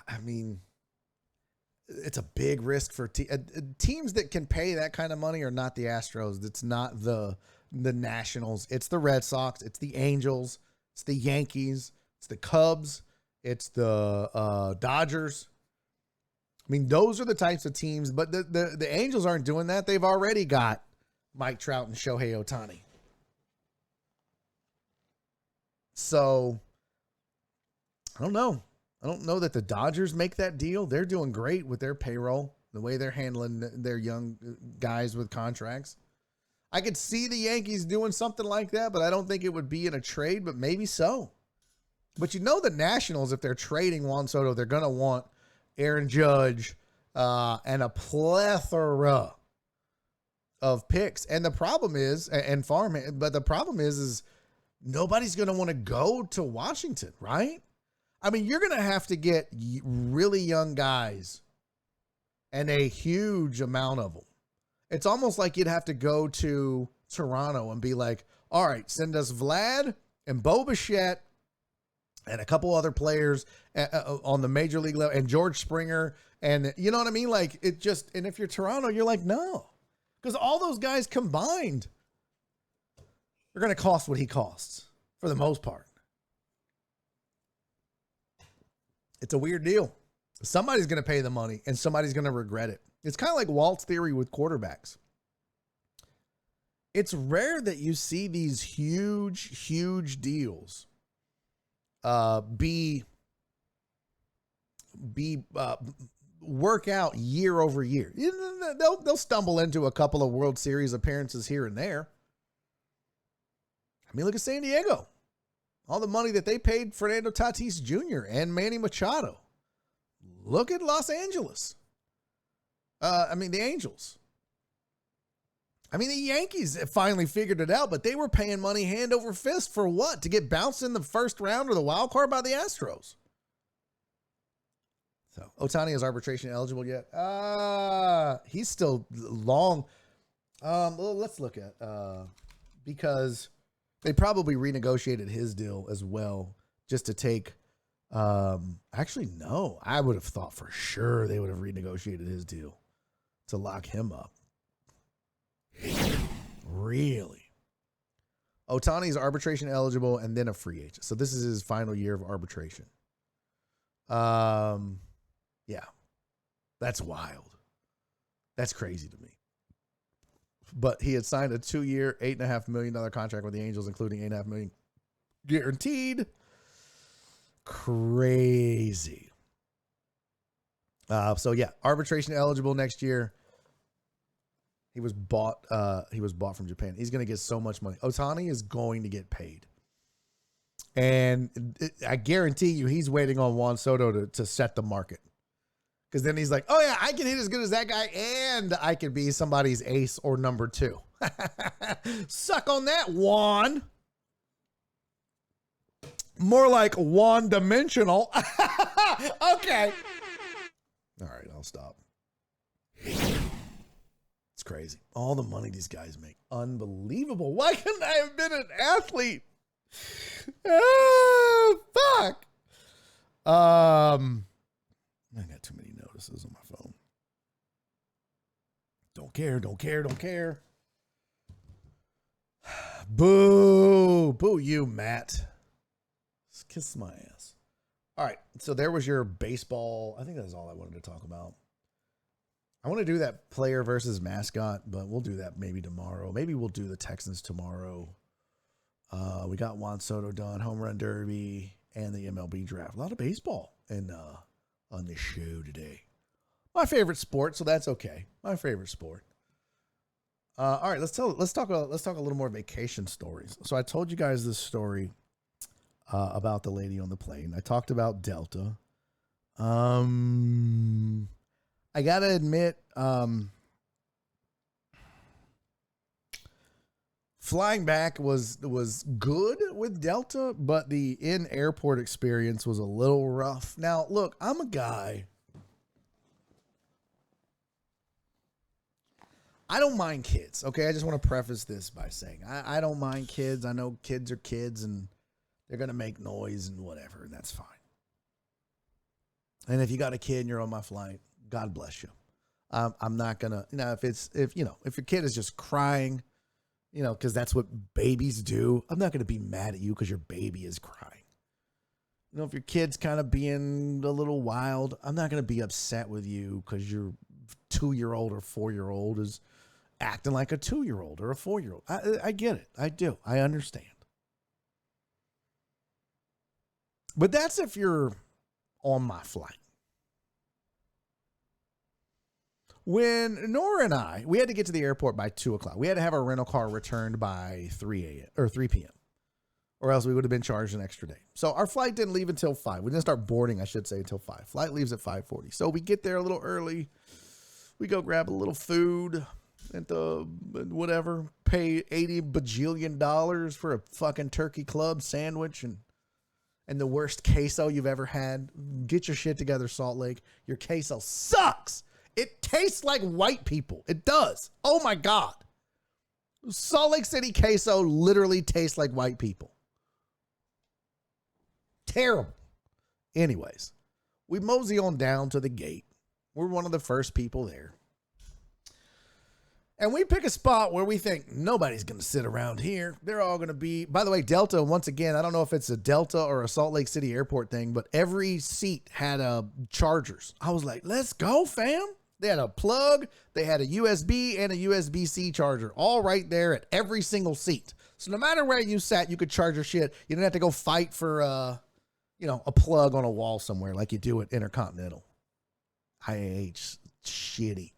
I mean, it's a big risk for teams that can pay that kind of money are not the Astros. It's not the Nationals. It's the Red Sox. It's the Angels. It's the Yankees. It's the Cubs. It's the Dodgers. I mean, those are the types of teams, but the Angels aren't doing that. They've already got Mike Trout and Shohei Ohtani. So, I don't know. I don't know that the Dodgers make that deal. They're doing great with their payroll, the way they're handling their young guys with contracts. I could see the Yankees doing something like that, but I don't think it would be in a trade, but maybe so. But you know the Nationals, if they're trading Juan Soto, they're going to want Aaron Judge and a plethora of picks. And the problem is, and but the problem is nobody's going to want to go to Washington, right? I mean, you're going to have to get really young guys and a huge amount of them. It's almost like you'd have to go to Toronto and be like, all right, send us Vlad and Bo Bichette and a couple other players on the major league level and George Springer. And you know what I mean? Like it just, and if you're Toronto, you're like, no, because all those guys combined are going to cost what he costs for the most part. It's a weird deal. Somebody's going to pay the money and somebody's going to regret it. It's kind of like Walt's theory with quarterbacks. It's rare that you see these huge deals work out year over year. They'll stumble into a couple of World Series appearances here and there. I mean, look at San Diego. All the money that they paid Fernando Tatis Jr. and Manny Machado. Look at Los Angeles. The Angels. I mean, the Yankees finally figured it out, but they were paying money hand over fist for what? To get bounced in the first round or the wild card by the Astros. So, Ohtani is arbitration eligible yet? He's still long. Well, let's look at, because they probably renegotiated his deal as well just to take, actually, no, I would have thought for sure they would have renegotiated his deal to lock him up. Really? Ohtani's arbitration eligible and then a free agent. So this is his final year of arbitration. Yeah. That's wild. That's crazy to me. But he had signed a 2-year, $8.5 million contract with the Angels, including $8.5 million guaranteed. Crazy. So yeah, arbitration eligible next year. He was bought from Japan. He's going to get so much money. Ohtani is going to get paid. And I guarantee you he's waiting on Juan Soto to set the market. Because then he's like, oh yeah, I can hit as good as that guy and I can be somebody's ace or number 2. Suck on that, Juan. More like one-dimensional. Okay. All right, I'll stop. It's crazy. All the money these guys make. Unbelievable. Why couldn't I have been an athlete? Oh, fuck. I got too many notices on my phone. Don't care. Boo. Boo you, Matt. Kiss my ass. All right. So there was your baseball. I think that's all I wanted to talk about. I want to do that player versus mascot, but we'll do that maybe tomorrow. Maybe we'll do the Texans tomorrow. We got Juan Soto done, home run derby, and the MLB draft. A lot of baseball on this show today. My favorite sport, so that's okay. My favorite sport. All right, let's talk a little more vacation stories. So I told you guys this story about the lady on the plane. I talked about Delta. I gotta admit, flying back was good with Delta, but the in-airport experience was a little rough. Now, look, I'm a guy. I don't mind kids, okay? I just want to preface this by saying I don't mind kids. I know kids are kids, and they're going to make noise and whatever, and that's fine. And if you got a kid and you're on my flight, God bless you. I'm not gonna, if your kid is just crying, because that's what babies do. I'm not gonna be mad at you because your baby is crying. If your kid's kind of being a little wild, I'm not gonna be upset with you because your 2-year-old or 4-year-old is acting like a 2-year-old or a 4-year-old. I get it. I do. I understand. But that's if you're on my flight. When Nora and we had to get to the airport by 2 o'clock. We had to have our rental car returned by 3 p.m. Or else we would have been charged an extra day. So our flight didn't leave until 5. We didn't start boarding, I should say, until 5. Flight leaves at 5:40. So we get there a little early. We go grab a little food at the whatever, pay $80 bajillion for a fucking turkey club sandwich and the worst queso you've ever had. Get your shit together, Salt Lake. Your queso sucks. It tastes like white people. It does. Oh my God. Salt Lake City queso literally tastes like white people. Terrible. Anyways, we mosey on down to the gate. We're one of the first people there. And we pick a spot where we think nobody's going to sit around here. They're all going to be, by the way, Delta, once again, I don't know if it's a Delta or a Salt Lake City airport thing, but every seat had chargers. I was like, let's go, fam. They had a plug, they had a USB and a USB-C charger, all right there at every single seat. So no matter where you sat, you could charge your shit. You didn't have to go fight for, a plug on a wall somewhere like you do at Intercontinental. Shitty.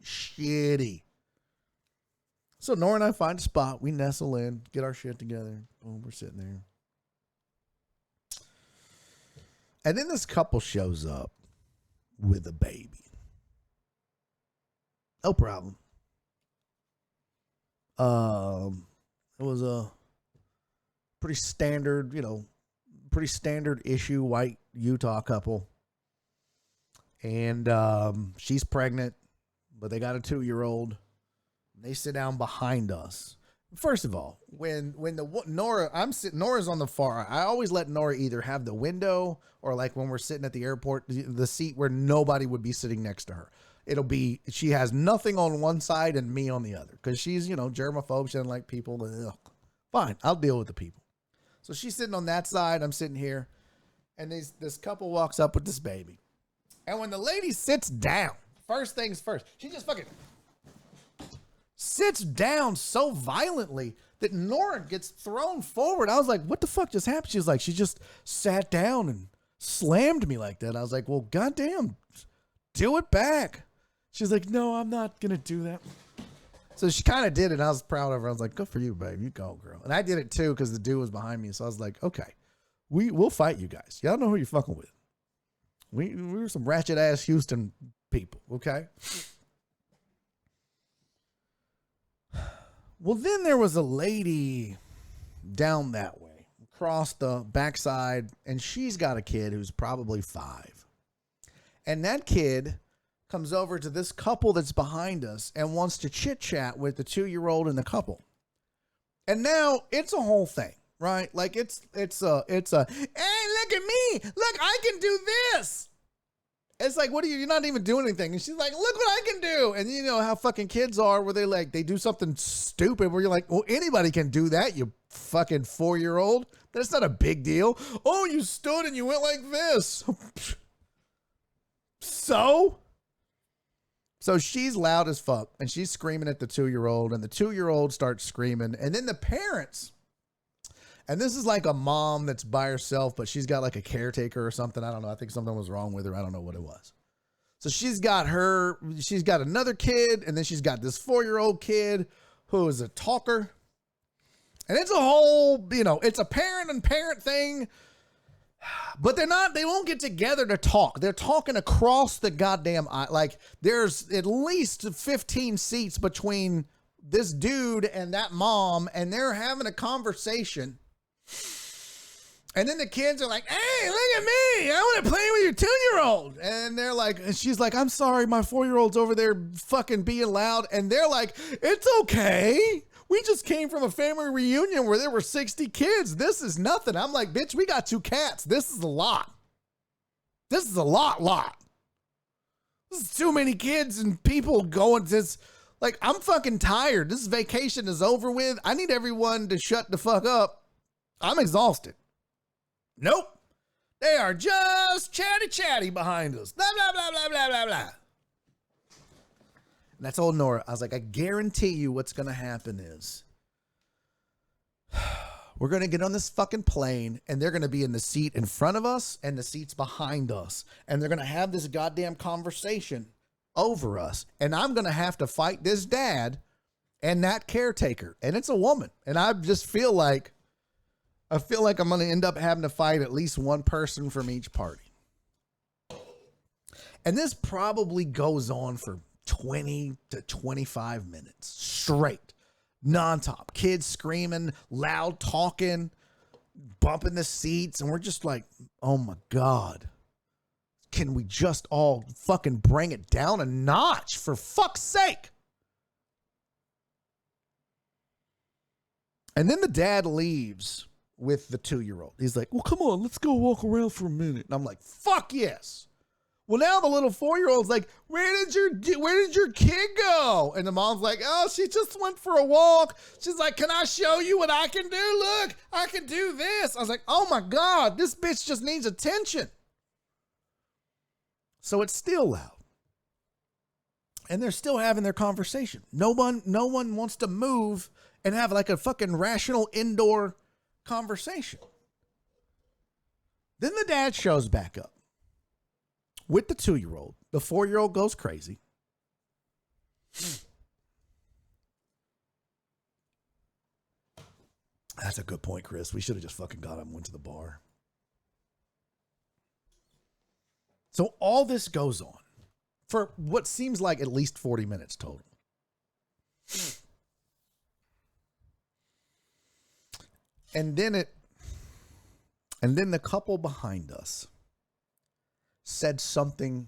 So Nora and I find a spot. We nestle in, get our shit together. Boom, we're sitting there. And then this couple shows up with a baby. No problem. It was a pretty standard issue white Utah couple. And she's pregnant, but they got a 2-year-old. They sit down behind us. First of all, when Nora's on the far. I always let Nora either have the window or like when we're sitting at the airport, the seat where nobody would be sitting next to her. It'll be, she has nothing on one side and me on the other because she's, germaphobe. She doesn't like people. Ugh. Fine, I'll deal with the people. So she's sitting on that side. I'm sitting here. And this couple walks up with this baby. And when the lady sits down, first things first, she just fucking sits down so violently that Nora gets thrown forward. I was like, what the fuck just happened? She was like, she just sat down and slammed me like that. I was like, well, goddamn, do it back. She's like, no, I'm not going to do that. So she kind of did it. And I was proud of her. I was like, good for you, babe. You go, girl. And I did it too because the dude was behind me. So I was like, okay, we'll fight you guys. Y'all know who you're fucking with. We were some ratchet ass Houston people. Okay. Well, then there was a lady down that way, across the backside, and she's got a kid who's probably 5. And that kid comes over to this couple that's behind us and wants to chit-chat with the 2-year-old and the couple. And now it's a whole thing, right? Like it's a, hey, look at me. Look, I can do this. It's like, what are you? You're not even doing anything. And she's like, look what I can do. And you know how fucking kids are where they do something stupid where you're like, well, anybody can do that, you fucking 4-year-old. That's not a big deal. Oh, you stood and you went like this. So she's loud as fuck and she's screaming at the 2-year-old and the 2-year-old starts screaming. And then the parents, and this is like a mom that's by herself, but she's got like a caretaker or something. I don't know. I think something was wrong with her. I don't know what it was. So she's got another kid, and then she's got this 4-year-old kid who is a talker. And it's a whole, it's a parent and parent thing, but they won't get together to talk. They're talking across the goddamn aisle. Like there's at least 15 seats between this dude and that mom, and they're having a conversation. And then the kids are like, hey, look at me. I want to play with your 2-year-old. And they're like, and she's like, I'm sorry, my 4-year-old's over there fucking being loud. And they're like, it's okay. We just came from a family reunion where there were 60 kids. This is nothing. I'm like, bitch, we got 2 cats. This is a lot. This is a lot. There's too many kids and people going to this. Like, I'm fucking tired. This vacation is over with. I need everyone to shut the fuck up. I'm exhausted. Nope. They are just chatty behind us. Blah, blah, blah, blah, blah, blah, blah. And I told Nora, I was like, I guarantee you what's going to happen is we're going to get on this fucking plane and they're going to be in the seat in front of us and the seats behind us. And they're going to have this goddamn conversation over us. And I'm going to have to fight this dad and that caretaker. And it's a woman. And I just feel like I'm going to end up having to fight at least one person from each party. And this probably goes on for 20 to 25 minutes straight, non-stop. Kids screaming, loud talking, bumping the seats. And we're just like, oh my God, can we just all fucking bring it down a notch for fuck's sake? And then the dad leaves with the 2-year-old. He's like, well, come on, let's go walk around for a minute. And I'm like, fuck yes. Well, now the little 4-year-old's like, where did your kid go? And the mom's like, oh, she just went for a walk. She's like, can I show you what I can do? Look, I can do this. I was like, oh my God, this bitch just needs attention. So it's still loud. And they're still having their conversation. No one wants to move and have like a fucking rational indoor conversation. Then the dad shows back up with the 2-year-old. The 4-year-old goes crazy. That's a good point, Chris. We should have just fucking got him and went to the bar. So all this goes on for what seems like at least 40 minutes total. And then the couple behind us said something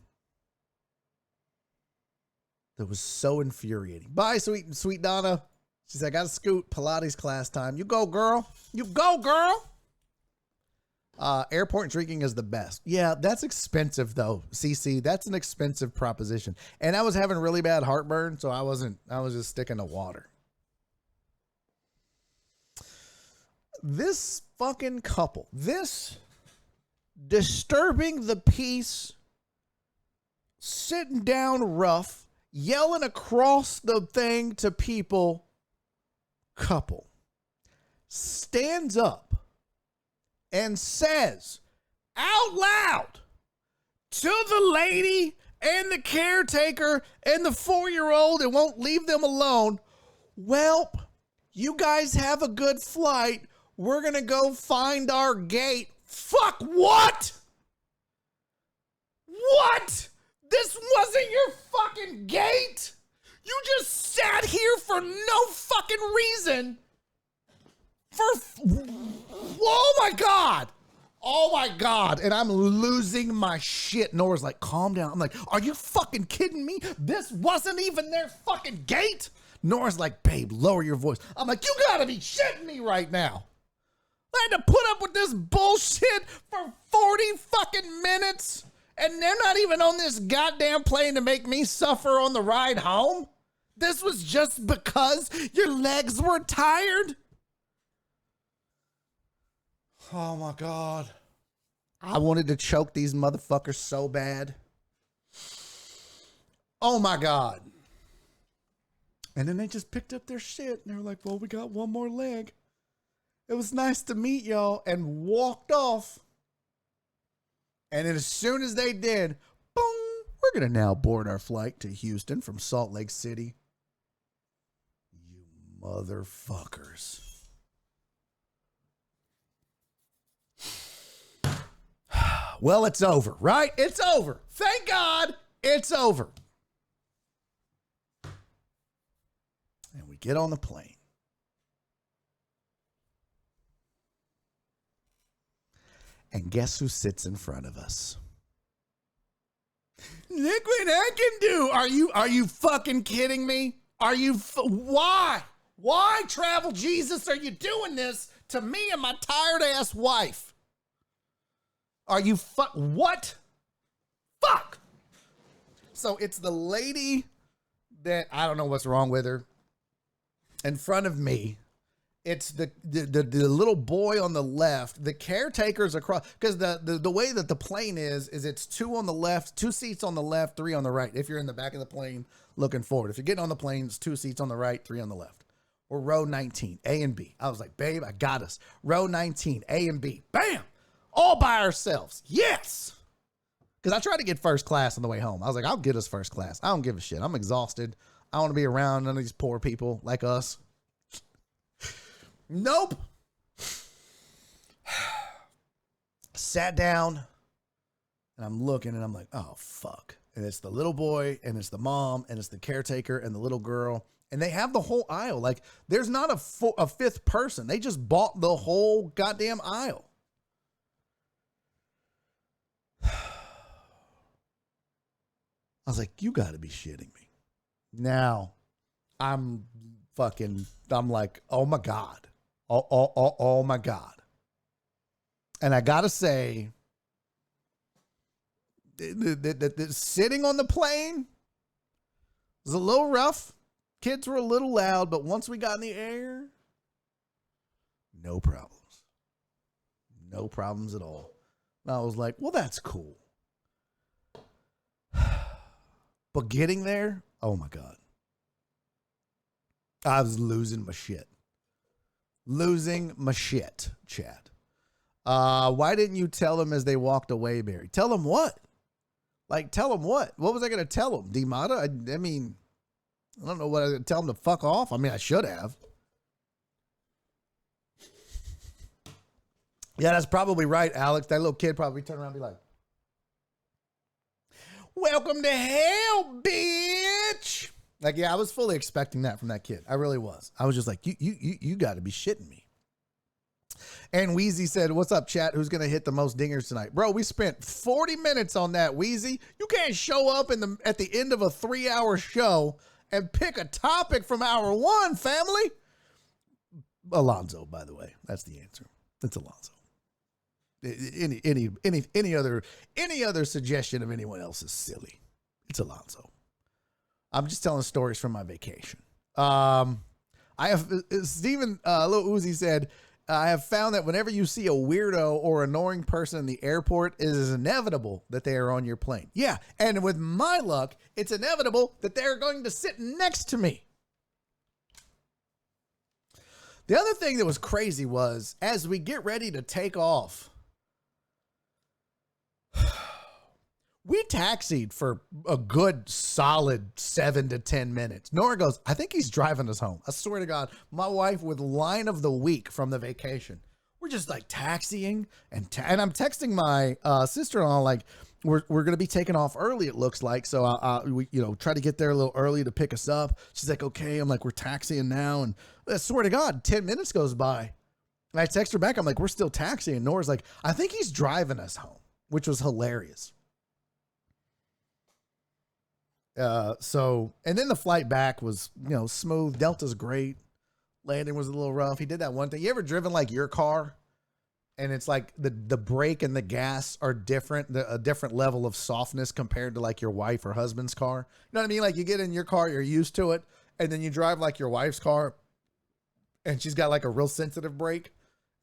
that was so infuriating. Bye, sweet Donna. She said, I got to scoot. Pilates class time. You go, girl. You go, girl. Airport drinking is the best. Yeah, that's expensive though, CC. That's an expensive proposition. And I was having really bad heartburn, so I was just sticking to water. This fucking couple, this disturbing the peace, sitting down rough, yelling across the thing to people, couple, stands up and says out loud to the lady and the caretaker and the 4-year-old and won't leave them alone, well, you guys have a good flight. We're going to go find our gate. Fuck, what? What? This wasn't your fucking gate? You just sat here for no fucking reason. Oh my God. Oh my God. And I'm losing my shit. Nora's like, calm down. I'm like, are you fucking kidding me? This wasn't even their fucking gate. Nora's like, babe, lower your voice. I'm like, you gotta be shitting me right now. I had to put up with this bullshit for 40 fucking minutes, and they're not even on this goddamn plane to make me suffer on the ride home? This was just because your legs were tired? Oh my God. I wanted to choke these motherfuckers so bad. Oh my God. And then they just picked up their shit, and they were like, well, we got one more leg. It was nice to meet y'all, and walked off. And then as soon as they did, boom, we're going to now board our flight to Houston from Salt Lake City. You motherfuckers. Well, it's over, right? It's over. Thank God it's over. And we get on the plane. And guess who sits in front of us? Look what I can do. Are you fucking kidding me? Are you? Why? Why, Travel Jesus, are you doing this to me and my tired ass wife? Are you what? Fuck. So it's the lady that I don't know what's wrong with her. In front of me, it's the little boy on the left. The caretaker's across, because the way that the plane is it's 2 on the left, 2 seats on the left, 3 on the right. If you're in the back of the plane looking forward, if you're getting on the plane, it's 2 seats on the right, 3 on the left. We're row 19, A and B. I was like, babe, I got us. Row 19, A and B. Bam! All by ourselves. Yes! Because I tried to get first class on the way home. I was like, I'll get us first class. I don't give a shit. I'm exhausted. I don't want to be around none of these poor people like us. Nope. Sat down, and I'm looking, and I'm like, oh, fuck. And it's the little boy, and it's the mom, and it's the caretaker, and the little girl. And they have the whole aisle. Like, there's not a fifth person. They just bought the whole goddamn aisle. I was like, you got to be shitting me. Now, I'm like, oh my God. Oh my God. And I got to say, the sitting on the plane was a little rough. Kids were a little loud, but once we got in the air, no problems. No problems at all. And I was like, well, that's cool. But getting there, oh my God. I was losing my shit. Losing my shit, Chad. Why didn't you tell them as they walked away, Barry? Tell them what? Like, tell them what? What was I going to tell them? D-Mata? I mean, I don't know what I was going to tell them to fuck off. I mean, I should have. Yeah, that's probably right, Alex. That little kid probably turned around and be like, welcome to hell, bitch. Like, yeah, I was fully expecting that from that kid. I really was. I was just like, you got to be shitting me. And Wheezy said, what's up, chat? Who's going to hit the most dingers tonight? Bro, we spent 40 minutes on that, Wheezy. You can't show up at the end of a 3-hour show and pick a topic from hour 1, family. Alonzo, by the way. That's the answer. It's Alonzo. Any other suggestion of anyone else is silly. It's Alonzo. I'm just telling stories from my vacation. I have Stephen Lil Uzi said, I have found that whenever you see a weirdo or annoying person in the airport, it is inevitable that they are on your plane. Yeah, and with my luck, it's inevitable that they're going to sit next to me. The other thing that was crazy was, as we get ready to take off, we taxied for a good solid 7 to 10 minutes. Nora goes, I think he's driving us home. I swear to God, my wife with line of the week from the vacation. We're just like taxiing and I'm texting my sister-in-law like, we're going to be taking off early, it looks like. So we try to get there a little early to pick us up. She's like, okay. I'm like, we're taxiing now. And I swear to God, 10 minutes goes by. And I text her back. I'm like, we're still taxiing. Nora's like, I think he's driving us home, which was hilarious. And then the flight back was, smooth. Delta's great. Landing was a little rough. He did that one thing. You ever driven like your car and it's like the brake and the gas are different, a different level of softness compared to like your wife or husband's car? You know what I mean? Like you get in your car, you're used to it. And then you drive like your wife's car and she's got like a real sensitive brake.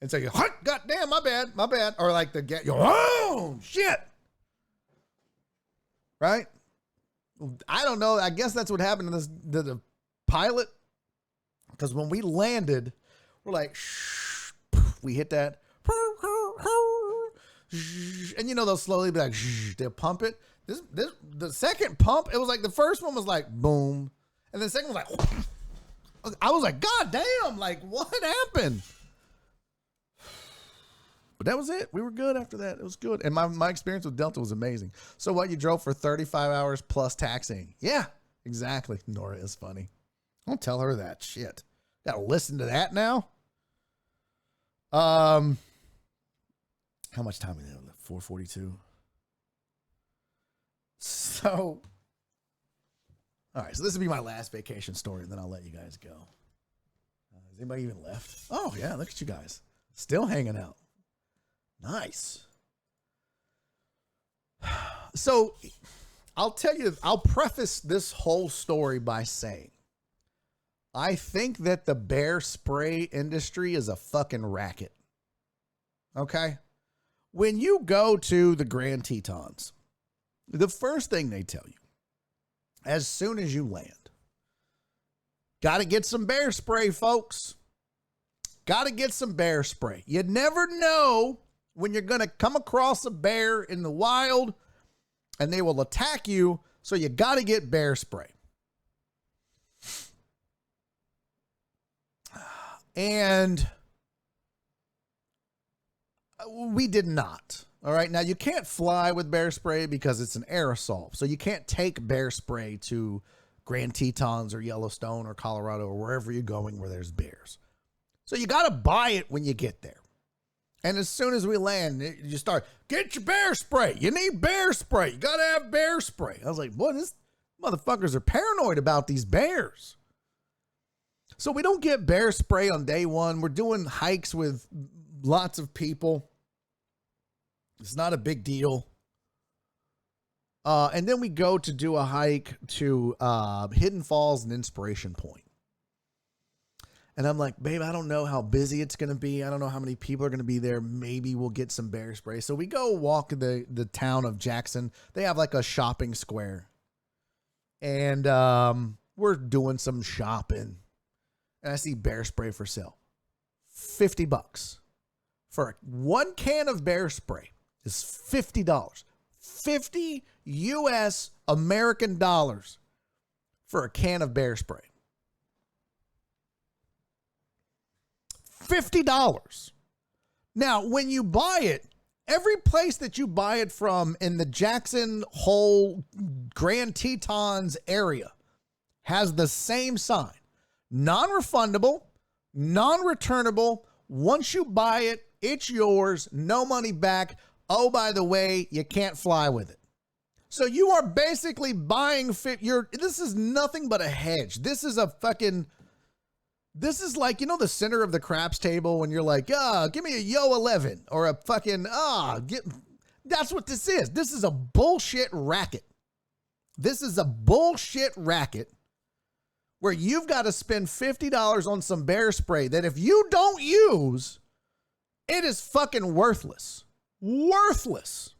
And so you, God damn, my bad. Or like the gas, oh shit. Right? I don't know. I guess that's what happened to the pilot. Because when we landed, we're like, shh, we hit that. And they'll slowly be like, they'll pump it. The second pump, it was like the first one was like, boom. And the second one was like, I was like, God damn, like what happened? But that was it. We were good after that. It was good. And my experience with Delta was amazing. So what, you drove for 35 hours plus taxiing? Yeah, exactly. Nora is funny. Don't tell her that shit. Got to listen to that now. How much time we have? 4:42. So, all right. So this will be my last vacation story, and then I'll let you guys go. Has anybody even left? Oh yeah, look at you guys still hanging out. Nice. So I'll tell you, I'll preface this whole story by saying, I think that the bear spray industry is a fucking racket. Okay? When you go to the Grand Tetons, the first thing they tell you, as soon as you land, got to get some bear spray, folks. Got to get some bear spray. You never know when you're going to come across a bear in the wild and they will attack you, so you got to get bear spray. And we did not. All right. Now, you can't fly with bear spray because it's an aerosol. So you can't take bear spray to Grand Tetons or Yellowstone or Colorado or wherever you're going where there's bears. So you got to buy it when you get there. And as soon as we land, you start, get your bear spray. You need bear spray. You got to have bear spray. I was like, boy, these motherfuckers are paranoid about these bears. So we don't get bear spray on day one. We're doing hikes with lots of people. It's not a big deal. And then we go to do a hike to Hidden Falls and Inspiration Point. And I'm like, babe, I don't know how busy it's going to be. I don't know how many people are going to be there. Maybe we'll get some bear spray. So we go walk the town of Jackson. They have like a shopping square. And we're doing some shopping. And I see bear spray for sale. $50 for one can of bear spray is $50. 50 US American dollars for a can of bear spray. $50. Now, when you buy it, every place that you buy it from in the Jackson Hole Grand Tetons area has the same sign. Non-refundable, non-returnable. Once you buy it, it's yours. No money back. Oh, by the way, you can't fly with it. So you are basically buying this is nothing but a hedge. This is like, the center of the craps table when you're like, give me a Yo 11 or a fucking, that's what this is. This is a bullshit racket. This is a bullshit racket where you've got to spend $50 on some bear spray that if you don't use, it is fucking worthless. Worthless.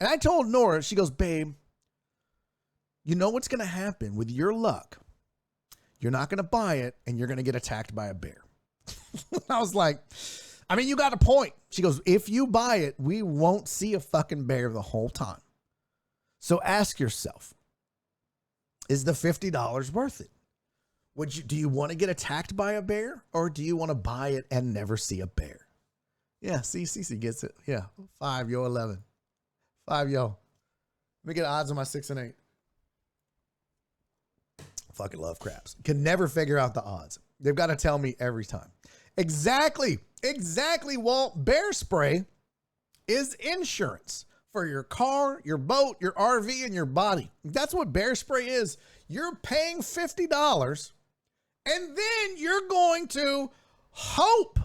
And I told Nora, she goes, babe, you know what's going to happen with your luck? You're not going to buy it and you're going to get attacked by a bear. I was like, I mean, you got a point. She goes, if you buy it, we won't see a fucking bear the whole time. So ask yourself, is the $50 worth it? Do you want to get attacked by a bear or do you want to buy it and never see a bear? Yeah, see, Cece gets it. Yeah, 5, yo, 11. 5, yo. Let me get odds on my 6 and 8. Fucking love craps. Can never figure out the odds. They've got to tell me every time. Exactly, Walt. Bear spray is insurance for your car, your boat, your RV, and your body. That's what bear spray is. You're paying $50, and then you're going to hope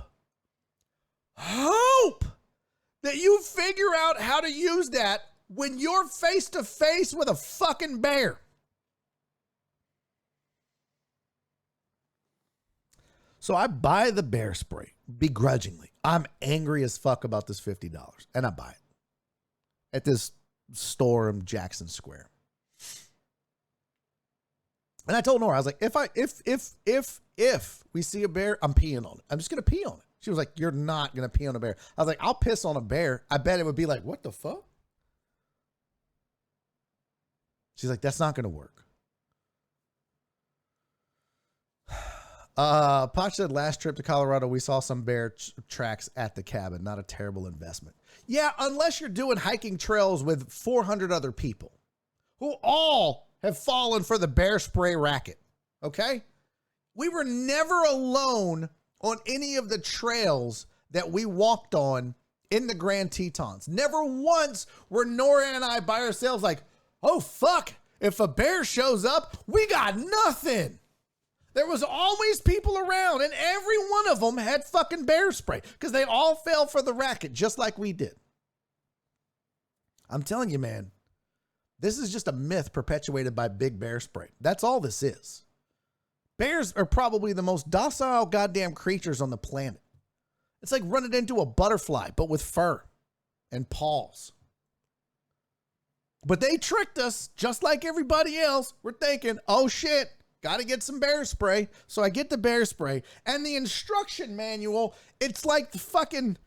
that you figure out how to use that when you're face to face with a fucking bear. So I buy the bear spray begrudgingly. I'm angry as fuck about this $50, and I buy it at this store in Jackson Square. And I told Nora, I was like, if we see a bear, I'm peeing on it. I'm just gonna pee on it. She was like, you're not gonna pee on a bear. I was like, I'll piss on a bear. I bet it would be like, what the fuck? She's like, that's not gonna work. Potch said last trip to Colorado, we saw some bear tracks at the cabin. Not a terrible investment. Yeah, unless you're doing hiking trails with 400 other people who all have fallen for the bear spray racket. Okay? We were never alone on any of the trails that we walked on in the Grand Tetons. Never once were Nora and I by ourselves like, oh, fuck, if a bear shows up, we got nothing. There was always people around, and every one of them had fucking bear spray because they all fell for the racket just like we did. I'm telling you, man, This is just a myth perpetuated by big bear spray. That's all this is. Bears are probably the most docile goddamn creatures on the planet. It's like running into a butterfly, but with fur and paws. But they tricked us just like everybody else. We're thinking, oh shit, got to get some bear spray. So I get the bear spray. And the instruction manual, it's like the fucking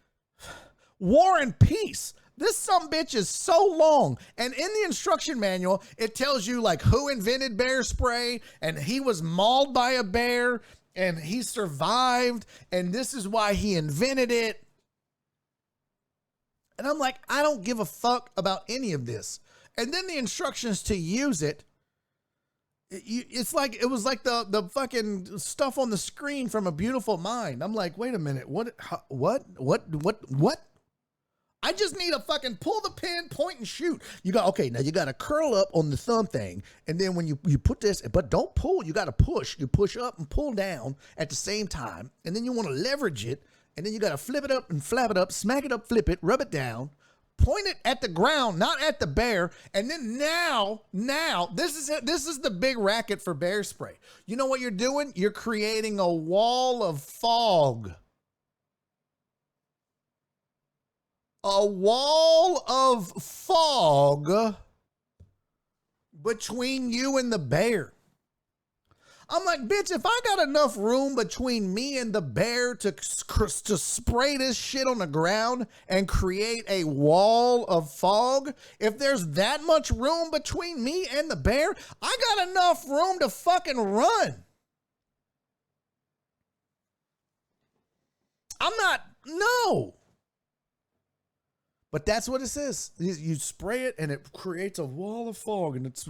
War and Peace. This sumbitch is so long. And in the instruction manual, it tells you like who invented bear spray. And he was mauled by a bear. And he survived. And this is why he invented it. And I'm like, I don't give a fuck about any of this. And then the instructions to use it, it's like, it was like the fucking stuff on the screen from A Beautiful Mind. I'm like, wait a minute, what? I just need to fucking pull the pin, point and shoot. You got, okay, now you got to curl up on the thumb thing. And then when you put this, but don't pull, you got to push. You push up and pull down at the same time. And then you want to leverage it. And then you got to flip it up and flap it up, smack it up, flip it, rub it down. Point it at the ground, not at the bear. And then now, this is the big racket for bear spray. You know what you're doing? You're creating a wall of fog. A wall of fog between you and the bear. I'm like, bitch, if I got enough room between me and the bear to spray this shit on the ground and create a wall of fog, if there's that much room between me and the bear, I got enough room to fucking run. No. But that's what it says. You spray it and it creates a wall of fog, and it's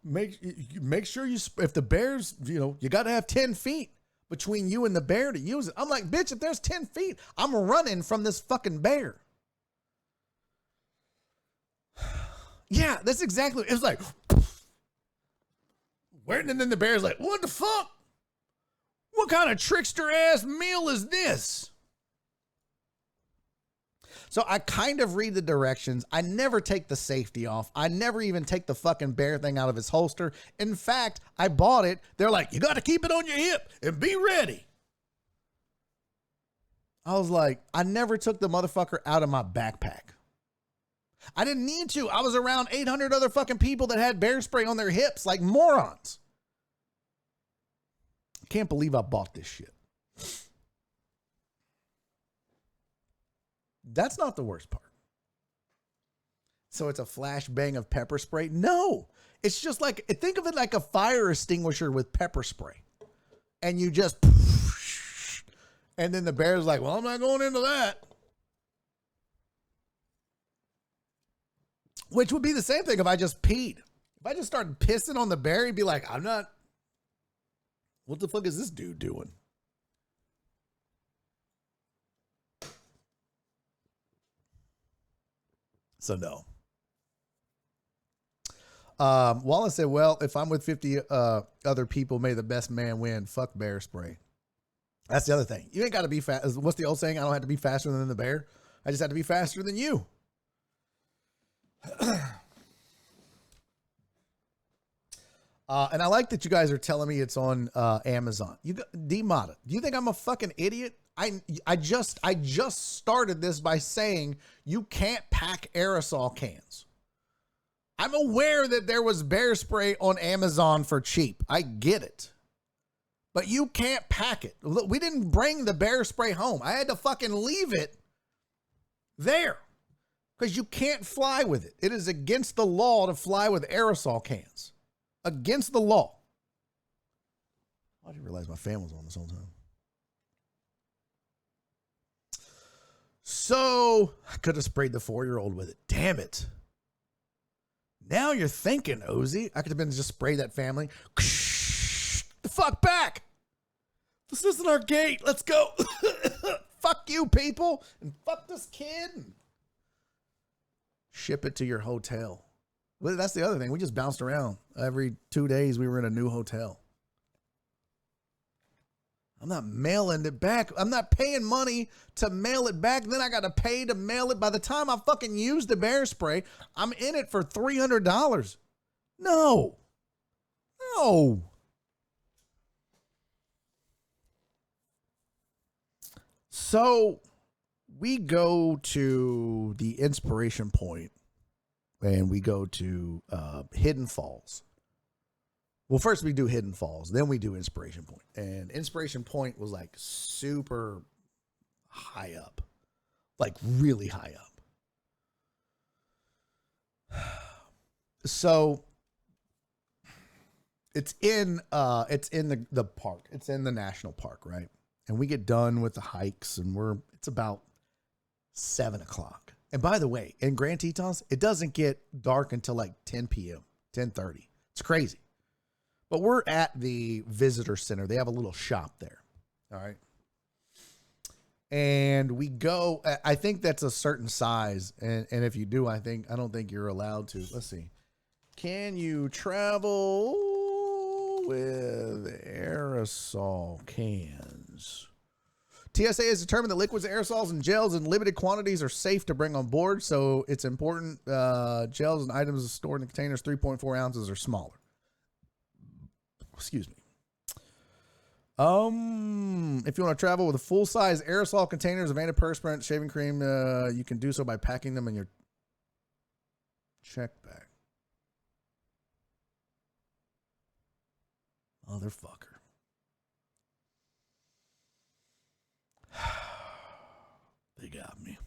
make sure if the bear's, you got to have 10 feet between you and the bear to use it. I'm like, bitch, if there's 10 feet, I'm running from this fucking bear. Yeah, that's exactly, it was like, and then the bear's like, what the fuck? What kind of trickster ass meal is this? So I kind of read the directions. I never take the safety off. I never even take the fucking bear thing out of his holster. In fact, I bought it. They're like, you got to keep it on your hip and be ready. I was like, I never took the motherfucker out of my backpack. I didn't need to. I was around 800 other fucking people that had bear spray on their hips like morons. I can't believe I bought this shit. That's not the worst part. So it's a flashbang of pepper spray? No, it's just like, think of it like a fire extinguisher with pepper spray. And you just, and then the bear's like, well, I'm not going into that. Which would be the same thing if I just peed. If I just started pissing on the bear, he'd be like, what the fuck is this dude doing? So no. Wallace said, well, if I'm with 50 other people, may the best man win. Fuck bear spray. That's the other thing. You ain't got to be fast. What's the old saying? I don't have to be faster than the bear. I just have to be faster than you. And I like that you guys are telling me it's on Amazon. D-Mata, do you think I'm a fucking idiot? I just started this by saying you can't pack aerosol cans. I'm aware that there was bear spray on Amazon for cheap. I get it. But you can't pack it. Look, we didn't bring the bear spray home. I had to fucking leave it there because you can't fly with it. It is against the law to fly with aerosol cans. Against the law. I didn't realize my fan was on this whole time. So I could have sprayed the 4-year-old with it. Damn it. Now you're thinking, Ozzy. I could have been just spray that family. The fuck back. This isn't our gate. Let's go. Fuck you, people. And fuck this kid. Ship it to your hotel. Well, that's the other thing. We just bounced around. Every 2 days we were in a new hotel. I'm not mailing it back. I'm not paying money to mail it back. Then I got to pay to mail it. By the time I fucking use the bear spray, I'm in it for $300. No. So we go to the inspiration point and we go to Hidden Falls. Well, first we do Hidden Falls, then we do Inspiration Point. And Inspiration Point was like super high up, like really high up. So it's in the park. It's in the national park, right? And we get done with the hikes and it's about 7:00. And by the way, in Grand Tetons, it doesn't get dark until like 10 p.m., 10:30. It's crazy. But we're at the visitor center. They have a little shop there. All right. And we go, I think that's a certain size. And if you do, I don't think you're allowed to. Let's see. Can you travel with aerosol cans? TSA has determined that liquids, aerosols, and gels in limited quantities are safe to bring on board. So it's important. Gels and items stored in containers 3.4 ounces or smaller. Excuse me. If you want to travel with a full-size aerosol containers of antiperspirant, shaving cream, you can do so by packing them in your check bag. Motherfucker. They got me.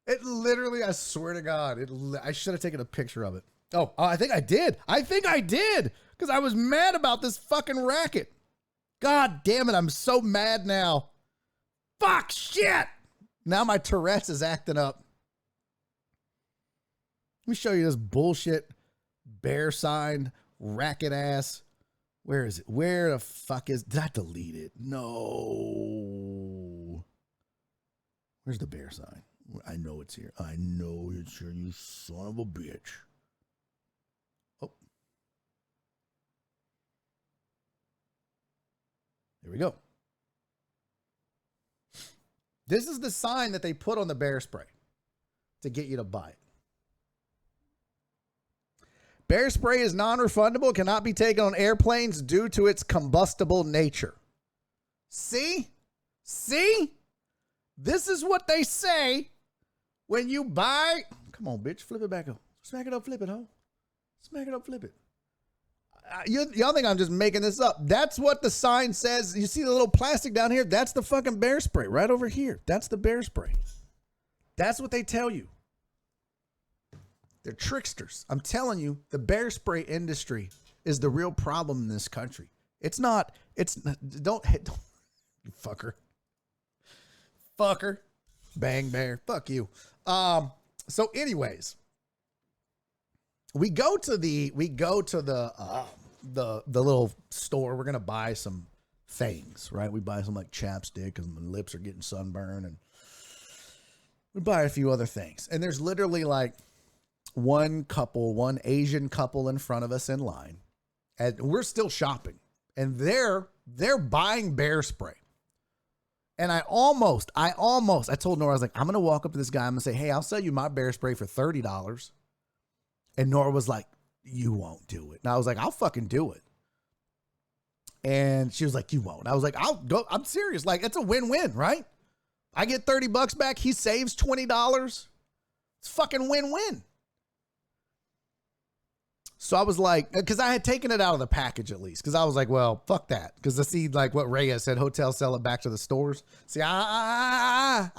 It literally, I swear to God, I should have taken a picture of it. Oh, I think I did. Because I was mad about this fucking racket. God damn it, I'm so mad now. Fuck, shit. Now my Tourette's is acting up. Let me show you this bullshit bear sign, racket ass. Where is it? Where the fuck is, did I delete it? No. Where's the bear sign? I know it's here. I know it's here, you son of a bitch. Oh. There we go. This is the sign that they put on the bear spray to get you to buy it. Bear spray is non-refundable, cannot be taken on airplanes due to its combustible nature. See? This is what they say when you buy. Come on, bitch. Flip it back up. Smack it up, flip it, ho. Smack it up, flip it. Y'all think I'm just making this up. That's what the sign says. You see the little plastic down here? That's the fucking bear spray right over here. That's the bear spray. That's what they tell you. They're tricksters. I'm telling you, the bear spray industry is the real problem in this country. Don't you fucker. Bang bear. Fuck you. So anyways, we go to the little store. We're going to buy some things, right? We buy some like chapstick because my lips are getting sunburned, and we buy a few other things. And there's literally like one Asian couple in front of us in line, and we're still shopping, and they're buying bear spray. And I told Nora, I was like, I'm going to walk up to this guy. I'm going to say, hey, I'll sell you my bear spray for $30. And Nora was like, you won't do it. And I was like, I'll fucking do it. And she was like, you won't. I was like, I'll go. I'm serious. Like, it's a win-win, right? I get $30 back. He saves $20. It's fucking win-win. So I was like, because I had taken it out of the package at least. Because I was like, well, fuck that. Because I see like what Rhea said, hotels sell it back to the stores. See, So I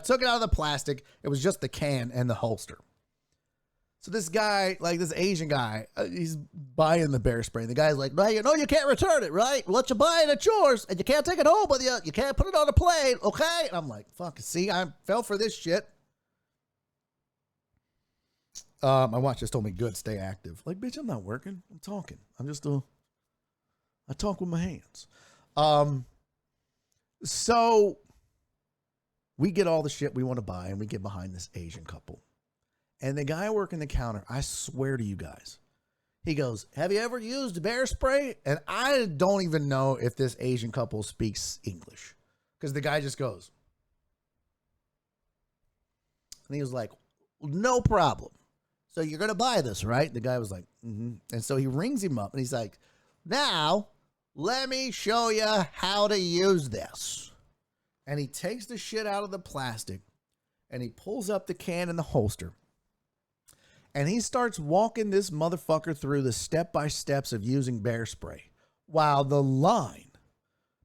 took it out of the plastic. It was just the can and the holster. So this guy, like this Asian guy, he's buying the bear spray. And the guy's like, no, you know you can't return it, right? Let you buy it, it's yours. And you can't take it home with you. You can't put it on a plane, okay? And I'm like, fuck, see, I fell for this shit. My watch just told me, good, stay active. Like, bitch, I'm not working. I'm talking. I talk with my hands. So we get all the shit we want to buy, and we get behind this Asian couple. And the guy working the counter, I swear to you guys, he goes, have you ever used bear spray? And I don't even know if this Asian couple speaks English, because the guy just goes. And he was like, no problem. So you're going to buy this, right? The guy was like, mm-hmm. And so he rings him up and he's like, now let me show you how to use this. And he takes the shit out of the plastic and he pulls up the can in the holster. And he starts walking this motherfucker through the step-by-steps of using bear spray while the line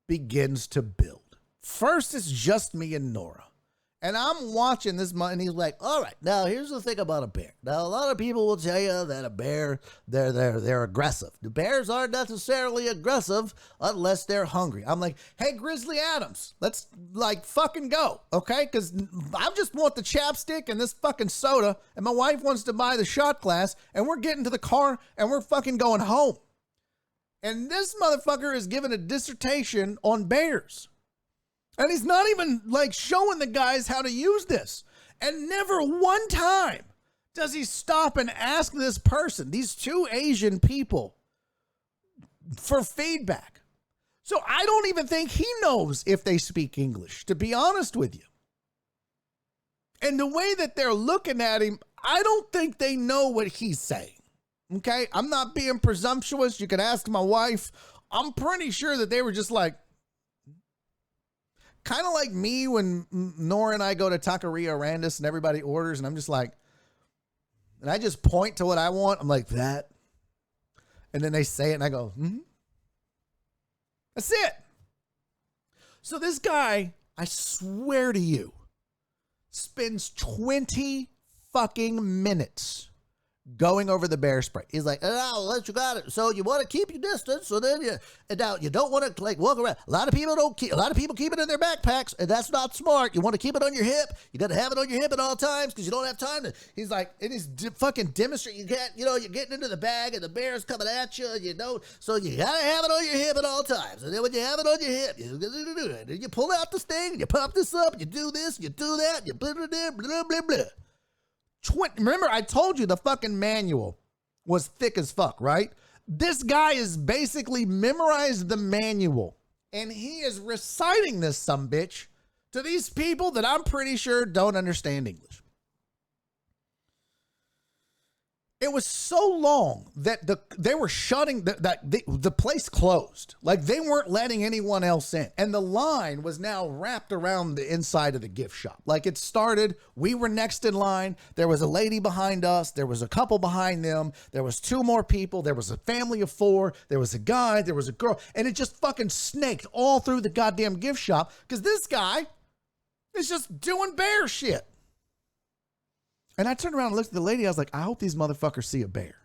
begins to build. First, it's just me and Nora. And I'm watching this, and he's like, all right, now here's the thing about a bear. Now, a lot of people will tell you that a bear, they're aggressive. The bears aren't necessarily aggressive unless they're hungry. I'm like, hey, Grizzly Adams, let's like fucking go, okay? Because I just want the chapstick and this fucking soda, and my wife wants to buy the shot glass, and we're getting to the car, and we're fucking going home. And this motherfucker is giving a dissertation on bears. And he's not even like showing the guys how to use this. And never one time does he stop and ask this person, these two Asian people, for feedback. So I don't even think he knows if they speak English, to be honest with you. And the way that they're looking at him, I don't think they know what he's saying. Okay? I'm not being presumptuous. You can ask my wife. I'm pretty sure that they were just like, kind of like me when Nora and I go to Taqueria Randus and everybody orders and I'm just like, and I just point to what I want. I'm like, that. And then they say it and I go, mm-hmm. That's it. So this guy, I swear to you, spends 20 fucking minutes going over the bear spray. He's like, oh, you got it. So you want to keep your distance. So then you don't want to like walk around. A lot of people keep it in their backpacks, and that's not smart. You want to keep it on your hip. You got to have it on your hip at all times because you don't have time to. He's like, and he's fucking demonstrating. You're getting into the bag and the bear's coming at you. So you got to have it on your hip at all times. And then when you have it on your hip, you pull out this thing and you pop this up. You do this, you do that. You blah blah blah blah blah blah. Remember, I told you the fucking manual was thick as fuck, right? This guy is basically memorized the manual, and he is reciting this sumbitch to these people that I'm pretty sure don't understand English. It was so long that they were shutting the place closed. Like they weren't letting anyone else in. And the line was now wrapped around the inside of the gift shop. Like it started, we were next in line. There was a lady behind us. There was a couple behind them. There was two more people. There was a family of four. There was a guy. There was a girl. And it just fucking snaked all through the goddamn gift shop because this guy is just doing bear shit. And I turned around and looked at the lady. I was like, I hope these motherfuckers see a bear.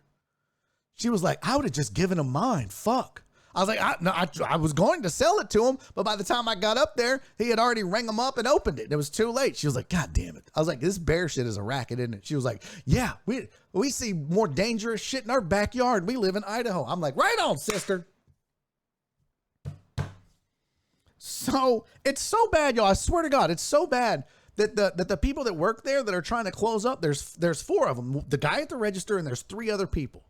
She was like, I would have just given him mine. Fuck. I was like, I was going to sell it to him, but by the time I got up there, he had already rang them up and opened it. It was too late. She was like, God damn it. I was like, this bear shit is a racket, isn't it? She was like, yeah, we see more dangerous shit in our backyard. We live in Idaho. I'm like, right on, sister. So it's so bad, y'all. I swear to God, it's so bad. That the people that work there that are trying to close up, there's four of them. The guy at the register and there's three other people.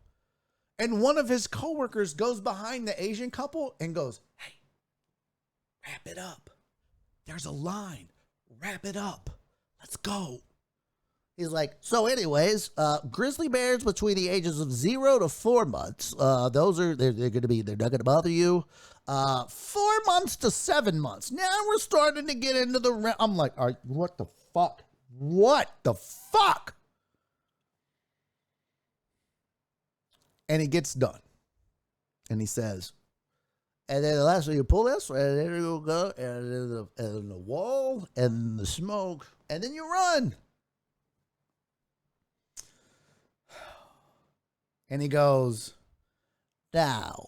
And one of his coworkers goes behind the Asian couple and goes, hey, wrap it up. There's a line. Wrap it up. Let's go. He's like, so anyways, grizzly bears between the ages of 0 to 4 months. They're not gonna bother you. 4 months to 7 months. Now we're starting to get into the. I'm like, all right, what the fuck? What the fuck? And he gets done, and he says, and then the last thing you pull this, and there you go, and then the wall, and the smoke, and then you run. And he goes, now,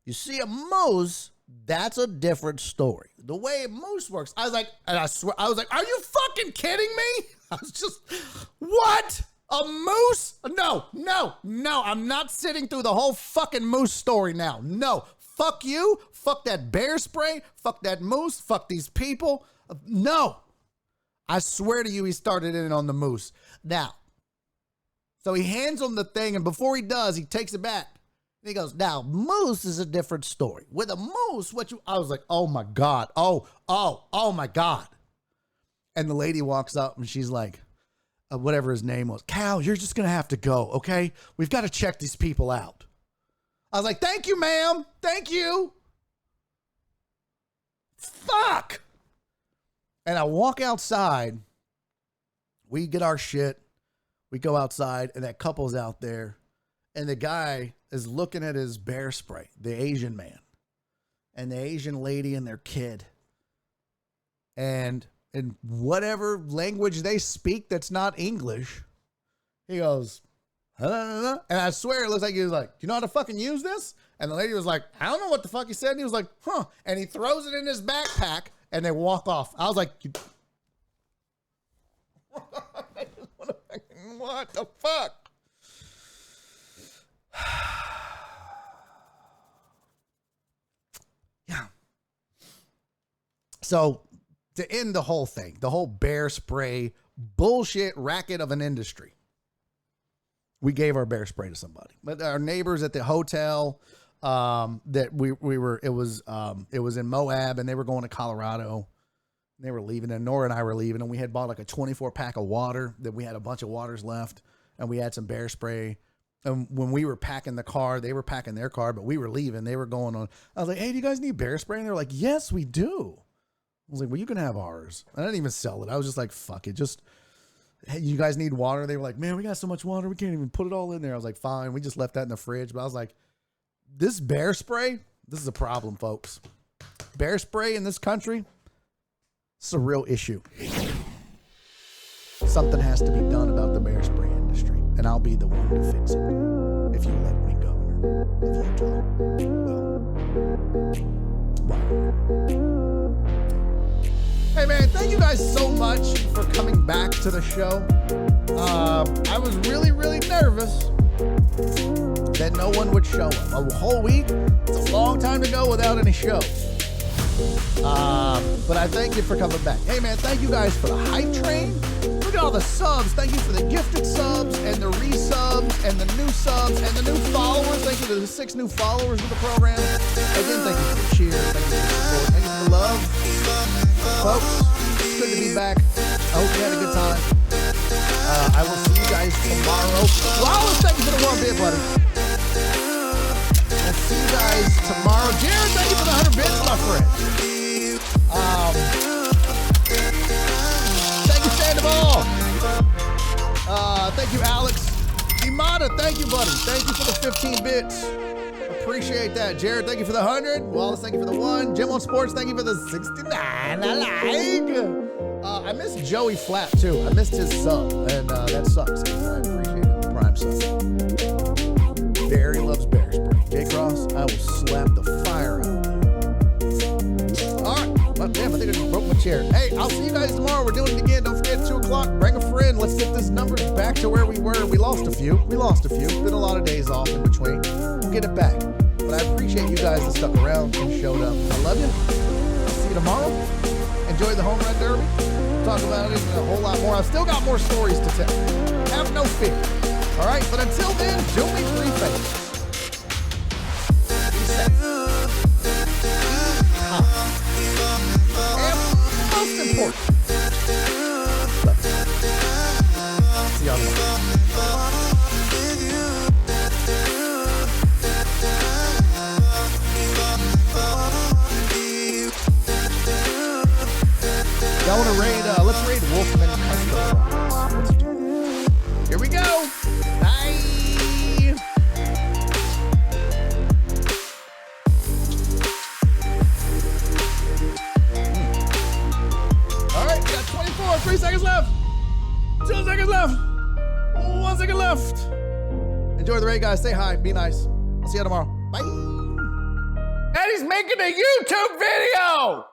you see a moose, that's a different story. The way a moose works, I was like, and I swear, I was like, are you fucking kidding me? I was just, what? A moose? No, I'm not sitting through the whole fucking moose story now. No, fuck you, fuck that bear spray, fuck that moose, fuck these people. No, I swear to you, he started in on the moose. Now, So he hands him the thing, and before he does, he takes it back. And he goes, now, moose is a different story. With a moose, I was like, oh my God. Oh my God. And the lady walks up and she's like, whatever his name was, Cal, you're just going to have to go, okay? We've got to check these people out. I was like, thank you, ma'am. Thank you. Fuck. And I walk outside. We get our shit. We go outside, and that couple's out there. And the guy is looking at his bear spray, the Asian man, and the Asian lady and their kid. And in whatever language they speak that's not English, he goes, and I swear it looks like he was like, do you know how to fucking use this? And the lady was like, I don't know what the fuck he said. And he was like, huh. And he throws it in his backpack, and they walk off. I was like, what the fuck? Yeah. So to end the whole thing, the whole bear spray bullshit racket of an industry, we gave our bear spray to somebody. But our neighbors at the hotel that we were, it was in Moab, and they were going to Colorado. They were leaving, and Nora and I were leaving, and we had bought like a 24 pack of water that we had a bunch of waters left, and we had some bear spray. And when we were packing the car, they were packing their car, but we were leaving. They were going on. I was like, hey, do you guys need bear spray? And they were like, yes, we do. I was like, well, you can have ours. I didn't even sell it. I was just like, fuck it. Just, hey, you guys need water? They were like, man, we got so much water. We can't even put it all in there. I was like, fine. We just left that in the fridge. But I was like, this bear spray, this is a problem, folks. Bear spray in this country, it's a real issue. Something has to be done about the bear spray industry, and I'll be the one to fix it if you let me, Governor of Utah. Well, hey man, thank you guys so much for coming back to the show. I was really, really nervous that no one would show up. A whole week, it's a long time to go without any show. But I thank you for coming back. Hey man, thank you guys for the hype train. Look at all the subs. Thank you for the gifted subs and the resubs and the new subs and the new followers. Thank you to the 6 new followers of the program. Again, thank you for the cheer. Thank you for the support. Thank you for the love. Folks, it's good to be back. I hope you had a good time. I will see you guys tomorrow. Wallace, thank you for the 1 bit, buddy. I'll see you guys tomorrow. Jared, thank you for the 100 bits, my friend. Thank you, Sandoval. Thank you, Alex. Imada, thank you, buddy. Thank you for the 15 bits. Appreciate that. Jared, thank you for the 100. Wallace, thank you for the 1. Jim on Sports, thank you for the 69. I like. I missed Joey Flap, too. I missed his sub, and that sucks. I appreciate it. Prime sub. Barry loves bear spray. J-Cross, I will slap the fire out of you. All right. Well, damn, I think I just broke my chair. Hey, I'll see you guys tomorrow. We're doing it again. Don't forget, 2 o'clock. Bring a friend. Let's get this numbers back to where we were. We lost a few. Been a lot of days off in between. We'll get it back. But I appreciate you guys that stuck around and showed up. I love you. I'll see you tomorrow. Enjoy the home run derby. Talk about it and a whole lot more. I've still got more stories to tell. Have no fear. All right, but until then, do me 3 favors. Be safe. And most important, love you. See y'all tomorrow. Y'all want to raid? Let's raid Wolfman Custom. Let's do it. Here we go. Bye. All right, we got 24. 3 seconds left. 2 seconds left. 1 second left. Enjoy the raid, guys. Stay high. Be nice. I'll see you tomorrow. Bye. And he's making a YouTube video.